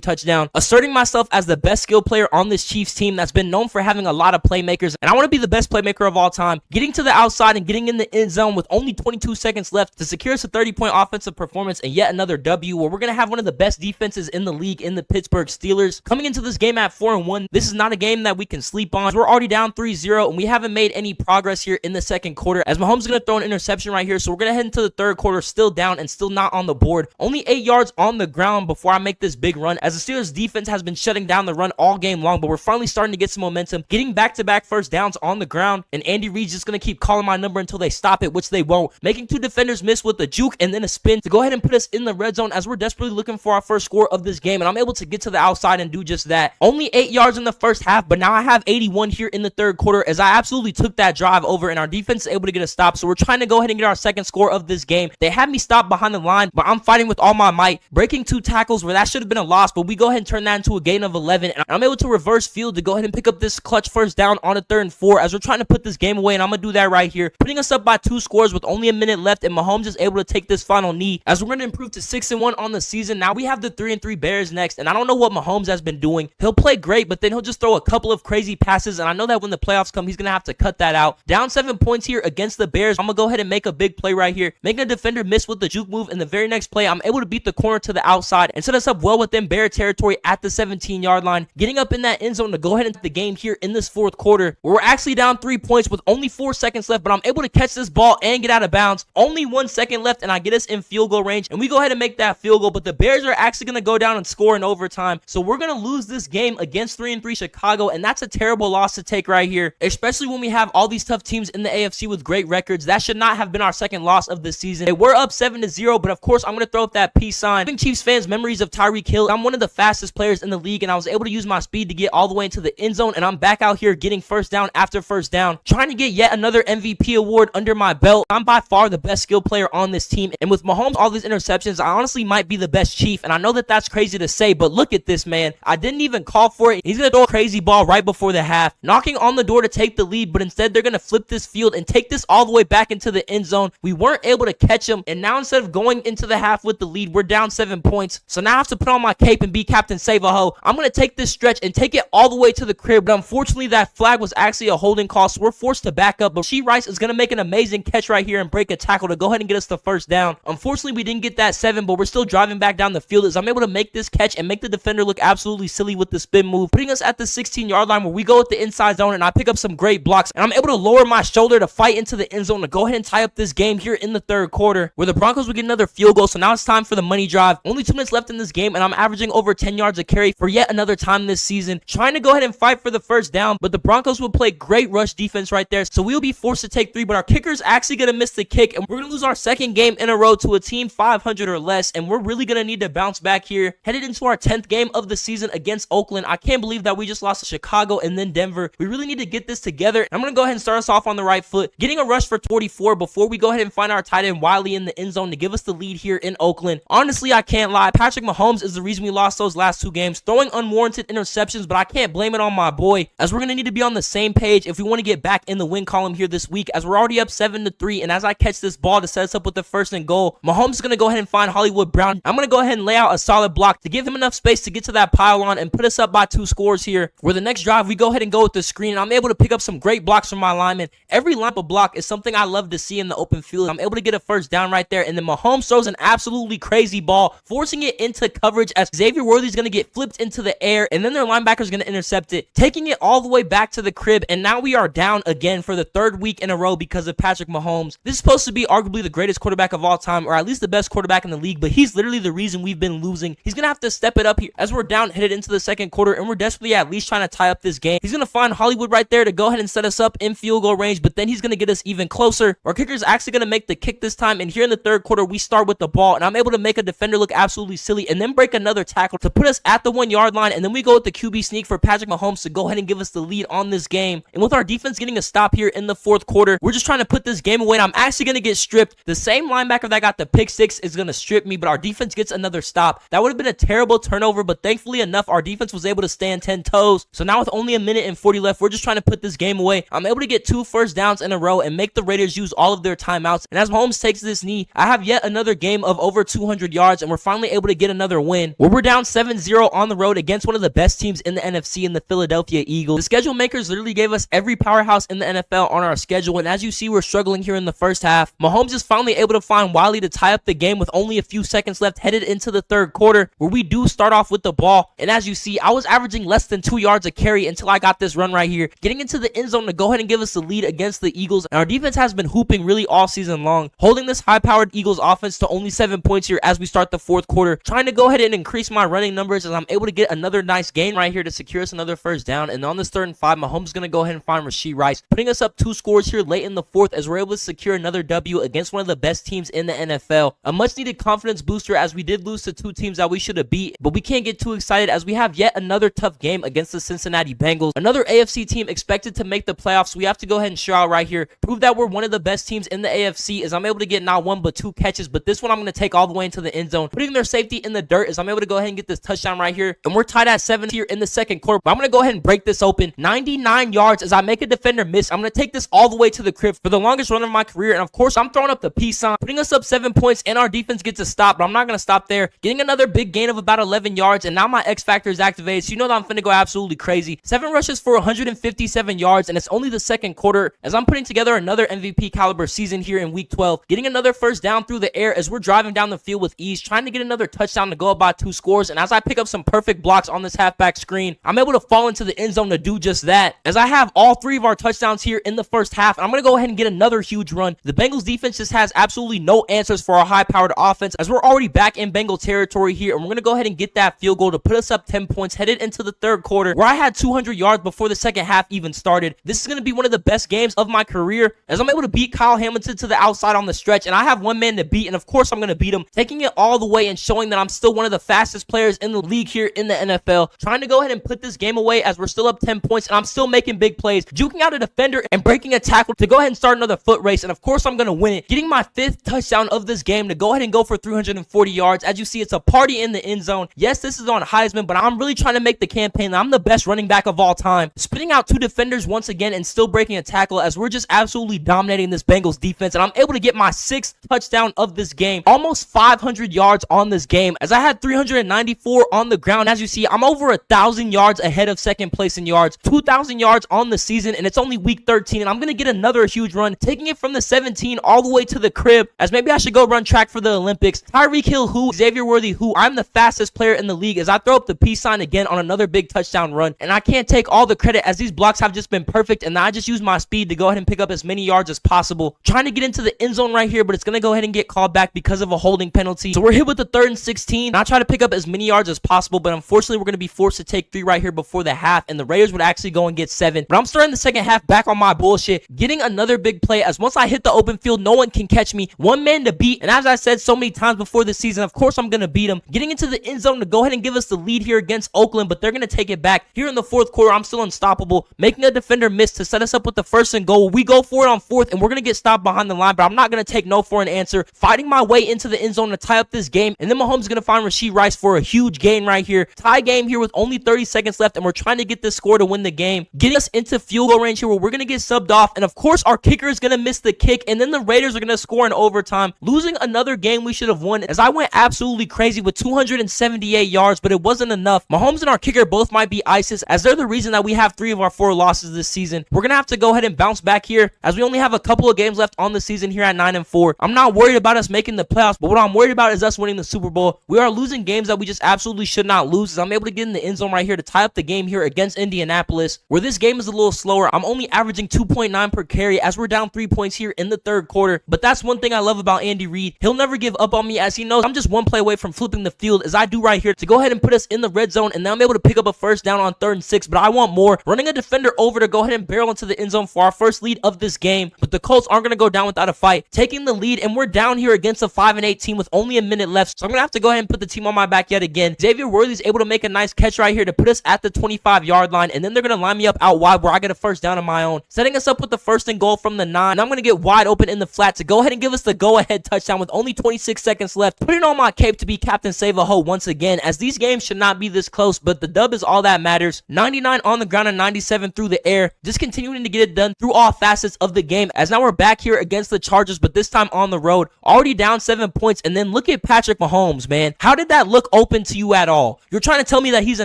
touchdown, asserting myself as the best skill player on this Chiefs team that's been known for having a lot of playmakers, and I want to be the best playmaker of all time. Getting to the outside and getting in the end zone with only 22 seconds left to secure us a 30-point offensive performance and yet another W where we're going to have one of the best defenses in the league in the Pittsburgh Steelers. Coming into this game at 4-1, this is not a game that we can sleep on. We're already down 3-0, and we haven't made any progress here in the second quarter as Mahomes is going to throw an interception right here, so we're going to head into the third quarter still down and still not on the board. Only 8 yards on the ground before I make this big run as the Steelers defense has been shutting down the run all game long, but we're finally starting to get some momentum, getting back-to-back first downs on the ground, and Andy Reid's just going to keep calling my number until they stop it, which they won't, making 2 defenders miss with a juke and then a spin to go ahead and put us in the red zone as we're desperately looking for our first score of this game, and I'm able to get to the outside and do just that. Only 8 yards in the first half, but now I have 81 here in the third quarter as I absolutely took that drive over, and our defense is able to get a stop, so we're trying to go ahead and get our second score of this game. They had me stopped behind the line, but I'm fighting with all my might, breaking 2 tackles where that should have been a loss, but we go ahead and turn that into a gain of 11, and I'm able to reverse field to go ahead and pick up this clutch first down on a 3rd and 4 as we're trying to put this game away, and I'm going to do that right here, putting us up by 2 scores with only a minute left, and Mahomes is able to take this final knee as we're going to improve to 6-1 on the season. Now we have the 3-3 Bears next, and I don't know what Mahomes has been doing. He'll play great, but then he'll just throw a couple of crazy passes, and I know that when the playoffs come, he's going to have to cut that out. Down 7 points here against the Bears. I'm going to go ahead and make a big play right here, making a defender miss with the juke move, and the very next play, I'm able to beat the corner to the outside and set us up well within Bear territory at the 17-yard line, getting up in that end zone to go ahead into the game here in this 4th quarter, where we're actually down 3 points with only 4 seconds left, but I'm able to catch this ball and get out of bounds. Only 1 second left, and I get us in field goal range, and we go ahead and make that field goal, but the Bears are actually going to go down and score in overtime, so we're going to lose this game against 3-3 Chicago, and that's a terrible loss to take right here, especially when we have all these tough teams in the AFC with great records. That should not have been our second loss of the season. They were up 7-0, but of course I'm going to throw up that peace sign. Giving Chiefs fans memories of Tyreek Hill. I'm one of the fastest players in the league, and I was able to use my speed to get all the way into the end zone, and I'm back out here getting first down after first down, trying to get yet another MVP award under my belt. I'm by far the best skill player on this team, and with Mahomes all these interceptions, I honestly might be the best Chief, and I know that that's crazy to say, but look at this, man. I didn't even call for it. He's going to throw a crazy ball right before the half, knocking on the door to take the lead, but instead they're going to flip this field and take this all the way back into the end zone. We weren't able to catch him, and now instead of going into the half with the lead, we're down 7 points. So now I have to put on my cape and be Captain Save-A-Ho. I'm going to take this stretch and take it all the way to the crib, but unfortunately that flag was actually a holding call, so we're forced to back up, but She Rice is going to make an amazing catch right here and break a tackle to go ahead and get us the first down. Unfortunately, we didn't get that 7, but we're still driving back down the field as I'm able to make this catch and make the defender look absolutely silly with the spin move, putting us at the 16-yard line where we go with the inside zone, and I pick up some great blocks, and I'm able to lower my shoulder to fight into the end zone to go ahead and tie up this game here in the third quarter, where the Broncos would get another field goal. So now it's time for the money drive. Only 2 minutes left in this game, and I'm averaging over 10 yards a carry for yet another time this season, trying to go ahead and fight for the first down, but the Broncos will play great rush defense right there, so we'll be forced to take 3, but our kicker's actually going to miss the kick, and we're going to lose our second game in a row to a team 500 or less, and we're really going to need to bounce back here. Headed into our 10th game of the season against Oakland. I can't believe that we just lost to Chicago and then Denver. We really need to get this together. I'm going to go ahead and start us off on the right foot, getting a rush for 44 before we go ahead and find our tight end Wiley in the end zone to give us the lead here in Oakland. Honestly, I can't lie. Patrick Mahomes is the reason we lost those last 2 games, throwing unwarranted interceptions, but I can't blame it on my boy, as we're going to need to be on the same page if we want to get back in the win column here this week, as we're already up 7-3, and as I catch this ball to set us up with the 1st and goal, Mahomes is going to go ahead and find Hollywood Brown. I'm going to go ahead and lay out a solid block to give him enough space to get to that pylon and put us up by 2 scores here, where the next next drive, we go ahead and go with the screen, and I'm able to pick up some great blocks from my linemen. Every line of block is something I love to see in the open field. I'm able to get a first down right there, and then Mahomes throws an absolutely crazy ball, forcing it into coverage as Xavier Worthy's going to get flipped into the air, and then their linebacker's going to intercept it, taking it all the way back to the crib, and now we are down again for the third week in a row because of Patrick Mahomes. This is supposed to be arguably the greatest quarterback of all time, or at least the best quarterback in the league, but he's literally the reason we've been losing. He's going to have to step it up here as we're down headed into the second quarter, and we're desperately at least trying to tie up this game. He's going to find Hollywood right there to go ahead and set us up in field goal range, but then he's going to get us even closer. Our kicker's actually going to make the kick this time, and here in the third quarter, we start with the ball, and I'm able to make a defender look absolutely silly and then break another tackle to put us at the 1 yard line, and then we go with the QB sneak for Patrick Mahomes to go ahead and give us the lead on this game. And with our defense getting a stop here in the fourth quarter, we're just trying to put this game away, and I'm actually going to get stripped. The same linebacker that got the pick six is going to strip me, but our defense gets another stop. That would have been a terrible turnover, but thankfully enough, our defense was able to stand 10 toes. So now with only a minute and 40 left, we're just trying to put this game away. I'm able to get 2 first downs in a row and make the Raiders use all of their timeouts. And as Mahomes takes this knee, I have yet another game of over 200 yards, and we're finally able to get another win where we're down 7-0 on the road against one of the best teams in the NFC in the Philadelphia Eagles. The schedule makers literally gave us every powerhouse in the NFL on our schedule, and as you see, we're struggling here in the first half. Mahomes is finally able to find Wiley to tie up the game with only a few seconds left headed into the third quarter, where we do start off with the ball. And as you see, I was averaging less than 2 yards a carry until I got this run right here, getting into the end zone to go ahead and give us the lead against the Eagles. And our defense has been hooping really all season long, holding this high-powered Eagles offense to only 7 points here as we start the fourth quarter, trying to go ahead and increase my running numbers as I'm able to get another nice gain right here to secure us another first down. And on this 3rd and 5, Mahomes is going to go ahead and find Rashee Rice, putting us up 2 scores here late in the fourth as we're able to secure another W against one of the best teams in the NFL. A much-needed confidence booster as we did lose to 2 teams that we should have beat, but we can't get too excited as we have yet another tough game against the Cincinnati Bengals, another AFC team expected to make the playoffs. So we have to go ahead and show out right here, prove that we're one of the best teams in the AFC as I'm able to get not 1 but 2 catches, but this one I'm going to take all the way into the end zone, putting their safety in the dirt as I'm able to go ahead and get this touchdown right here, and we're tied at 7 here in the second quarter. But I'm going to go ahead and break this open, 99 yards as I make a defender miss. I'm going to take this all the way to the crib for the longest run of my career, and of course I'm throwing up the peace sign, putting us up 7 points, and our defense gets a stop, but I'm not going to stop there, getting another big gain of about 11 yards, and now my X factor is activated, so you know that I'm finna go absolutely crazy. 7 rushes for 157 yards, and it's only the second quarter as I'm putting together another MVP caliber season here in week 12, getting another first down through the air as we're driving down the field with ease, trying to get another touchdown to go about 2 scores. And as I pick up some perfect blocks on this halfback screen, I'm able to fall into the end zone to do just that as I have all 3 of our touchdowns here in the first half, and I'm going to go ahead and get another huge run. The Bengals defense just has absolutely no answers for our high-powered offense as we're already back in Bengal territory here, and we're going to go ahead and get that field goal to put us up 10 points headed into the third quarter where I had 200 yards before the second half even started. This is going to be one of the best games of my career as I'm able to beat Kyle Hamilton to the outside on the stretch, and I have 1 man to beat, and of course I'm going to beat him, taking it all the way and showing that I'm still one of the fastest players in the league here in the NFL, trying to go ahead and put this game away as we're still up 10 points, and I'm still making big plays, juking out a defender and breaking a tackle to go ahead and start another foot race, and of course I'm going to win it, getting my 5th touchdown of this game to go ahead and go for 340 yards. As you see, it's a party in the end zone. Yes, this is on Heisman, but I'm really trying to make the campaign that I'm the best running back of all time, spitting out 2 defenders once again and still breaking a tackle as we're just absolutely dominating this Bengals defense, and I'm able to get my 6th touchdown of this game, almost 500 yards on this game as I had 394 on the ground. As you see, I'm over 1,000 yards ahead of second place in yards, 2,000 yards on the season, and it's only week 13, and I'm going to get another huge run, taking it from the 17 all the way to the crib as maybe I should go run track for the Olympics. Tyreek Hill, who, Xavier Worthy, who, I'm the fastest player in the league as I throw up the peace sign again on another big touchdown run, and I can't take all the credit as these blocks have just been perfect, and I just use my speed to go ahead and pick up as many yards as possible, trying to get into the end zone right here, but it's going to go ahead and get called back because of a holding penalty. So we're hit with the 3rd and 16, and I try to pick up as many yards as possible, but unfortunately we're going to be forced to take 3 right here before the half, and the Raiders would actually go and get 7. But I'm starting the second half back on my bullshit, getting another big play as once I hit the open field, no one can catch me, 1 man to beat, and as I said so many times before this season, of course I'm going to beat them, getting into the end zone to go ahead and give us the lead here against Oakland, but they're going to take it back. Here in the fourth quarter, I'm still unstoppable, making a defender miss to set us up with the 1st and goal. We go for it on 4th, and we're going to get stopped behind the line, but I'm not going to take no for an answer, fighting my way into the end zone to tie up this game, and then Mahomes is going to find Rashee Rice for a huge gain right here. Tie game here with only 30 seconds left, and we're trying to get this score to win the game, getting us into field goal range here where we're going to get subbed off, and of course our kicker is going to miss the kick, and then the Raiders are going to score in overtime, losing another game we should have won as I went absolutely crazy with 278 yards, but it wasn't enough. Mahomes and our kicker both might be ISIS as they're the reason that we have 3 of our 4 losses this season. We're gonna have to go ahead and bounce back here, as we only have a couple of games left on the season here at 9-4. I'm not worried about us making the playoffs, but what I'm worried about is us winning the Super Bowl. We are losing games that we just absolutely should not lose, as I'm able to get in the end zone right here to tie up the game here against Indianapolis, where this game is a little slower. I'm only averaging 2.9 per carry, as we're down 3 points here in the third quarter. But that's one thing I love about Andy Reid. He'll never give up on me, as he knows I'm just one play away from flipping the field, as I do right here, to go ahead and put us in the red zone, and then I'm able to pick up a first down on 3rd and 6, but I want more. Running a defender over to go ahead and barrel into the end zone for our first lead of this game, but the Colts aren't going to go down without a fight, taking the lead, and we're down here against a 5-8 team with only a minute left, so I'm going to have to go ahead and put the team on my back yet again. Xavier Worthy's able to make a nice catch right here to put us at the 25-yard line, and then they're going to line me up out wide where I get a first down of my own, setting us up with the 1st and goal from the 9, and I'm going to get wide open in the flat to go ahead and give us the go-ahead touchdown with only 26 seconds left, putting on my cape to be Captain Save-A-Ho once again, as these games should not be this close, but the dub is all that matters. 99 on the ground and 97 through the air, just continuing to get it done through all facets of the game, as now we're back here against the Chargers, but this time on the road, already down 7 points. And then look at Patrick Mahomes, man. How did that look open to you at all? You're trying to tell me that he's a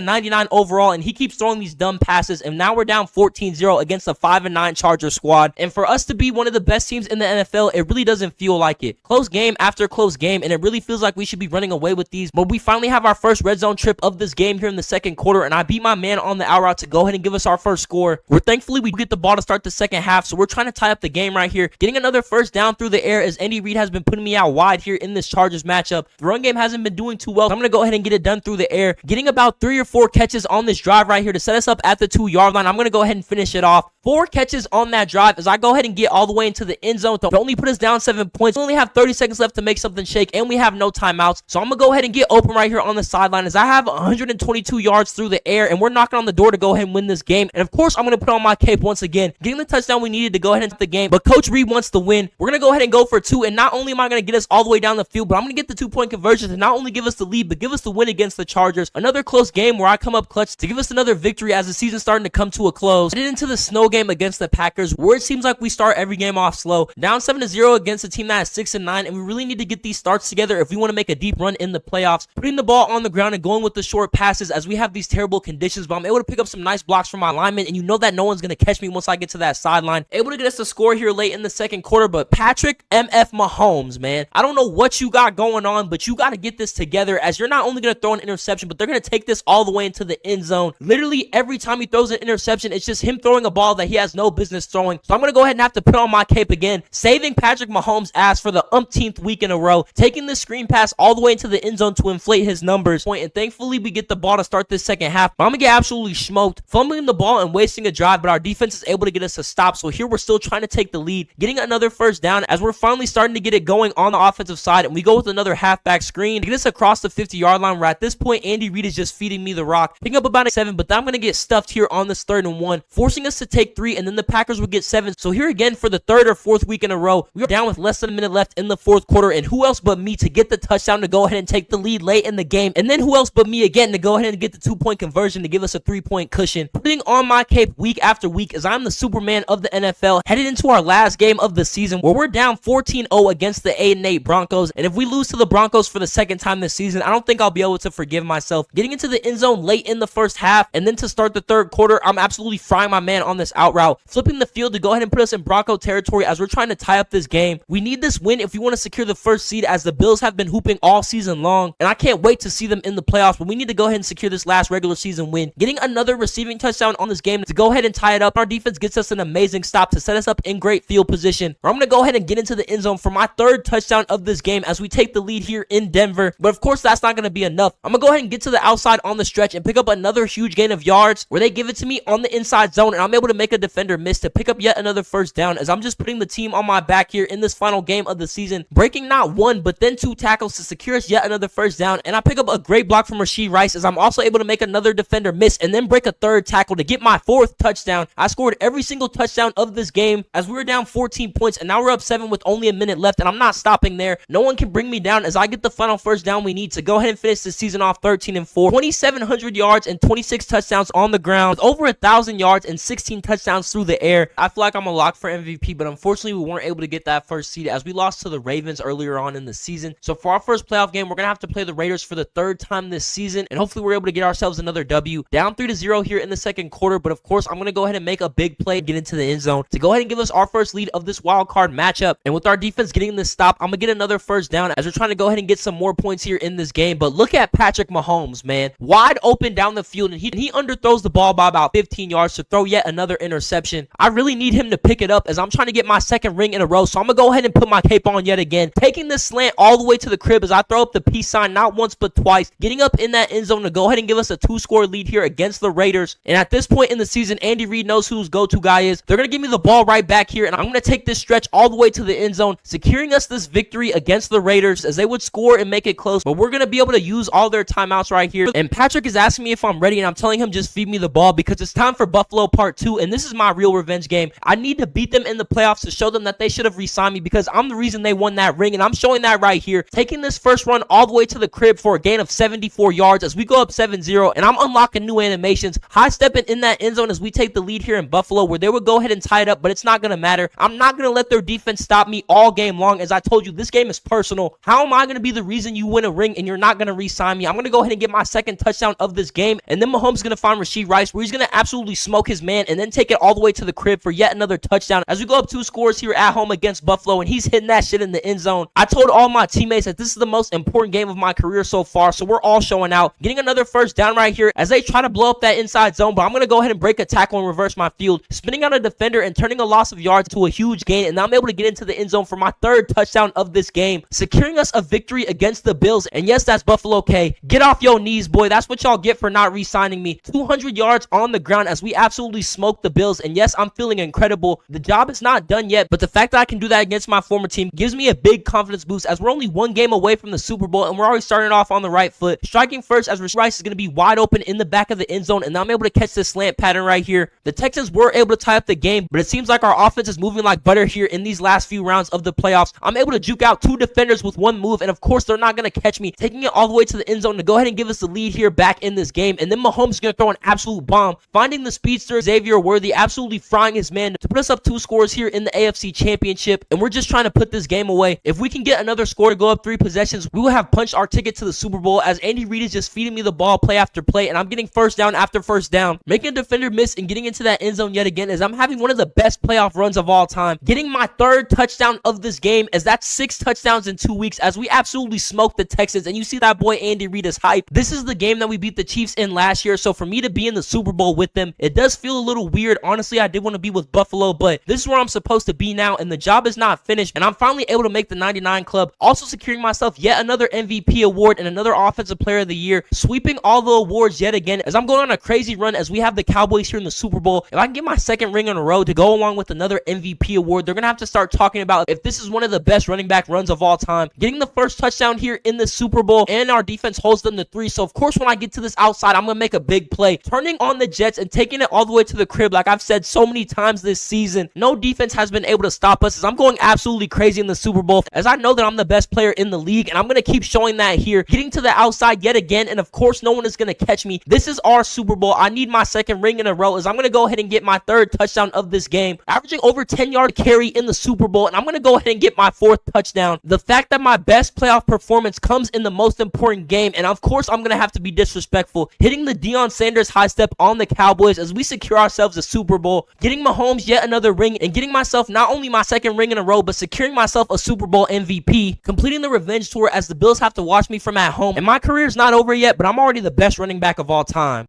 99 overall and he keeps throwing these dumb passes, and now we're down 14-0 against a 5-9 Charger squad, and for us to be one of the best teams in the NFL, it really doesn't feel like it. Close game after close game, and it really feels like we should be running away with these, but we finally have our first red zone trip of this game here in the second quarter, and I beat my man on the out route to go ahead and give us our first score. Thankfully we get the ball to start the second half, so we're trying to tie up the game right here, getting another first down through the air, as Andy Reid has been putting me out wide here in this Chargers matchup. The run game hasn't been doing too well, so I'm going to go ahead and get it done through the air, getting about 3 or 4 catches on this drive right here to set us up at the 2-yard line. I'm going to go ahead and finish it off. 4 catches on that drive as I go ahead and get all the way into the end zone to only put us down 7 points. We only have 30 seconds left to make something shake, and we have no timeouts, so I'm going to go ahead and get open right here on the sideline, as I have 122 yards through the air, and we're knocking on the door to go ahead and win this game. And of course I'm going to put on my cape once again, getting the touchdown we needed to go ahead and hit the game, but Coach Reid wants to win. We're going to go ahead and go for 2, and not only am I going to get us all the way down the field, but I'm going to get the 2-point conversion to not only give us the lead, but give us the win against the Chargers. Another close game where I come up clutch to give us another victory as the season's starting to come to a close. Headed into the snow game against the Packers, where it seems like we start every game off slow. Down 7-0 against a team that is 6-9, and we really need to get these starts together if we want to make a deep run in the playoffs. Putting the ball on the ground and going with the short passes as we have these terrible conditions, but I'm able to pick up some nice blocks from my linemen, and you know that no one's going to catch me once I get to that sideline. Able to get us a score here late in the second quarter, but Patrick MF Mahomes, man, I don't know what you got going on, but you got to get this together, as you're not only going to throw an interception, but they're going to take this all the way into the end zone. Literally every time he throws an interception, it's just him throwing a ball that he has no business throwing. So I'm going to go ahead and have to put on my cape again, saving Patrick Mahomes' ass for the umpteenth week in a row, taking this screen pass all the way into the end zone to inflate his numbers. And thankfully we get the ball to start this second half, but I'm going to get absolutely smoked, fumbling the ball and wasting a drive, but our defense is able to get us a stop. So here we're still trying to take the lead, getting another first down as we're finally starting to get it going on the offensive side, and we go with another halfback screen to get us across the 50-yard line, where at this point Andy Reid is just feeding me the rock, picking up about a 7, but then I'm going to get stuffed here on this 3rd and 1, forcing us to take 3, and then the Packers would get 7. So here again for the 3rd or 4th week in a row, we are down with less than a minute left in the 4th quarter, and who else but me to get the touchdown to go ahead and take the lead late in the game, and then who else but me again to go ahead and get the 2-point conversion to give us a 3-point cushion. Putting on my cape week after week, as I'm the Superman of the NFL, headed into our last game of the season, where we're down 14-0 against the 8-8 Broncos, and if we lose to the Broncos for the 2nd time this season, I don't think I'll be able to forgive myself. Getting into the end zone late in the first half, and then to start the 3rd quarter, I'm absolutely frying my man on this out route, flipping the field to go ahead and put us in Bronco territory as we're trying to tie up this game. We need this win if we want to secure the 1st seed, as the Bills have been hooping all season long, and I can't wait to see them in the playoffs, but we need to go ahead and secure this last regular season win. Getting another receiving touchdown on this game to go ahead and tie it up. Our defense gets us an amazing stop to set us up in great field position, where I'm going to go ahead and get into the end zone for my 3rd touchdown of this game as we take the lead here in Denver. But of course that's not going to be enough. I'm going to go ahead and get to the outside on the stretch and pick up another huge gain of yards, where they give it to me on the inside zone, and I'm able to make a defender miss to pick up yet another first down, as I'm just putting the team on my back here in this final game of the season, breaking not 1 but then 2 tackles to secure us yet another first down, and I pick up a great block from Rashee Rice, as I'm also able to make another defender miss and then break a 3rd tackle to get my 4th touchdown. I scored every single touchdown of this game as we were down 14 points, and now we're up 7 with only a minute left, and I'm not stopping there. No one can bring me down as I get the final first down we need to go ahead and finish the season off 13-4. 2,700 yards and 26 touchdowns on the ground, with over 1,000 yards and 16 touchdowns through the air. I feel like I'm a lock for MVP, but unfortunately we weren't able to get that 1st seed as we lost to the Ravens earlier on in the season. So for our first playoff game, we're going to have to play the Raiders for the 3rd time this season, and hopefully we're able to get ourselves another W. Down 3-0 here in the second quarter, but of course, I'm going to go ahead and make a big play and get into the end zone to go ahead and give us our first lead of this wild card matchup. And with our defense getting this stop, I'm going to get another first down as we're trying to go ahead and get some more points here in this game. But look at Patrick Mahomes, man. Wide open down the field, and he underthrows the ball by about 15 yards to throw yet another interception. I really need him to pick it up as I'm trying to get my second ring in a row. So I'm going to go ahead and put my cape on yet again, taking this slant all the way to the crib as I throw up the peace sign not once but twice, getting up in that end zone to go ahead and give us a 2-score lead here against the Raiders. And at this point in the season, Andy Reid knows who his go-to guy is. They're going to give me the ball right back here, and I'm going to take this stretch all the way to the end zone, securing us this victory against the Raiders as they would score and make it close. But we're going to be able to use all their timeouts right here. And Patrick is asking me if I'm ready, and I'm telling him just feed me the ball because it's time for Buffalo Part 2, and this is my real revenge game. I need to beat them in the playoffs to show them that they should have re-signed me because I'm the reason they won that ring, and I'm showing that right here. Taking this first run all the way to the crib for a gain of 74 yards as we go up 7-0, and I'm unlocking new animations, high stepping in that end zone as we take the lead here in Buffalo, where they would go ahead and tie it up, but it's not going to matter. I'm not going to let their defense stop me all game long. As I told you, this game is personal. How am I going to be the reason you win a ring and you're not going to re-sign me? I'm going to go ahead and get my second touchdown of this game, and then Mahomes is going to find Rashee Rice, where he's going to absolutely smoke his man and then take it all the way to the crib for yet another touchdown as we go up 2 scores here at home against Buffalo, and he's hitting that shit in the end zone. I told all my teammates that this is the most important game of my career so far, so we're all showing out. Getting another first down right here as they try to blow up that inside zone, but I'm going to go ahead and break a tackle and reverse my field, spinning out a defender and turning a loss of yards to a huge gain, and now I'm able to get into the end zone for my third touchdown of this game, securing us a victory against the Bills. And yes, that's Buffalo K. Get off your knees, boy. That's what y'all get for not re-signing me. 200 yards on the ground as we absolutely smoked the Bills, and yes, I'm feeling incredible. The job is not done yet, but the fact that I can do that against my former team gives me a big confidence boost as we're only one game away from the Super Bowl, and we're already starting off on the right foot. Striking first as Rashee Rice is going to be wide open in the back of the end zone, and now I'm able to catch this slant pattern right here. The Texans were able to tie up the game, but it seems like our offense is moving like butter here in these last few rounds of the playoffs. I'm able to juke out 2 defenders with one move, and of course they're not going to catch me, taking it all the way to the end zone to go ahead and give us the lead here back in this game. And then Mahomes is going to throw an absolute bomb, finding the speedster Xavier Worthy, absolutely frying his man to put us up 2 scores here in the AFC Championship, and we're just trying to put this game away. If we can get another score to go up 3 possessions, we will have punched our ticket to the Super Bowl as Andy Reid is just feeding me the ball play after play, and I'm getting first down after first down, making a defender miss and getting into that end zone yet again as I'm having one of the best playoff runs of all time, getting my third touchdown of this game as that's 6 touchdowns in 2 weeks as we absolutely smoked the Texans. And you see that boy Andy Reid is hype. This is the game that we beat the Chiefs in last year, so for me to be in the Super Bowl with them, it does feel a little weird. Honestly, I did want to be with Buffalo, but this is where I'm supposed to be now, and the job is not finished, and I'm finally able to make the 99 club, also securing myself yet another MVP award and another Offensive Player of the Year, sweeping all the awards yet again as I'm going on a crazy run as we have the Cowboys here in the Super Bowl. If I can get my second ring in a row to go along with another MVP award, they're going to have to start talking about if this is one of the best running back runs of all time. Getting the first touchdown here in the Super Bowl, and our defense holds them to 3, so of course when I get to this outside, I'm going to make a big play, turning on the Jets and taking it all the way to the crib. Like I've said so many times this season, no defense has been able to stop us as I'm going absolutely crazy in the Super Bowl as I know that I'm the best player in the league, and I'm going to keep showing that here, getting to the outside yet again, and of course no one is going to catch me. This is our Super Bowl. I need my second ring in a row as I'm going to go ahead and get my third touchdown of this game, averaging over 10 yard carry in the Super Bowl, and I'm going to go ahead and get my 4th touchdown. The fact that my best playoff performance comes in the most important game, and of course I'm going to have to be disrespectful, hitting the Deion Sanders high step on the Cowboys as we secure ourselves a Super Bowl, getting Mahomes yet another ring, and getting myself not only my second ring in a row, but securing myself a Super Bowl MVP, completing the revenge tour as the Bills have to watch me from at home. And my career is not over yet, but I'm already the best running back of all time.